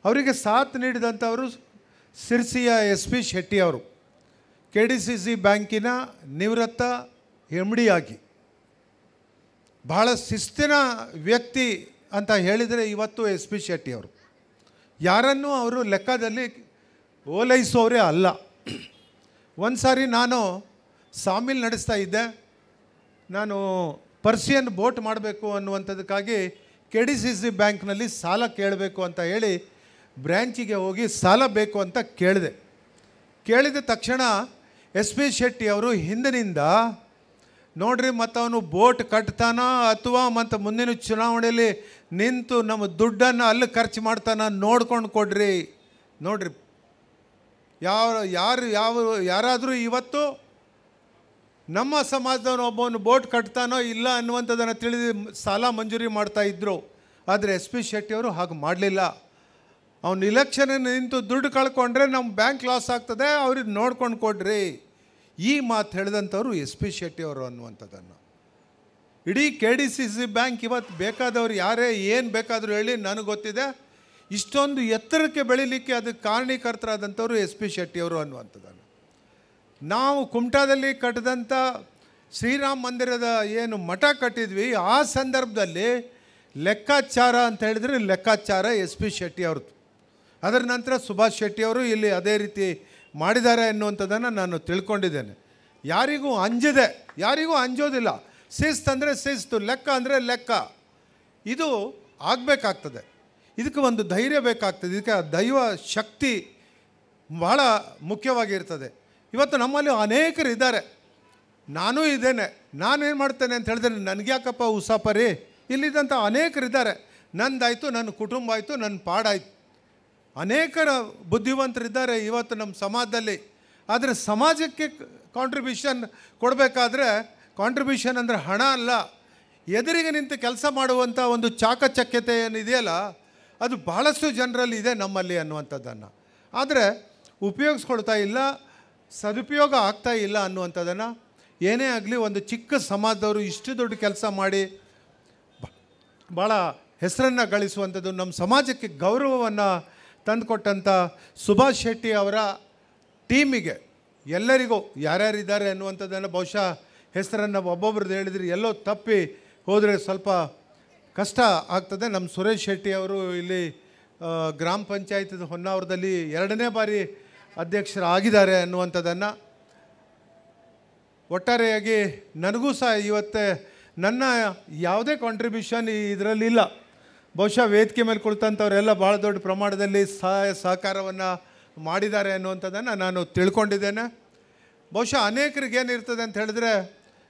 ಅವರಿಗೆ ಸಾಥ್ ನೀಡಿದಂಥವರು ಸಿರ್ಸಿಯ SP ಶೆಟ್ಟಿಯವರು, KDCC ಬ್ಯಾಂಕಿನ ನಿವೃತ್ತ MD ಆಗಿ ಬಹಳ ಶಿಸ್ತಿನ ವ್ಯಕ್ತಿ ಅಂತ ಹೇಳಿದರೆ ಇವತ್ತು SP ಶೆಟ್ಟಿಯವರು. ಯಾರನ್ನೂ ಅವರು ಲೆಕ್ಕದಲ್ಲಿ ಓಲೈಸೋರೇ ಅಲ್ಲ. ಒಂದು ಸಾರಿ ನಾನು ಸಾಮಿಲ್ ನಡೆಸ್ತಾ ಇದ್ದೆ. ನಾನು ಪರ್ಸಿಯನ್ ಬೋಟ್ ಮಾಡಬೇಕು ಅನ್ನುವಂಥದ್ದಕ್ಕಾಗಿ KDCC ಬ್ಯಾಂಕ್ನಲ್ಲಿ ಸಾಲ ಕೇಳಬೇಕು ಅಂತ ಹೇಳಿ ಬ್ರ್ಯಾಂಚಿಗೆ ಹೋಗಿ ಸಾಲ ಬೇಕು ಅಂತ ಕೇಳಿದ ತಕ್ಷಣ SP ಶೆಟ್ಟಿಯವರು ಹಿಂದಿನಿಂದ ನೋಡ್ರಿ, ಮತ್ತು ಅವನು ಬೋಟ್ ಕಟ್ತಾನ ಅಥವಾ ಮತ್ತು ಮುಂದಿನ ಚುನಾವಣೆಯಲ್ಲಿ ನಿಂತು ನಮ್ಮ ದುಡ್ಡನ್ನು ಅಲ್ಲಿ ಖರ್ಚು ಮಾಡ್ತಾನ ನೋಡ್ಕೊಂಡು ಕೊಡ್ರಿ. ನೋಡ್ರಿ, ಯಾರಾದರೂ ಇವತ್ತು ನಮ್ಮ ಸಮಾಜದವನು ಒಬ್ಬನು ಬೋಟ್ ಕಟ್ತಾನೋ ಇಲ್ಲ ಅನ್ನುವಂಥದ್ದನ್ನು ತಿಳಿದು ಸಾಲ ಮಂಜೂರಿ ಮಾಡ್ತಾಯಿದ್ರು. ಆದರೆ SP ಶೆಟ್ಟಿಯವರು ಹಾಗೆ ಮಾಡಲಿಲ್ಲ. ಅವನು ಇಲೆಕ್ಷನ್ ನಿಂತು ದುಡ್ಡು ಕಳ್ಕೊಂಡ್ರೆ ನಮ್ಮ ಬ್ಯಾಂಕ್ ಲಾಸ್ ಆಗ್ತದೆ, ಅವ್ರಿಗೆ ನೋಡ್ಕೊಂಡು ಕೊಡ್ರಿ. ಈ ಮಾತು ಹೇಳಿದಂಥವ್ರು SP ಶೆಟ್ಟಿಯವರು ಅನ್ನುವಂಥದ್ದನ್ನು. ಇಡೀ KDCC ಬ್ಯಾಂಕ್ ಇವತ್ತು ಬೇಕಾದವ್ರು ಯಾರೇ ಏನು ಬೇಕಾದರೂ ಹೇಳಿ ನನಗೆ ಗೊತ್ತಿದೆ, ಇಷ್ಟೊಂದು ಎತ್ತರಕ್ಕೆ ಬೆಳೀಲಿಕ್ಕೆ ಅದಕ್ಕೆ ಕಾರಣೀಕರ್ತರಾದಂಥವ್ರು SP ಶೆಟ್ಟಿಯವರು ಅನ್ನುವಂಥದ್ದನ್ನು. ನಾವು ಕುಮಟಾದಲ್ಲಿ ಕಟ್ಟಿದಂಥ ಶ್ರೀರಾಮ ಮಂದಿರದ ಏನು ಮಠ ಕಟ್ಟಿದ್ವಿ, ಆ ಸಂದರ್ಭದಲ್ಲಿ ಲೆಕ್ಕಾಚಾರ ಅಂತ ಹೇಳಿದರೆ ಲೆಕ್ಕಾಚಾರ SP ಶೆಟ್ಟಿಯವ್ರದ್ದು. ಅದರ ನಂತರ ಸುಭಾಷ್ ಶೆಟ್ಟಿಯವರು ಇಲ್ಲಿ ಅದೇ ರೀತಿ ಮಾಡಿದ್ದಾರೆ ಎನ್ನುವಂಥದ್ದನ್ನು ನಾನು ತಿಳ್ಕೊಂಡಿದ್ದೇನೆ. ಯಾರಿಗೂ ಅಂಜೋದಿಲ್ಲ. ಶಿಸ್ತು ಅಂದರೆ ಶಿಸ್ತು, ಲೆಕ್ಕ ಅಂದರೆ ಲೆಕ್ಕ. ಇದು ಆಗಬೇಕಾಗ್ತದೆ. ಇದಕ್ಕೆ ಒಂದು ಧೈರ್ಯ ಬೇಕಾಗ್ತದೆ. ಇದಕ್ಕೆ ದೈವ ಶಕ್ತಿ ಬಹಳ ಮುಖ್ಯವಾಗಿರ್ತದೆ. ಇವತ್ತು ನಮ್ಮಲ್ಲಿ ಅನೇಕರು ಇದ್ದಾರೆ, ನಾನೂ ಇದ್ದೇನೆ. ನಾನೇನು ಮಾಡ್ತೇನೆ ಅಂತ ಹೇಳಿದ್ರೆ ನನಗೆ ಯಾಕಪ್ಪ ಉಸಾಪರಿ, ಇಲ್ಲಿದ್ದಂಥ ಅನೇಕರಿದ್ದಾರೆ. ನಂದಾಯಿತು, ನನ್ನ ಕುಟುಂಬ ಆಯಿತು, ನನ್ನ ಪಾಡಾಯಿತು. ಅನೇಕರ ಬುದ್ಧಿವಂತರಿದ್ದಾರೆ ಇವತ್ತು ನಮ್ಮ ಸಮಾಜದಲ್ಲಿ. ಆದರೆ ಸಮಾಜಕ್ಕೆ ಕಾಂಟ್ರಿಬ್ಯೂಷನ್ ಕೊಡಬೇಕಾದ್ರೆ, ಕಾಂಟ್ರಿಬ್ಯೂಷನ್ ಅಂದರೆ ಹಣ ಅಲ್ಲ, ಎದುರಿಗೆ ನಿಂತು ಕೆಲಸ ಮಾಡುವಂಥ ಒಂದು ಚಾಕಚಕ್ಯತೆ ಏನಿದೆಯಲ್ಲ, ಅದು ಭಾಳಷ್ಟು ಜನರಲ್ಲಿ ಇದೆ ನಮ್ಮಲ್ಲಿ ಅನ್ನುವಂಥದ್ದನ್ನು. ಆದರೆ ಉಪಯೋಗಿಸ್ಕೊಳ್ತಾ ಇಲ್ಲ, ಸದುಪಯೋಗ ಆಗ್ತಾ ಇಲ್ಲ ಅನ್ನುವಂಥದ್ದನ್ನು. ಏನೇ ಆಗಲಿ, ಒಂದು ಚಿಕ್ಕ ಸಮಾಜದವರು ಇಷ್ಟು ದೊಡ್ಡ ಕೆಲಸ ಮಾಡಿ ಭಾಳ ಹೆಸರನ್ನು ಗಳಿಸುವಂಥದ್ದು, ನಮ್ಮ ಸಮಾಜಕ್ಕೆ ಗೌರವವನ್ನು ತಂದುಕೊಟ್ಟಂಥ ಸುಭಾಷ್ ಶೆಟ್ಟಿ ಅವರ ಟೀಮಿಗೆ ಎಲ್ಲರಿಗೂ ಯಾರ್ಯಾರಿದ್ದಾರೆ ಅನ್ನುವಂಥದ್ದನ್ನು ಬಹುಶಃ ಹೆಸರನ್ನು ಒಬ್ಬೊಬ್ರದ್ದು ಹೇಳಿದರೆ ಎಲ್ಲೋ ತಪ್ಪಿ ಹೋದರೆ ಸ್ವಲ್ಪ ಕಷ್ಟ ಆಗ್ತದೆ. ನಮ್ಮ ಸುರೇಶ್ ಶೆಟ್ಟಿ ಅವರು ಇಲ್ಲಿ ಗ್ರಾಮ ಪಂಚಾಯತ್ ಹೊನ್ನಾವರದಲ್ಲಿ 2ನೇ ಬಾರಿ ಅಧ್ಯಕ್ಷರಾಗಿದ್ದಾರೆ ಅನ್ನುವಂಥದ್ದನ್ನು. ಒಟ್ಟಾರೆಯಾಗಿ ನನಗೂ ಸಹ ಇವತ್ತೇ ನನ್ನ ಯಾವುದೇ ಕಾಂಟ್ರಿಬ್ಯೂಷನ್ ಇದರಲ್ಲಿಲ್ಲ. ಬಹುಶಃ ವೇದಿಕೆ ಮೇಲೆ ಕುಳಿತಂಥವರೆಲ್ಲ ಭಾಳ ದೊಡ್ಡ ಪ್ರಮಾಣದಲ್ಲಿ ಸಹಾಯ ಸಹಕಾರವನ್ನು ಮಾಡಿದ್ದಾರೆ ಅನ್ನುವಂಥದ್ದನ್ನು ನಾನು ತಿಳ್ಕೊಂಡಿದ್ದೇನೆ. ಬಹುಶಃ ಅನೇಕರಿಗೆ ಏನಿರ್ತದೆ ಅಂತ ಹೇಳಿದ್ರೆ,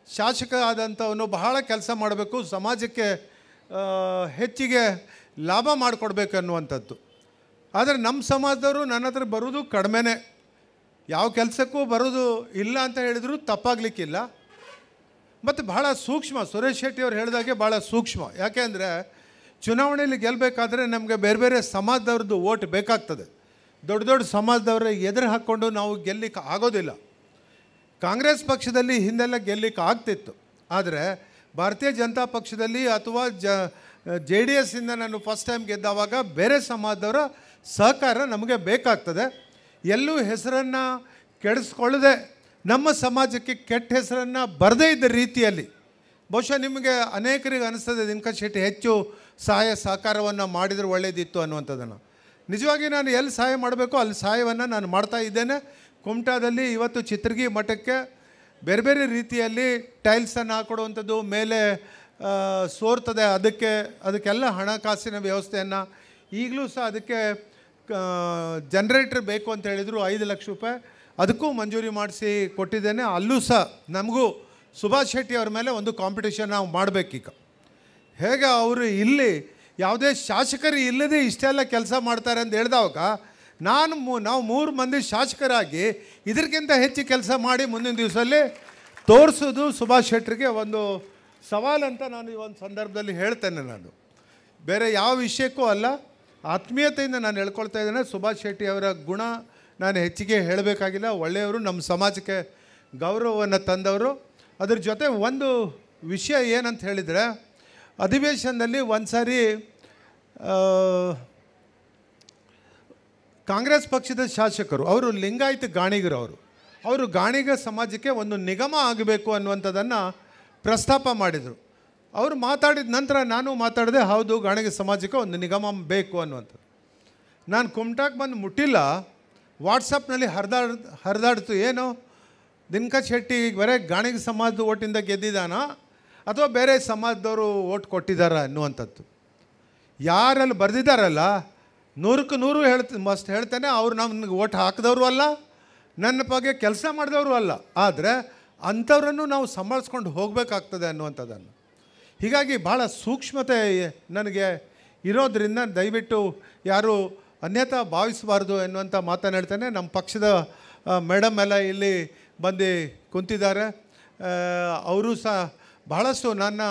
ಶಾಸಕ ಆದಂಥವನು ಬಹಳ ಕೆಲಸ ಮಾಡಬೇಕು, ಸಮಾಜಕ್ಕೆ ಹೆಚ್ಚಿಗೆ ಲಾಭ ಮಾಡಿಕೊಡ್ಬೇಕು ಅನ್ನುವಂಥದ್ದು. ಆದರೆ ನಮ್ಮ ಸಮಾಜದವರು ನನ್ನ ಹತ್ರ ಬರೋದು ಕಡಿಮೆನೇ, ಯಾವ ಕೆಲಸಕ್ಕೂ ಬರೋದು ಇಲ್ಲ ಅಂತ ಹೇಳಿದರೂ ತಪ್ಪಾಗಲಿಕ್ಕಿಲ್ಲ. ಮತ್ತು ಭಾಳ ಸೂಕ್ಷ್ಮ, ಸುರೇಶ್ ಶೆಟ್ಟಿ ಅವ್ರು ಹೇಳಿದಾಗೆ ಭಾಳ ಸೂಕ್ಷ್ಮ. ಯಾಕೆ ಅಂದರೆ ಚುನಾವಣೆಯಲ್ಲಿ ಗೆಲ್ಲಬೇಕಾದ್ರೆ ನಮಗೆ ಬೇರೆ ಬೇರೆ ಸಮಾಜದವ್ರದ್ದು ಓಟ್ ಬೇಕಾಗ್ತದೆ. ದೊಡ್ಡ ದೊಡ್ಡ ಸಮಾಜದವ್ರ ಎದುರು ಹಾಕ್ಕೊಂಡು ನಾವು ಗೆಲ್ಲಿಕ್ಕೆ ಆಗೋದಿಲ್ಲ. ಕಾಂಗ್ರೆಸ್ ಪಕ್ಷದಲ್ಲಿ ಹಿಂದೆಲ್ಲ ಗೆಲ್ಲಿಕ್ಕೆ ಆಗ್ತಿತ್ತು, ಆದರೆ ಭಾರತೀಯ ಜನತಾ ಪಕ್ಷದಲ್ಲಿ ಅಥವಾ JDS ಇಂದ ನಾನು ಫಸ್ಟ್ ಟೈಮ್ ಗೆದ್ದಾವಾಗ ಬೇರೆ ಸಮಾಜದವರ ಸಹಕಾರ ನಮಗೆ ಬೇಕಾಗ್ತದೆ. ಎಲ್ಲೂ ಹೆಸರನ್ನು ಕೆಡಿಸ್ಕೊಳ್ಳದೆ, ನಮ್ಮ ಸಮಾಜಕ್ಕೆ ಕೆಟ್ಟ ಹೆಸರನ್ನು ಬರದೇ ಇದ್ದ ರೀತಿಯಲ್ಲಿ, ಬಹುಶಃ ನಿಮಗೆ ಅನೇಕರಿಗೆ ಅನಿಸ್ತದೆ ದಿನಕರ್ ಶೆಟ್ಟಿ ಹೆಚ್ಚು ಸಹಾಯ ಸಹಕಾರವನ್ನು ಮಾಡಿದರೆ ಒಳ್ಳೆಯದಿತ್ತು ಅನ್ನುವಂಥದ್ದನ್ನು. ನಿಜವಾಗಿ ನಾನು ಎಲ್ಲಿ ಸಹಾಯ ಮಾಡಬೇಕೋ ಅಲ್ಲಿ ಸಹಾಯವನ್ನು ನಾನು ಮಾಡ್ತಾ ಇದ್ದೇನೆ. ಕುಮಟಾದಲ್ಲಿ ಇವತ್ತು ಚಿತ್ರಗಿ ಮಠಕ್ಕೆ ಬೇರೆ ಬೇರೆ ರೀತಿಯಲ್ಲಿ ಟೈಲ್ಸನ್ನು ಹಾಕೊಡುವಂಥದ್ದು, ಮೇಲೆ ಸೋರ್ತದೆ, ಅದಕ್ಕೆಲ್ಲ ಹಣಕಾಸಿನ ವ್ಯವಸ್ಥೆಯನ್ನು, ಈಗಲೂ ಸಹ ಅದಕ್ಕೆ ಜನ್ರೇಟ್ರ್ ಬೇಕು ಅಂತ ಹೇಳಿದರು, 5 ಲಕ್ಷ ರೂಪಾಯಿ ಅದಕ್ಕೂ ಮಂಜೂರಿ ಮಾಡಿಸಿ ಕೊಟ್ಟಿದ್ದೇನೆ. ಅಲ್ಲೂ ಸಹ ನಮಗೂ ಸುಭಾಷ್ ಶೆಟ್ಟಿ ಅವ್ರ ಮೇಲೆ ಒಂದು ಕಾಂಪಿಟೇಷನ್ ನಾವು ಮಾಡಬೇಕೀಗ. ಹೇಗೆ ಅವರು ಇಲ್ಲಿ ಯಾವುದೇ ಶಾಸಕರು ಇಲ್ಲದೆ ಇಷ್ಟೆಲ್ಲ ಕೆಲಸ ಮಾಡ್ತಾರೆ ಅಂತ ಹೇಳಿದವಾಗ ನಾವು 3 ಮಂದಿ ಶಾಸಕರಾಗಿ ಇದಕ್ಕಿಂತ ಹೆಚ್ಚು ಕೆಲಸ ಮಾಡಿ ಮುಂದಿನ ದಿವಸದಲ್ಲಿ ತೋರಿಸೋದು ಸುಭಾಷ್ ಶೆಟ್ಟರಿಗೆ ಒಂದು ಸವಾಲಂತ ನಾನು ಈ ಒಂದು ಸಂದರ್ಭದಲ್ಲಿ ಹೇಳ್ತೇನೆ. ನಾನು ಬೇರೆ ಯಾವ ವಿಷಯಕ್ಕೂ ಅಲ್ಲ, ಆತ್ಮೀಯತೆಯಿಂದ ನಾನು ಹೇಳ್ಕೊಳ್ತಾ ಇದ್ದೇನೆ. ಸುಭಾಷ್ ಶೆಟ್ಟಿ ಅವರ ಗುಣ ನಾನು ಹೆಚ್ಚಿಗೆ ಹೇಳಬೇಕಾಗಿಲ್ಲ. ಒಳ್ಳೆಯವರು, ನಮ್ಮ ಸಮಾಜಕ್ಕೆ ಗೌರವವನ್ನು ತಂದವರು. ಅದ್ರ ಜೊತೆ ಒಂದು ವಿಷಯ ಏನಂತ ಹೇಳಿದರೆ, ಅಧಿವೇಶನದಲ್ಲಿ ಒಂದು ಸಾರಿ ಕಾಂಗ್ರೆಸ್ ಪಕ್ಷದ ಶಾಸಕರು, ಅವರು ಲಿಂಗಾಯತ ಗಾಣಿಗರು, ಅವರು ಗಾಣಿಗ ಸಮಾಜಕ್ಕೆ ಒಂದು ನಿಗಮ ಆಗಬೇಕು ಅನ್ನುವಂಥದ್ದನ್ನು ಪ್ರಸ್ತಾಪ ಮಾಡಿದರು. ಅವರು ಮಾತಾಡಿದ ನಂತರ ನಾನು ಮಾತಾಡಿದೆ, ಹೌದು ಗಾಣಿಗ ಸಮಾಜಕ್ಕೆ ಒಂದು ನಿಗಮ ಬೇಕು ಅನ್ನುವಂಥದ್ದು. ನಾನು ಕುಮಟಾಕ್ಕೆ ಬಂದು ಮುಟ್ಟಿಲ್ಲ, ವಾಟ್ಸಪ್ನಲ್ಲಿ ಹರಿದಾಡ್ತು, ಏನು ದಿನಕರ್ ಶೆಟ್ಟಿ ಬರೀ ಗಾಣಿಗ ಸಮಾಜದ ಓಟಿಂದ ಗೆದ್ದಿದ್ದಾನಾ ಅಥವಾ ಬೇರೆ ಸಮಾಜದವರು ಓಟ್ ಕೊಟ್ಟಿದ್ದಾರ ಅನ್ನುವಂಥದ್ದು. ಯಾರಲ್ಲಿ ಬರೆದಿದ್ದಾರಲ್ಲ 100ಕ್ಕೆ 100 ಮಸ್ಟ್ ಹೇಳ್ತೇನೆ, ಅವ್ರು ನಮ್ಗೆ ಓಟ್ ಹಾಕಿದವರು ಅಲ್ಲ, ನನ್ನ ಬಗ್ಗೆ ಕೆಲಸ ಮಾಡಿದವರು ಅಲ್ಲ. ಆದರೆ ಅಂಥವ್ರನ್ನು ನಾವು ಸಂಭಾಳಿಸ್ಕೊಂಡು ಹೋಗಬೇಕಾಗ್ತದೆ ಅನ್ನುವಂಥದ್ದನ್ನು. ಹೀಗಾಗಿ ಭಾಳ ಸೂಕ್ಷ್ಮತೆ ನನಗೆ ಇರೋದರಿಂದ ದಯವಿಟ್ಟು ಯಾರು ಅನ್ಯತಾ ಭಾವಿಸಬಾರ್ದು ಎನ್ನುವಂಥ ಮಾತನ್ನು ಹೇಳ್ತೇನೆ. ನಮ್ಮ ಪಕ್ಷದ ಮೇಡಮ್ ಎಲ್ಲ ಇಲ್ಲಿ ಬಂದು ಕುಂತಿದ್ದಾರೆ. ಅವರು ಸಹ ಬಹಳಷ್ಟು ನನ್ನ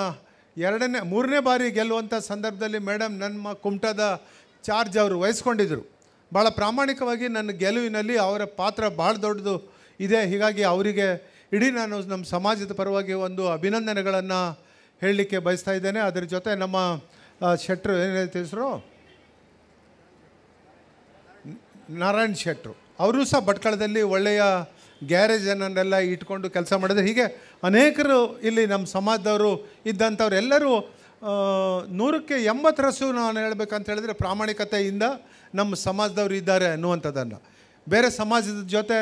3ನೇ ಬಾರಿ ಗೆಲ್ಲುವಂಥ ಸಂದರ್ಭದಲ್ಲಿ ಮೇಡಮ್ ನಮ್ಮ ಕುಮಟಾದ ಚಾರ್ಜ್ ಅವರು ವಹಿಸ್ಕೊಂಡಿದ್ದರು. ಭಾಳ ಪ್ರಾಮಾಣಿಕವಾಗಿ ನನ್ನ ಗೆಲುವಿನಲ್ಲಿ ಅವರ ಪಾತ್ರ ಭಾಳ ದೊಡ್ಡದು ಇದೆ. ಹೀಗಾಗಿ ಅವರಿಗೆ ಇಡೀ ನಾನು ನಮ್ಮ ಸಮಾಜದ ಪರವಾಗಿ ಒಂದು ಅಭಿನಂದನೆಗಳನ್ನು ಹೇಳಲಿಕ್ಕೆ ಬಯಸ್ತಾ ಇದ್ದೇನೆ. ಅದರ ಜೊತೆ ನಮ್ಮ ಶೆಟ್ಟರು ಏನೈತೆ ಹೆಸರು, ನಾರಾಯಣ್ ಶೆಟ್ಟರು, ಅವರು ಸಹ ಭಟ್ಕಳದಲ್ಲಿ ಒಳ್ಳೆಯ ಗ್ಯಾರೇಜನ್ನೆಲ್ಲ ಇಟ್ಕೊಂಡು ಕೆಲಸ ಮಾಡಿದರೆ. ಹೀಗೆ ಅನೇಕರು ಇಲ್ಲಿ ನಮ್ಮ ಸಮಾಜದವರು ಇದ್ದಂಥವ್ರು ಎಲ್ಲರೂ 100ಕ್ಕೆ 80% ನಾನು ಹೇಳಬೇಕಂತ ಹೇಳಿದ್ರೆ ಪ್ರಾಮಾಣಿಕತೆಯಿಂದ ನಮ್ಮ ಸಮಾಜದವರು ಇದ್ದಾರೆ ಅನ್ನುವಂಥದ್ದನ್ನು. ಬೇರೆ ಸಮಾಜದ ಜೊತೆ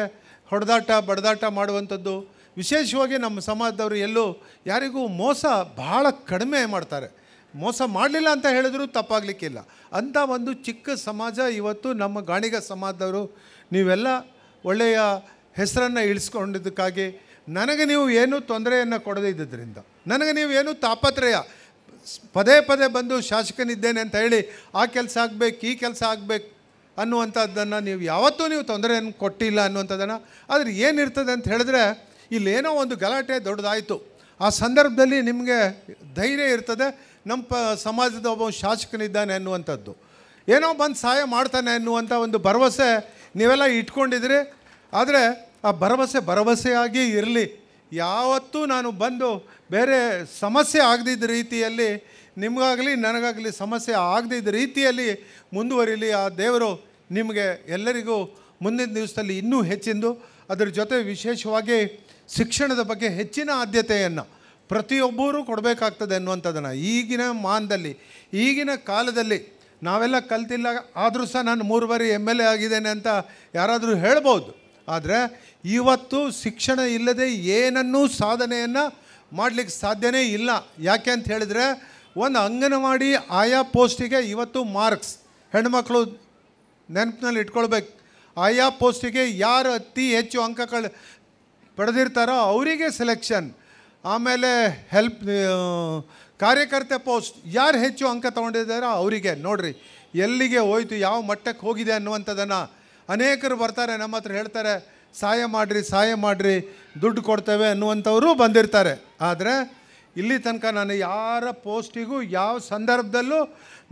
ಹೊಡೆದಾಟ ಬಡದಾಟ ಮಾಡುವಂಥದ್ದು, ವಿಶೇಷವಾಗಿ ನಮ್ಮ ಸಮಾಜದವರು ಎಲ್ಲೂ ಯಾರಿಗೂ ಮೋಸ ಭಾಳ ಕಡಿಮೆ ಮಾಡ್ತಾರೆ. ಮೋಸ ಮಾಡಲಿಲ್ಲ ಅಂತ ಹೇಳಿದ್ರು ತಪ್ಪಾಗಲಿಕ್ಕಿಲ್ಲ. ಅಂಥ ಒಂದು ಚಿಕ್ಕ ಸಮಾಜ ಇವತ್ತು ನಮ್ಮ ಗಾಣಿಗ ಸಮಾಜದವರು. ನೀವೆಲ್ಲ ಒಳ್ಳೆಯ ಹೆಸರನ್ನು ಇಳಿಸ್ಕೊಂಡಿದ್ದಕ್ಕಾಗಿ ನನಗೆ ನೀವು ಏನೂ ತೊಂದರೆಯನ್ನು ಕೊಡದೇ ಇದ್ದಿದ್ದರಿಂದ, ನನಗೆ ನೀವು ಏನೂ ತಾಪತ್ರಯ ಪದೇ ಪದೇ ಬಂದು ಶಾಸಕನಿದ್ದೇನೆ ಅಂತ ಹೇಳಿ ಆ ಕೆಲಸ ಆಗಬೇಕು ಈ ಕೆಲಸ ಆಗಬೇಕು ಅನ್ನುವಂಥದ್ದನ್ನು ನೀವು ಯಾವತ್ತೂ ನೀವು ತೊಂದರೆಯನ್ನು ಕೊಟ್ಟಿಲ್ಲ ಅನ್ನುವಂಥದ್ದನ್ನು. ಆದರೆ ಏನಿರ್ತದೆ ಅಂತ ಹೇಳಿದ್ರೆ ಇಲ್ಲೇನೋ ಒಂದು ಗಲಾಟೆ ದೊಡ್ಡದಾಯಿತು, ಆ ಸಂದರ್ಭದಲ್ಲಿ ನಿಮಗೆ ಧೈರ್ಯ ಇರ್ತದೆ, ನಮ್ಮ ಸಮಾಜದ ಒಬ್ಬ ಶಾಸಕನಿದ್ದಾನೆ ಅನ್ನುವಂಥದ್ದು, ಏನೋ ಬಂದು ಸಹಾಯ ಮಾಡ್ತಾನೆ ಅನ್ನುವಂಥ ಒಂದು ಭರವಸೆ ನೀವೆಲ್ಲ ಇಟ್ಕೊಂಡಿದ್ರಿ. ಆದರೆ ಆ ಭರವಸೆಯಾಗಿ ಇರಲಿ. ಯಾವತ್ತೂ ನಾನು ಬಂದು ಬೇರೆ ಸಮಸ್ಯೆ ಆಗದಿದ್ದ ರೀತಿಯಲ್ಲಿ, ನಿಮಗಾಗಲಿ ನನಗಾಗಲಿ ಸಮಸ್ಯೆ ಆಗದಿದ್ದ ರೀತಿಯಲ್ಲಿ ಮುಂದುವರಿಲಿ. ಆ ದೇವರು ನಿಮಗೆ ಎಲ್ಲರಿಗೂ ಮುಂದಿನ ದಿವಸದಲ್ಲಿ ಇನ್ನೂ ಹೆಚ್ಚಿಂದು, ಅದರ ಜೊತೆ ವಿಶೇಷವಾಗಿ ಶಿಕ್ಷಣದ ಬಗ್ಗೆ ಹೆಚ್ಚಿನ ಆದ್ಯತೆಯನ್ನು ಪ್ರತಿಯೊಬ್ಬರೂ ಕೊಡಬೇಕಾಗ್ತದೆ ಅನ್ನುವಂಥದ್ದನ್ನು ಈಗಿನ ಮಾನದಲ್ಲಿ, ಈಗಿನ ಕಾಲದಲ್ಲಿ ನಾವೆಲ್ಲ ಕಲ್ತಿಲ್ಲ, ಆದರೂ ಸಹ ನಾನು 3 ಬಾರಿ MLA ಆಗಿದ್ದೇನೆ ಅಂತ ಯಾರಾದರೂ ಹೇಳ್ಬೋದು. ಆದರೆ ಇವತ್ತು ಶಿಕ್ಷಣ ಇಲ್ಲದೆ ಏನನ್ನೂ ಸಾಧನೆಯನ್ನು ಮಾಡಲಿಕ್ಕೆ ಸಾಧ್ಯನೇ ಇಲ್ಲ. ಯಾಕೆ ಅಂತ ಹೇಳಿದರೆ, ಒಂದು ಅಂಗನವಾಡಿ ಆಯಾ ಪೋಸ್ಟಿಗೆ ಇವತ್ತು ಮಾರ್ಕ್ಸ್, ಹೆಣ್ಮಕ್ಳು ನೆನಪಿನಲ್ಲಿ ಇಟ್ಕೊಳ್ಬೇಕು, ಆಯಾ ಪೋಸ್ಟಿಗೆ ಯಾರು ಅತಿ ಹೆಚ್ಚು ಅಂಕಗಳು ಪಡೆದಿರ್ತಾರೋ ಅವರಿಗೆ ಸೆಲೆಕ್ಷನ್. ಆಮೇಲೆ ಕಾರ್ಯಕರ್ತೆ ಪೋಸ್ಟ್ ಯಾರು ಹೆಚ್ಚು ಅಂಕ ತೊಗೊಂಡಿದ್ದಾರೋ ಅವರಿಗೆ. ನೋಡಿರಿ ಎಲ್ಲಿಗೆ ಹೋಯಿತು, ಯಾವ ಮಟ್ಟಕ್ಕೆ ಹೋಗಿದೆ ಅನ್ನುವಂಥದ್ದನ್ನು. ಅನೇಕರು ಬರ್ತಾರೆ ನಮ್ಮ ಹತ್ರ ಹೇಳ್ತಾರೆ, ಸಹಾಯ ಮಾಡಿರಿ ದುಡ್ಡು ಕೊಡ್ತೇವೆ ಅನ್ನುವಂಥವರು ಬಂದಿರ್ತಾರೆ. ಆದರೆ ಇಲ್ಲಿ ತನಕ ನಾನು ಯಾರ ಪೋಸ್ಟಿಗೂ ಯಾವ ಸಂದರ್ಭದಲ್ಲೂ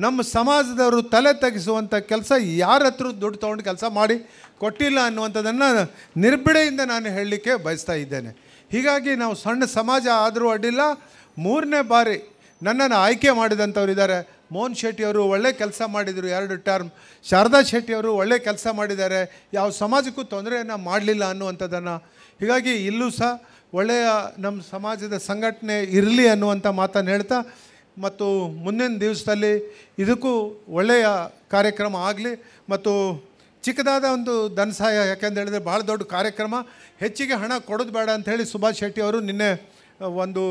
ನಮ್ಮ ಸಮಾಜದವರು ತಲೆ ತೆಗೆಸುವಂಥ ಕೆಲಸ ಯಾರ ಹತ್ರ ದುಡ್ಡು ತೊಗೊಂಡು ಕೆಲಸ ಮಾಡಿ ಕೊಟ್ಟಿಲ್ಲ ಅನ್ನುವಂಥದ್ದನ್ನು ನಿರ್ಬಿಡೆಯಿಂದ ನಾನು ಹೇಳಲಿಕ್ಕೆ ಬಯಸ್ತಾ ಇದ್ದೇನೆ. ಹೀಗಾಗಿ ನಾವು ಸಣ್ಣ ಸಮಾಜ ಆದರೂ ಅಡ್ಡಿಲ್ಲ. 3ನೇ ಬಾರಿ ನನ್ನನ್ನು ಆಯ್ಕೆ ಮಾಡಿದಂಥವ್ರು ಇದ್ದಾರೆ. ಮೋಹನ್ ಶೆಟ್ಟಿಯವರು ಒಳ್ಳೆ ಕೆಲಸ ಮಾಡಿದರು 2 ಟರ್ಮ್, ಶಾರದಾ ಶೆಟ್ಟಿಯವರು ಒಳ್ಳೆ ಕೆಲಸ ಮಾಡಿದ್ದಾರೆ, ಯಾವ ಸಮಾಜಕ್ಕೂ ತೊಂದರೆಯನ್ನು ಮಾಡಲಿಲ್ಲ ಅನ್ನುವಂಥದ್ದನ್ನು. ಹೀಗಾಗಿ ಇಲ್ಲೂ ಸಹ ಒಳ್ಳೆಯ ನಮ್ಮ ಸಮಾಜದ ಸಂಘಟನೆ ಇರಲಿ ಅನ್ನುವಂಥ ಮಾತನ್ನು ಹೇಳ್ತಾ, ಮತ್ತು ಮುಂದಿನ ದಿವಸದಲ್ಲಿ ಇದಕ್ಕೂ ಒಳ್ಳೆಯ ಕಾರ್ಯಕ್ರಮ ಆಗಲಿ. ಮತ್ತು ಚಿಕ್ಕದಾದ ಒಂದು ಧನ ಸಹಾಯ, ಯಾಕೆಂತ ಹೇಳಿದ್ರೆ ಭಾಳ ದೊಡ್ಡ ಕಾರ್ಯಕ್ರಮ, ಹೆಚ್ಚಿಗೆ ಹಣ ಕೊಡೋದು ಬೇಡ ಅಂಥೇಳಿ ಸುಭಾಷ್ ಶೆಟ್ಟಿಯವರು ನಿನ್ನೆ ಒಂದು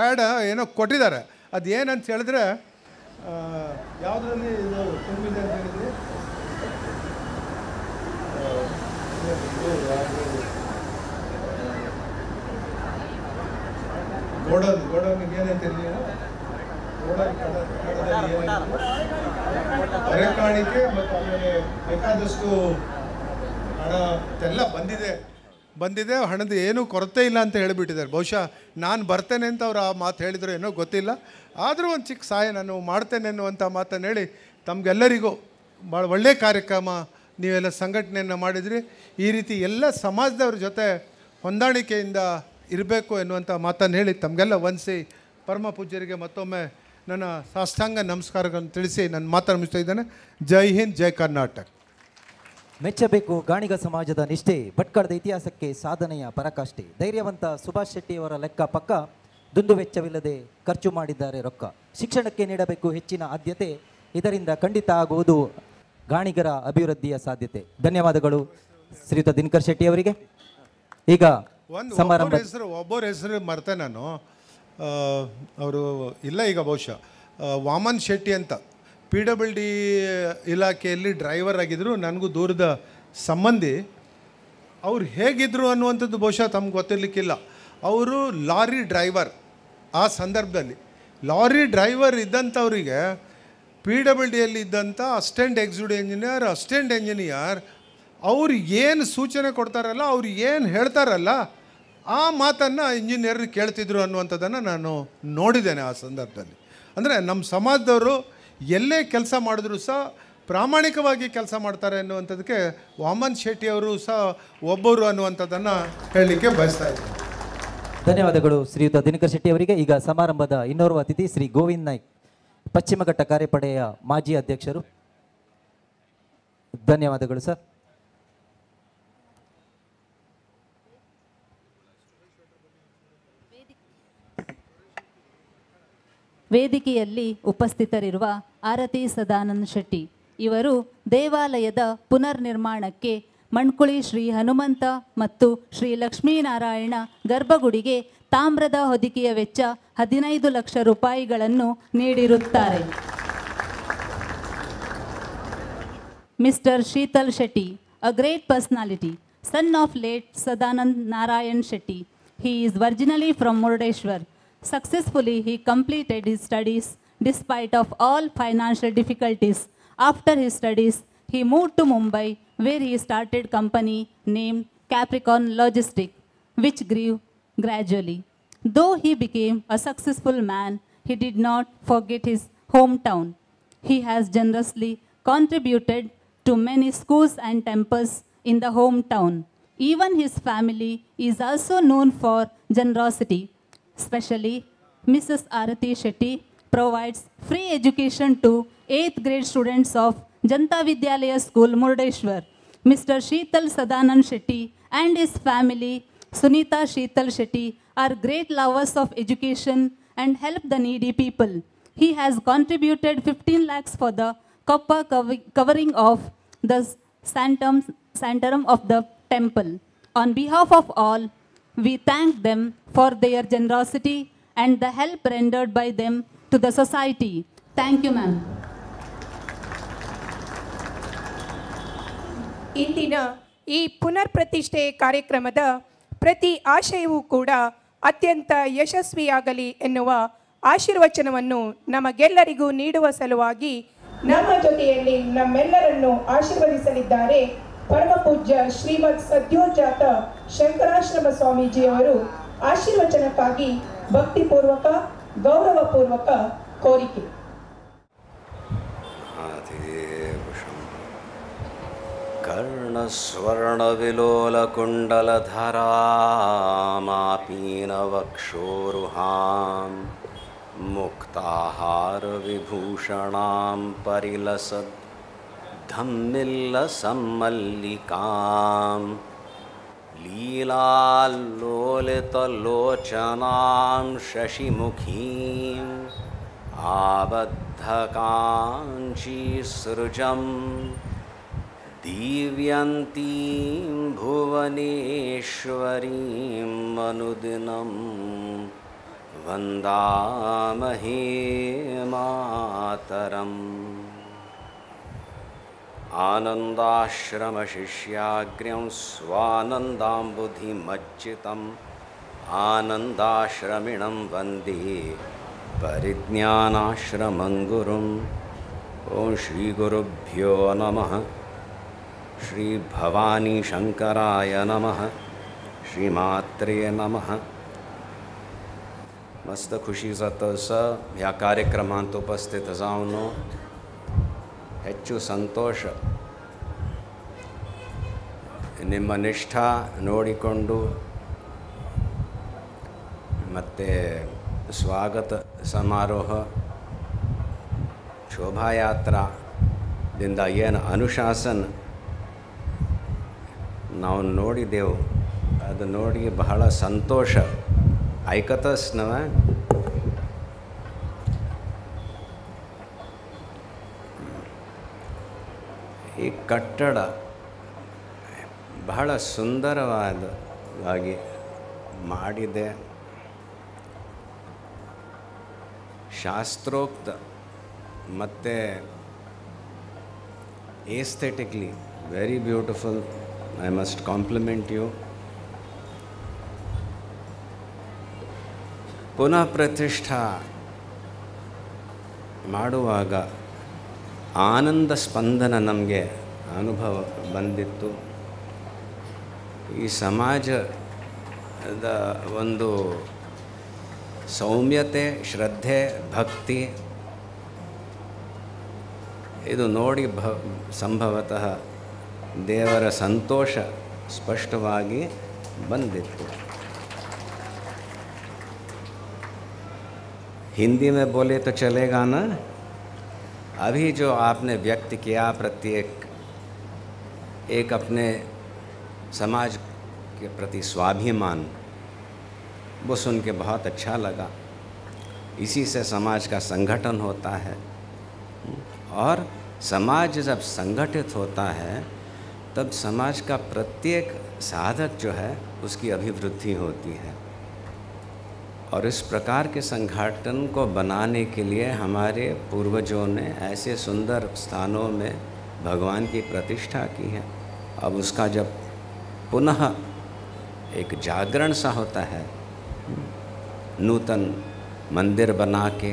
ಆ್ಯಡ್ ಏನೋ ಕೊಟ್ಟಿದ್ದಾರೆ. ಅದು ಏನಂತ ಹೇಳಿದ್ರೆ, ಯಾವುದರಲ್ಲಿ ಇದು ತುಂಬಿದೆ ಅಂತ ಹೇಳಿದ್ರೆ, ಗೋಡೌನ್ಗೆ ಏನಂತೀರಿ, ಅರೆಕಾಣಿಕೆ ಮತ್ತು ಆಮೇಲೆ ಬೇಕಾದಷ್ಟು ಹಣ ಎಲ್ಲ ಬಂದಿದೆ, ಹಣದ ಏನೂ ಕೊರತೆ ಇಲ್ಲ ಅಂತ ಹೇಳಿಬಿಟ್ಟಿದ್ದಾರೆ. ಬಹುಶಃ ನಾನು ಬರ್ತೇನೆ ಅಂತ ಅವ್ರು ಆ ಮಾತು ಹೇಳಿದ್ರು ಏನೋ ಗೊತ್ತಿಲ್ಲ. ಆದರೂ ಒಂದು ಚಿಕ್ಕ ಸಹಾಯ ನಾನು ಮಾಡ್ತೇನೆ ಅನ್ನುವಂಥ ಮಾತನ್ನು ಹೇಳಿ ತಮಗೆಲ್ಲರಿಗೂ ಭಾಳ ಒಳ್ಳೆಯ ಕಾರ್ಯಕ್ರಮ ನೀವೆಲ್ಲ ಸಂಘಟನೆಯನ್ನು ಮಾಡಿದ್ರಿ. ಈ ರೀತಿ ಎಲ್ಲ ಸಮಾಜದವ್ರ ಜೊತೆ ಹೊಂದಾಣಿಕೆಯಿಂದ ಇರಬೇಕು ಎನ್ನುವಂಥ ಮಾತನ್ನು ಹೇಳಿ ತಮಗೆಲ್ಲ ವಂದಿಸಿ ಪರಮ ಪೂಜ್ಯರಿಗೆ ಮತ್ತೊಮ್ಮೆ ನನ್ನ ಸಾಷ್ಟಾಂಗ ನಮಸ್ಕಾರಗಳನ್ನು ತಿಳಿಸಿ ನನ್ನ ಮಾತನ್ನು ಮುಗಿಸ್ತಾ ಇದ್ದೇನೆ. ಜೈ ಹಿಂದ್, ಜೈ ಕರ್ನಾಟಕ. ಮೆಚ್ಚಬೇಕು ಗಾಣಿಗ ಸಮಾಜದ ನಿಷ್ಠೆ, ಭಟ್ಕಳದ ಇತಿಹಾಸಕ್ಕೆ ಸಾಧನೆಯ ಪರಾಕಾಷ್ಠೆ. ಧೈರ್ಯವಂತ ಸುಭಾಷ್ ಶೆಟ್ಟಿಯವರ ಲೆಕ್ಕ ಪಕ್ಕ, ದುಂದು ವೆಚ್ಚವಿಲ್ಲದೆ ಖರ್ಚು ಮಾಡಿದ್ದಾರೆ ರೊಕ್ಕ. ಶಿಕ್ಷಣಕ್ಕೆ ನೀಡಬೇಕು ಹೆಚ್ಚಿನ ಆದ್ಯತೆ, ಇದರಿಂದ ಖಂಡಿತ ಆಗುವುದು ಗಾಣಿಗರ ಅಭಿವೃದ್ಧಿಯ ಸಾಧ್ಯತೆ. ಧನ್ಯವಾದಗಳು ಶ್ರೀಯುತ ದಿನಕರ್ ಶೆಟ್ಟಿ ಅವರಿಗೆ. ಈಗ ಸಮಾರಂಭ ಒಬ್ಬರ ಹೆಸರು ಮರ್ತೆ ನಾನು, ಅವರು ಇಲ್ಲ ಈಗ ಬಹುಶಃ ವಾಮನ್ ಶೆಟ್ಟಿ ಅಂತ PWD ಇಲಾಖೆಯಲ್ಲಿ ಡ್ರೈವರ್ ಆಗಿದ್ದರು, ನನಗೂ ದೂರದ ಸಂಬಂಧಿ. ಅವ್ರು ಹೇಗಿದ್ದರು ಅನ್ನುವಂಥದ್ದು ಬಹುಶಃ ತಮ್ಗೆ ಗೊತ್ತಿರಲಿಕ್ಕಿಲ್ಲ. ಅವರು ಲಾರಿ ಡ್ರೈವರ್. ಆ ಸಂದರ್ಭದಲ್ಲಿ ಲಾರಿ ಡ್ರೈವರ್ ಇದ್ದಂಥವರಿಗೆ PWDಯಲ್ಲಿ ಇದ್ದಂಥ ಅಸಿಸ್ಟೆಂಟ್ ಎಂಜಿನಿಯರ್ ಅವ್ರು ಏನು ಸೂಚನೆ ಕೊಡ್ತಾರಲ್ಲ, ಅವ್ರು ಏನು ಹೇಳ್ತಾರಲ್ಲ, ಆ ಮಾತನ್ನು ಇಂಜಿನಿಯರ್ ಕೇಳ್ತಿದ್ರು ಅನ್ನುವಂಥದ್ದನ್ನು ನಾನು ನೋಡಿದ್ದೇನೆ ಆ ಸಂದರ್ಭದಲ್ಲಿ. ಅಂದರೆ ನಮ್ಮ ಸಮಾಜದವರು ಎಲ್ಲೇ ಕೆಲಸ ಮಾಡಿದ್ರು ಸಹ ಪ್ರಾಮಾಣಿಕವಾಗಿ ಕೆಲಸ ಮಾಡ್ತಾರೆ ಅನ್ನುವಂಥದ್ದಕ್ಕೆ ವಾಮನ್ ಶೆಟ್ಟಿಯವರು ಸಹ ಒಬ್ಬರು ಅನ್ನುವಂಥದ್ದನ್ನು ಹೇಳಲಿಕ್ಕೆ ಬಯಸ್ತಾ ಇದ್ದೀನಿ. ಧನ್ಯವಾದಗಳು ಶ್ರೀಯುತ ದಿನಕರ್ ಶೆಟ್ಟಿ ಅವರಿಗೆ. ಈಗ ಸಮಾರಂಭದ ಇನ್ನೋರ್ವ ಅತಿಥಿ ಶ್ರೀ ಗೋವಿಂದ್ ನಾಯ್ಕ್, ಪಶ್ಚಿಮ ಘಟ್ಟ ಕಾರ್ಯಪಡೆಯ ಮಾಜಿ ಅಧ್ಯಕ್ಷರು. ಧನ್ಯವಾದಗಳು ಸರ್. ವೇದಿಕೆಯಲ್ಲಿ ಉಪಸ್ಥಿತರಿರುವ ಆರತಿ ಸದಾನಂದ ಶೆಟ್ಟಿ ಇವರು ದೇವಾಲಯದ ಪುನರ್ ನಿರ್ಮಾಣಕ್ಕೆ ಮಣ್ಕುಳಿ ಶ್ರೀ ಹನುಮಂತ ಮತ್ತು ಶ್ರೀ ಲಕ್ಷ್ಮೀನಾರಾಯಣ ಗರ್ಭಗುಡಿಗೆ ತಾಮ್ರದ ಹೊದಿಕೆಯ ವೆಚ್ಚ 15 ಲಕ್ಷ ರೂಪಾಯಿಗಳನ್ನು ನೀಡಿರುತ್ತಾರೆ. Mister Sheetal Shetty, a great personality, son of late Sadanand Narayan Shetty. He is originally from Murdeshwar. Successfully, he completed his studies despite of all financial difficulties. After his studies, he moved to Mumbai, where he started company named Capricorn Logistics, which grew gradually. Though he became a successful man, he did not forget his hometown. He has generously contributed to many schools and temples in the hometown. Even his family is also known for generosity. Especially, Mrs. Arati Shetty provides free education to 8th grade students of Janta Vidyalaya School, Murdeshwar. Mr. Sheetal Sadanand Shetty and his family, Sunita Sheetal Shetty, are great lovers of education and help the needy people. He has contributed 15 lakhs for the copper covering of the santorum of the temple. On behalf of all, we thank them for their generosity and the help rendered by them to the society. Thank you, ma'am. ಇಂದಿನ ಈ ಪುನರ್ ಪ್ರತಿಷ್ಠೆ ಕಾರ್ಯಕ್ರಮದ ಪ್ರತಿ ಆಶಯವೂ ಕೂಡ ಅತ್ಯಂತ ಯಶಸ್ವಿಯಾಗಲಿ ಎನ್ನುವ ಆಶೀರ್ವಚನವನ್ನು ನಮಗೆಲ್ಲರಿಗೂ ನೀಡುವ ಸಲುವಾಗಿ ನಮ್ಮ ಜೊತೆಯಲ್ಲಿ ನಮ್ಮೆಲ್ಲರನ್ನು ಆಶೀರ್ವದಿಸಲಿದ್ದಾರೆ ಪರಮ ಪೂಜ್ಯ ಶ್ರೀಮದ್ ಸದ್ಯೋಜಾತ ಶಂಕರಾಶ್ರಮ ಸ್ವಾಮೀಜಿಯವರು. ಆಶೀರ್ವಚನಕ್ಕಾಗಿ ಭಕ್ತಿಪೂರ್ವಕ ಗೌರವಪೂರ್ವಕ ಕೋರಿಕೆ. कर्णस्वर्णविलोलकुण्डलधरामापीनवक्षोरुहां मुक्ताहारविभूषणां परिलसद् धम्मिल्लसम्मल्लिकां लीलाल्लोलितलोचनां शशिमुखीम् आबद्धकाञ्चीसृजं दीव्यन्तीं भुवनेश्वरीं अनुदिनं वन्दामहे मातरम्। आनन्दाश्रमशिष्याग्र्यं स्वानन्दाम्बुधिमज्जितम् आनन्दाश्रमिणं वन्दे परिज्ञानाश्रमङ्गुरुम्। ॐ श्रीगुरुभ्यो नमः। श्रीभवानीशङ्कराय नमः। श्रीमात्रे नमः। मस्त ಖುಷಿಸತ್ತ ह्या ಕಾರ್ಯಕ್ರಮಾಂತ ಉಪಸ್ಥಿತ जाऊन ಹೆಚ್ಚು ಸಂತೋಷ. ನಿಮ್ಮ ನಿಷ್ಠಾ ನೋಡಿಕೊಂಡು ಮತ್ತು ಸ್ವಾಗತ ಸಮಾರೋಹ ಶೋಭಾಯಾತ್ರಾದಿಂದ ಏನು ಅನುಶಾಸನ ನಾವು ನೋಡಿದೆವು, ಅದು ನೋಡಿ ಬಹಳ ಸಂತೋಷ ಐಕತಸ್ನವ. ಈ ಕಟ್ಟಡ ಬಹಳ ಸುಂದರವಾಗಿ ಮಾಡಿದೆ. ಶಾಸ್ತ್ರೋಕ್ತ ಮತ್ತು aesthetically very beautiful. I must compliment you. ಪುನಃ ಪ್ರತಿಷ್ಠಾ ಮಾಡುವಾಗ ಆನಂದ ಸ್ಪಂದನ ನಮಗೆ ಅನುಭವ ಬಂದಿತ್ತು. ಈ ಸಮಾಜದ ಒಂದು ಸೌಮ್ಯತೆ, ಶ್ರದ್ಧೆ, ಭಕ್ತಿ ಇದು ನೋಡಿ ಸಂಭವತಃ ದೇವರ ಸಂತೋಷ ಸ್ಪಷ್ಟವಾಗಿ ಬಂದಿತ್ತು. हिंदी में बोले तो चलेगा ना? अभी जो आपने व्यक्त किया प्रत्येक एक अपने समाज के प्रति स्वाभिमान, वो सुन के बहुत अच्छा लगा. इसी से समाज का संगठन होता है और समाज जब संगठित होता है तब समाज का प्रत्येक साधक जो है उसकी अभिवृद्धि होती है. और इस प्रकार के संगठन को बनाने के लिए हमारे पूर्वजों ने ऐसे सुंदर स्थानों में भगवान की प्रतिष्ठा की है. अब उसका जब पुनः एक जागरण सा होता है, नूतन मंदिर बना के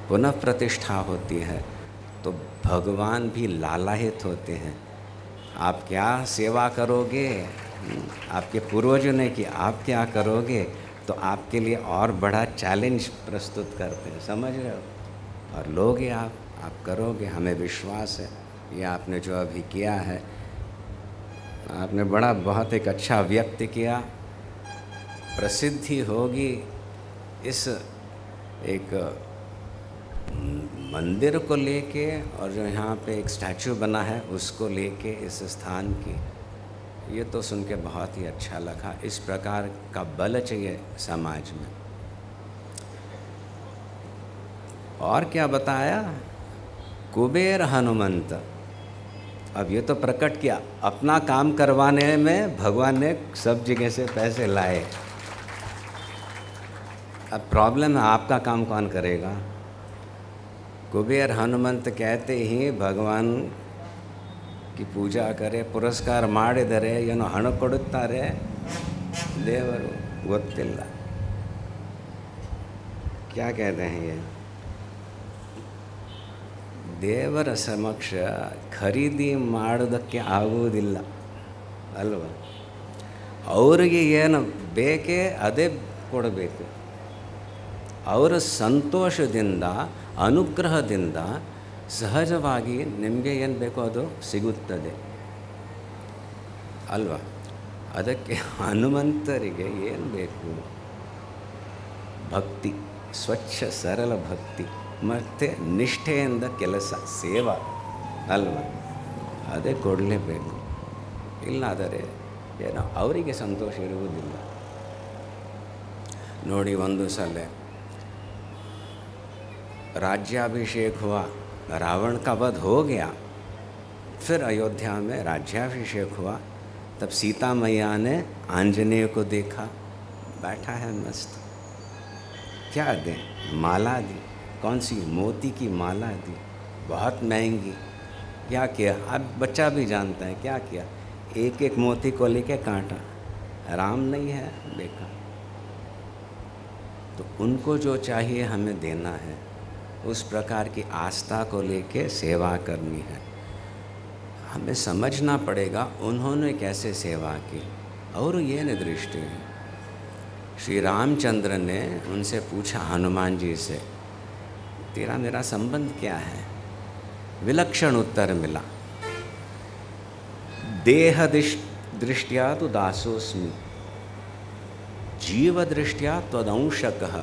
पुनः प्रतिष्ठा होती है, तो भगवान भी लालायित होते हैं। आप क्या सेवा करोगे, आपके पूर्वजों ने कि आप क्या करोगे, तो आपके लिए और बड़ा चैलेंज प्रस्तुत करते हैं, समझ रहे हो? और लोगे आप करोगे, हमें विश्वास है। ये आपने जो अभी किया है, आपने बड़ा बहुत एक अच्छा व्यक्त किया, प्रसिद्धि होगी इस एक मंदिर को लेके, और जो यहाँ पे एक स्टैचू बना है उसको लेके इस स्थान की। ये तो सुन के बहुत ही अच्छा लगा। इस प्रकार का बल चाहिए समाज में। और क्या बताया? कुबेर हनुमंत। अब ये तो प्रकट किया, अपना काम करवाने में भगवान ने सब जगह से पैसे लाए। अब प्रॉब्लम है, आपका काम कौन करेगा? कुबेर हनुमंत कहते ही भगवान की पूजा करे, ಪುರಸ್ಕಾರ ಮಾಡಿದರೆ ಏನು ಹಣ ಕೊಡುತ್ತಾರೆ ದೇವರು ಗೊತ್ತಿಲ್ಲ। क्या कहते हैं ये? ದೇವರ ಸಮಕ್ಷ ಖರೀದಿ ಮಾಡೋದಕ್ಕೆ ಆಗುವುದಿಲ್ಲ ಅಲ್ವಾ? ಅವರಿಗೆ ಏನು ಬೇಕೇ ಅದೇ ಕೊಡಬೇಕು। ಅವರ ಸಂತೋಷದಿಂದ ಅನುಗ್ರಹದಿಂದ ಸಹಜವಾಗಿ ನಿಮಗೆ ಏನು ಬೇಕೋ ಅದು ಸಿಗುತ್ತದೆ ಅಲ್ವಾ? ಅದಕ್ಕೆ ಹನುಮಂತರಿಗೆ ಏನು ಬೇಕು? ಭಕ್ತಿ, ಸ್ವಚ್ಛ ಸರಳ ಭಕ್ತಿ ಮತ್ತು ನಿಷ್ಠೆಯಿಂದ ಕೆಲಸ, ಸೇವಾ ಅಲ್ವಾ? ಅದೇ ಕೊಡಲೇಬೇಕು। ಇಲ್ಲಾದರೆ ಏನೋ ಅವರಿಗೆ ಸಂತೋಷ ಇರುವುದಿಲ್ಲ। ನೋಡಿ, ಒಂದು ಸಲ राज्याभिषेक हुआ, रावण का वध हो गया, फिर अयोध्या में राज्याभिषेक हुआ। तब सीता मैया ने आंजनेय को देखा, बैठा है मस्त। क्या दें? माला दी। कौन सी? मोती की माला दी, बहुत महंगी। क्या किया? अब बच्चा भी जानता है, क्या किया? एक एक मोती को लेके काटा। राम नहीं है देखा। तो उनको जो चाहिए हमें देना है, उस प्रकार की आस्था को लेके सेवा करनी है। हमें समझना पड़ेगा उन्होंने कैसे सेवा की और ये दृष्टि है। श्री रामचंद्र ने उनसे पूछा, हनुमान जी से, तेरा मेरा संबंध क्या है? विलक्षण उत्तर मिला, देह दृष्टिया तो दासोस्मि, जीव दृष्टिया त्वदंशकः,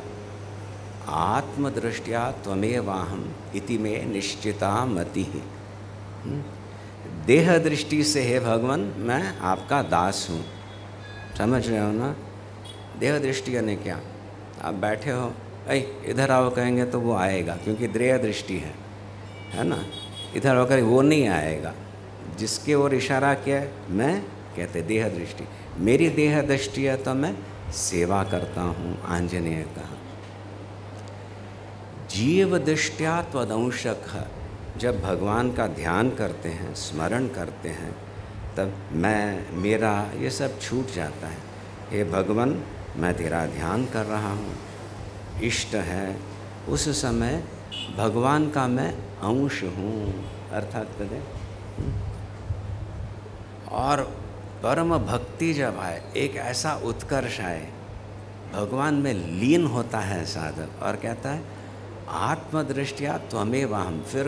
आत्मदृष्टिया त्वमेवाहम इति में निश्चिता मति। देह दृष्टि से हे भगवान मैं आपका दास हूँ, समझ रहे हो ना? देह दृष्टि यानी क्या? आप बैठे हो, ऐ इधर आओ कहेंगे तो वो आएगा, क्योंकि देह दृष्टि है ना? इधर होकर वो नहीं आएगा। जिसके ओर इशारा किया मैं कहते देह दृष्टि। मेरी देह दृष्टि है तो मैं सेवा करता हूँ। आंजनेय कहा, जीव दृष्टिया त्वदंशक। जब भगवान का ध्यान करते हैं, स्मरण करते हैं, तब मैं मेरा ये सब छूट जाता है। हे भगवान, मैं तेरा ध्यान कर रहा हूँ, इष्ट है, उस समय भगवान का मैं अंश हूँ, अर्थात कदे। और परम भक्ति जब आए, एक ऐसा उत्कर्ष आए, भगवान में लीन होता है साधक और कहता है आत्मदृष्टिया त्वमेवाहम, फिर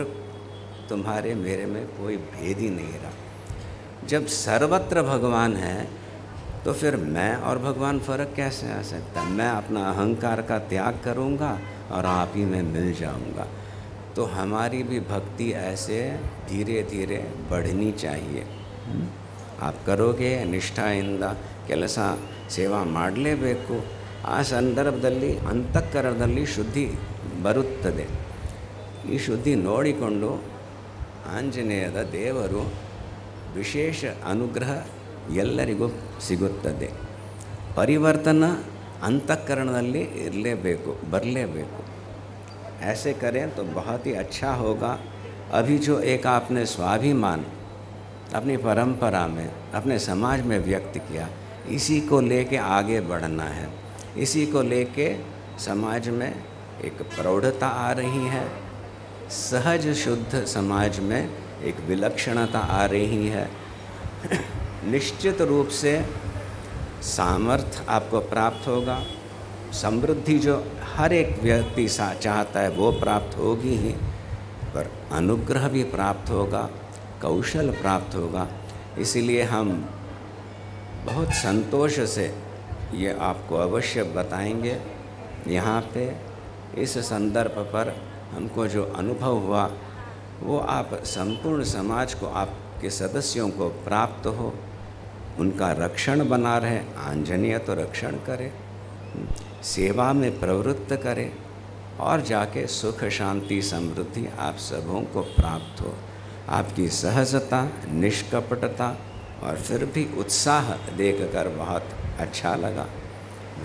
तुम्हारे मेरे में कोई भेद ही नहीं रहा। जब सर्वत्र भगवान है तो फिर मैं और भगवान फर्क कैसे आ सकता? मैं अपना अहंकार का त्याग करूँगा और आप ही में मिल जाऊँगा। तो हमारी भी भक्ति ऐसे धीरे धीरे बढ़नी चाहिए। आप करोगे ನಿಷ್ಠೆಯಿಂದ ಕೆಲಸ ಸೇವಾ ಮಾಡಲೇಬೇಕು। ಆ ಸಂದರ್ಭದಲ್ಲಿ ಅಂತಃಕರಣದಲ್ಲಿ ಶುದ್ಧಿ ಬರುತ್ತದೆ। ಈ ಶುದ್ಧಿ ನೋಡಿಕೊಂಡು ಆಂಜನೇಯದ ದೇವರು ವಿಶೇಷ ಅನುಗ್ರಹ ಎಲ್ಲರಿಗೂ ಸಿಗುತ್ತದೆ। ಪರಿವರ್ತನ ಅಂತಃಕರಣದಲ್ಲಿ ಇರಲೇಬೇಕು, ಬರಲೇಬೇಕು। ऐसे करें तो बहुत ही अच्छा होगा। अभी जो एक आपने स्वाभिमान अपनी परंपरा में, अपने समाज में व्यक्त किया, इसी को लेके आगे बढ़ना है। इसी को लेके समाज में एक प्रौढ़ता आ रही है, सहज शुद्ध समाज में एक विलक्षणता आ रही है। निश्चित रूप से सामर्थ्य आपको प्राप्त होगा, समृद्धि जो हर एक व्यक्ति चाहता है वो प्राप्त होगी ही, पर अनुग्रह भी प्राप्त होगा, कौशल प्राप्त होगा। इसीलिए हम बहुत संतोष से ये आपको अवश्य बताएंगे। यहाँ पे इस संदर्भ पर हमको जो अनुभव हुआ वो आप संपूर्ण समाज को, आपके सदस्यों को प्राप्त हो, उनका रक्षण बना रहे। आंजनेय तो रक्षण करे, सेवा में प्रवृत्त करे और जाके सुख शांति समृद्धि आप सबों को प्राप्त हो। आपकी सहजता, निष्कपटता और फिर भी उत्साह देखकर बहुत अच्छा लगा।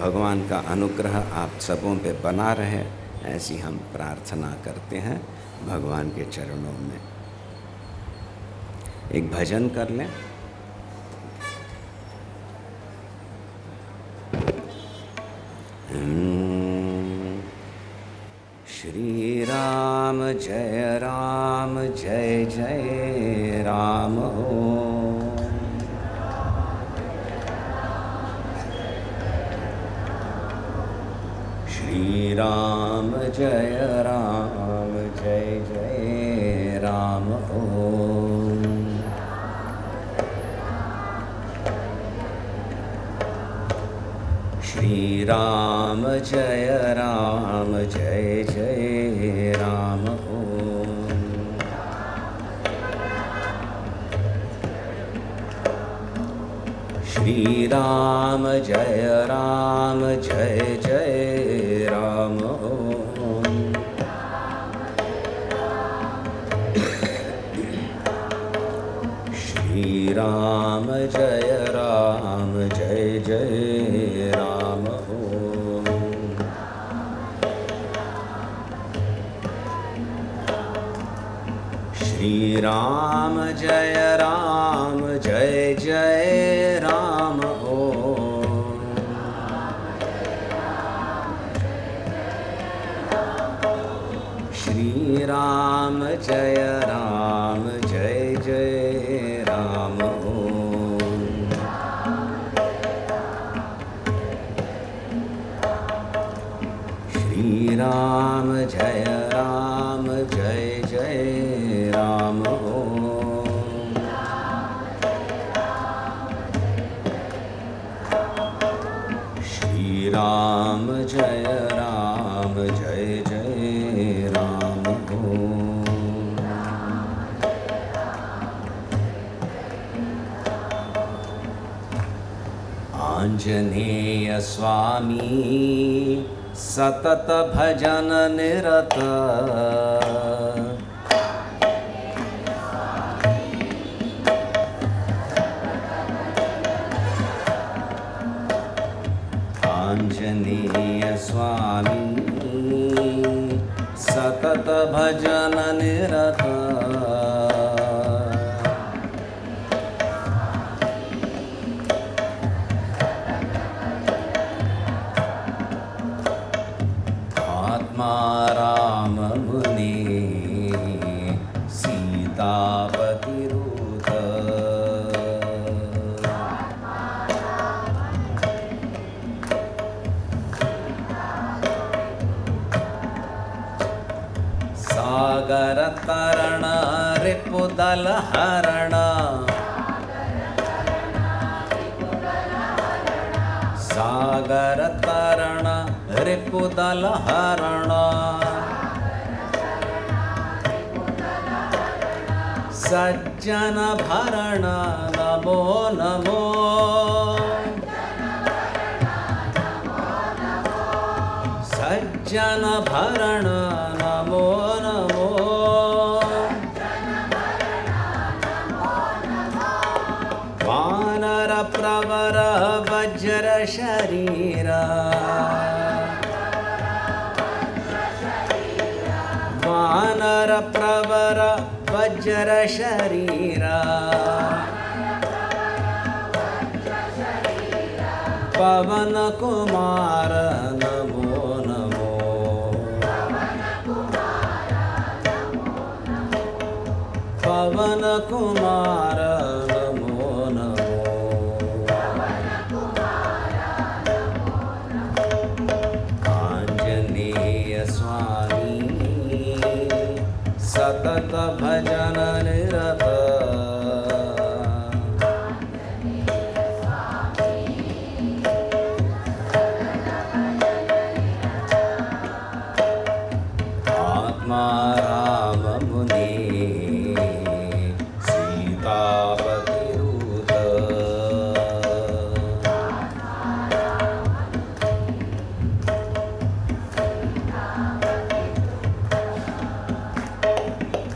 भगवान का अनुग्रह आप सबों पे बना रहे, ऐसी हम प्रार्थना करते हैं भगवान के चरणों में। एक भजन कर लें। श्री राम जय जय राम हो। श्री राम जय जय राम हो। श्री राम जय जय राम हो। श्री राम जय जय राम हो। श्री राम जय जय राम हो। श्री राम जय जय राम हो। श्री राम जय जय राम हो। श्री राम जय जय राम हो। श्री राम जय जय राम हो। आंजनेय स्वामी सतत भजन निरत। आंजनेय स्वामी सतत भजन निरत। आत्मा राम मुनि सीतापति रूत। सागर तरण रिपुदल हरण। सागर तरण रिपुदल हरण। सज्जन भरण नमो नमो। सज्जन भरण नमो नमो। वानर प्रवर वज्र शरीर। वानर प्रवर वज्र वज्र शरीरा पवन कुमार नमो नमो पवन कुमार नमो नमो आंजनेय स्वामी सतत भजन निरत आत्मा राम मुनि सीतापतिरूत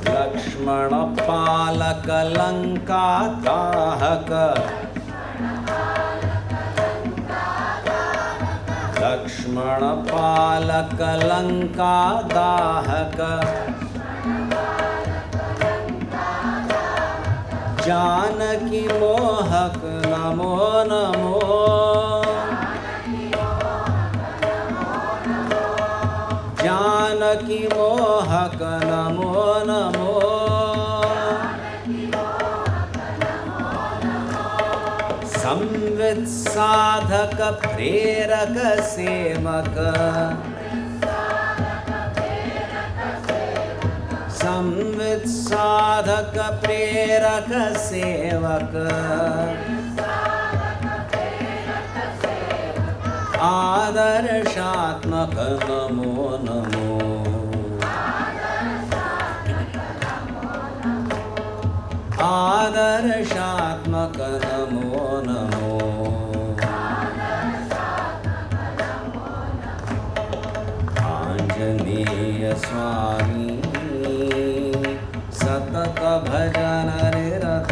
लक्ष्मण पालक लंका दाहक लक्ष्मण पालक लंका दाहक जानकी मोहक नमो नमो जानकी मोहक नमो नमो संवित साधक प्रेरक सेवक संवित साधक प्रेरक सेवक आदर्शात्मक नमो नमो आदर्शात्मक नमो नमो आंजनेय स्वामी सतत भजन निरत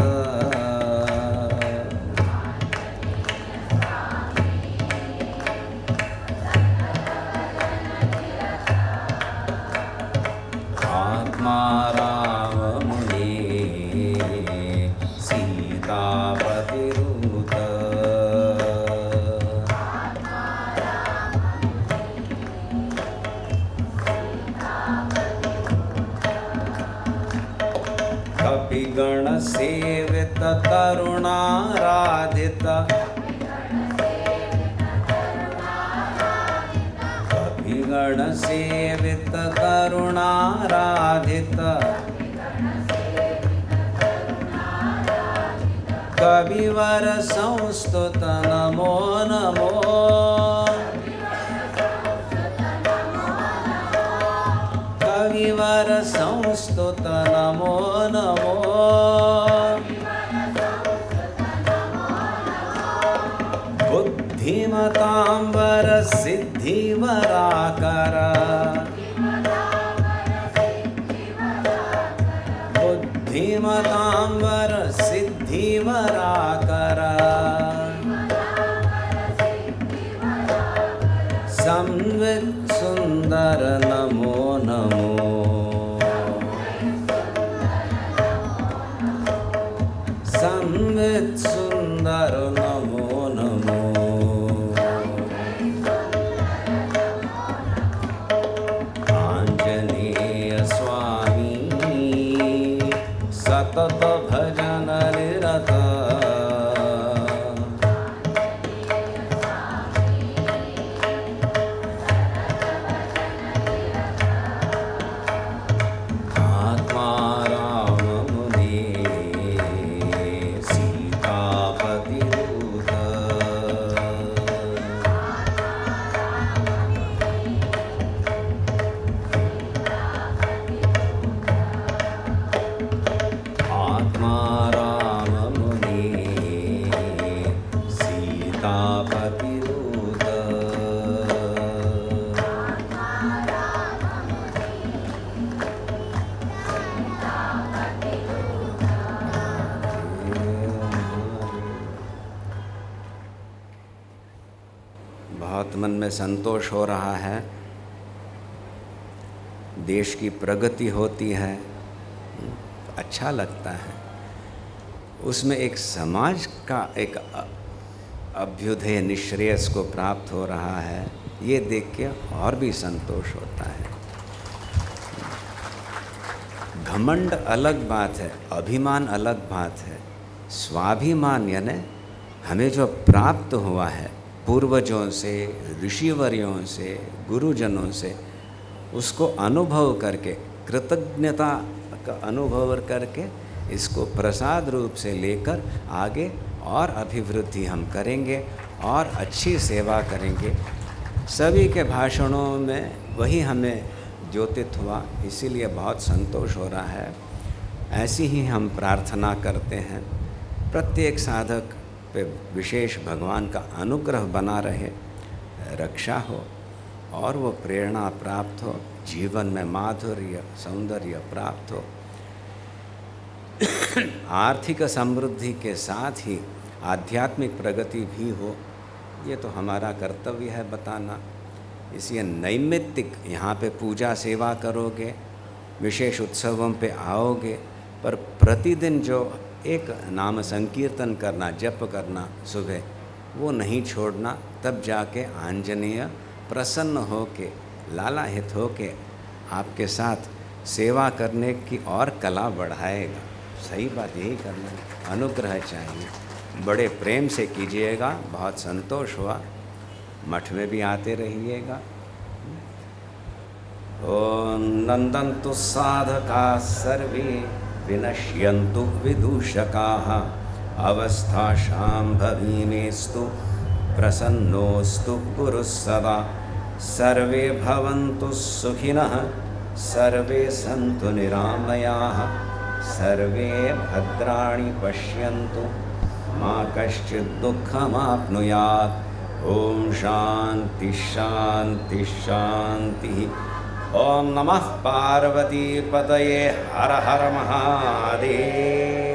आत्मा राम मुनि सीतापतिरूत कपिगण सेवित तरुणाराधित कपिगण सेवित तरुणाराधित कविवर संस्तुत नमो नमो कविवर संस्तुत नमो नमो बुद्धिमतांबर सिद्धिवराकर बुद्धिमतांबर सिद्धिवराकर संवित सुंदर नमो नमो संवित सुंदर नमो नमो आंजनेय स्वामी सतत भजन निरत आत्मा राम मुनि सीतापतिरूत आत्मा राम मुनि सीतापतिरूत बहुत मन में संतोष हो रहा है। देश की प्रगति होती है, अच्छा लगता है, उसमें एक समाज का एक अभ्युदय निःश्रेयस को प्राप्त हो रहा है, ये देख के और भी संतोष होता है। घमंड अलग बात है, अभिमान अलग बात है। स्वाभिमान यानी हमें जो प्राप्त हुआ है पूर्वजों से, ऋषिवर्यों से, गुरुजनों से, उसको अनुभव करके, कृतज्ञता का अनुभव करके इसको प्रसाद रूप से लेकर आगे और अभिवृद्धि हम करेंगे और अच्छी सेवा करेंगे। सभी के भाषणों में वही हमें द्योतित हुआ, इसीलिए बहुत संतोष हो रहा है। ऐसी ही हम प्रार्थना करते हैं, प्रत्येक साधक पे विशेष भगवान का अनुग्रह बना रहे, रक्षा हो और वो प्रेरणा प्राप्त हो, जीवन में माधुर्य सौंदर्य प्राप्त हो, आर्थिक समृद्धि के साथ ही आध्यात्मिक प्रगति भी हो। ये तो हमारा कर्तव्य है बताना। इसलिए नैमित्तिक यहाँ पे पूजा सेवा करोगे, विशेष उत्सवों पे आओगे, पर प्रतिदिन जो एक नाम संकीर्तन करना, जप करना सुबह, वो नहीं छोड़ना। तब जाके आंजनेय प्रसन्न होके, लालायित होके आपके साथ सेवा करने की और कला बढ़ाएगा। सही बात यही करना है, अनुग्रह चाहिए, बड़े प्रेम से कीजिएगा। बहुत संतोष हुआ, मठ में भी आते रहिएगा। ओम नंदन्तु साधका सर्वे विनश्यन्तु विदूषकाः अवस्था शाम्भवीमेस्तु प्रसन्नोस्तु गुरुः सदा। सर्वे भवन्तु सुखिनः सर्वे सन्तु निरामयाः सर्वे भद्राणि पश्यन्तु मा कश्चित् दुःखमाप्नुयात्। ओम शांति शांति शांति। ओम नमः पार्वती पतये हर हर महादेव।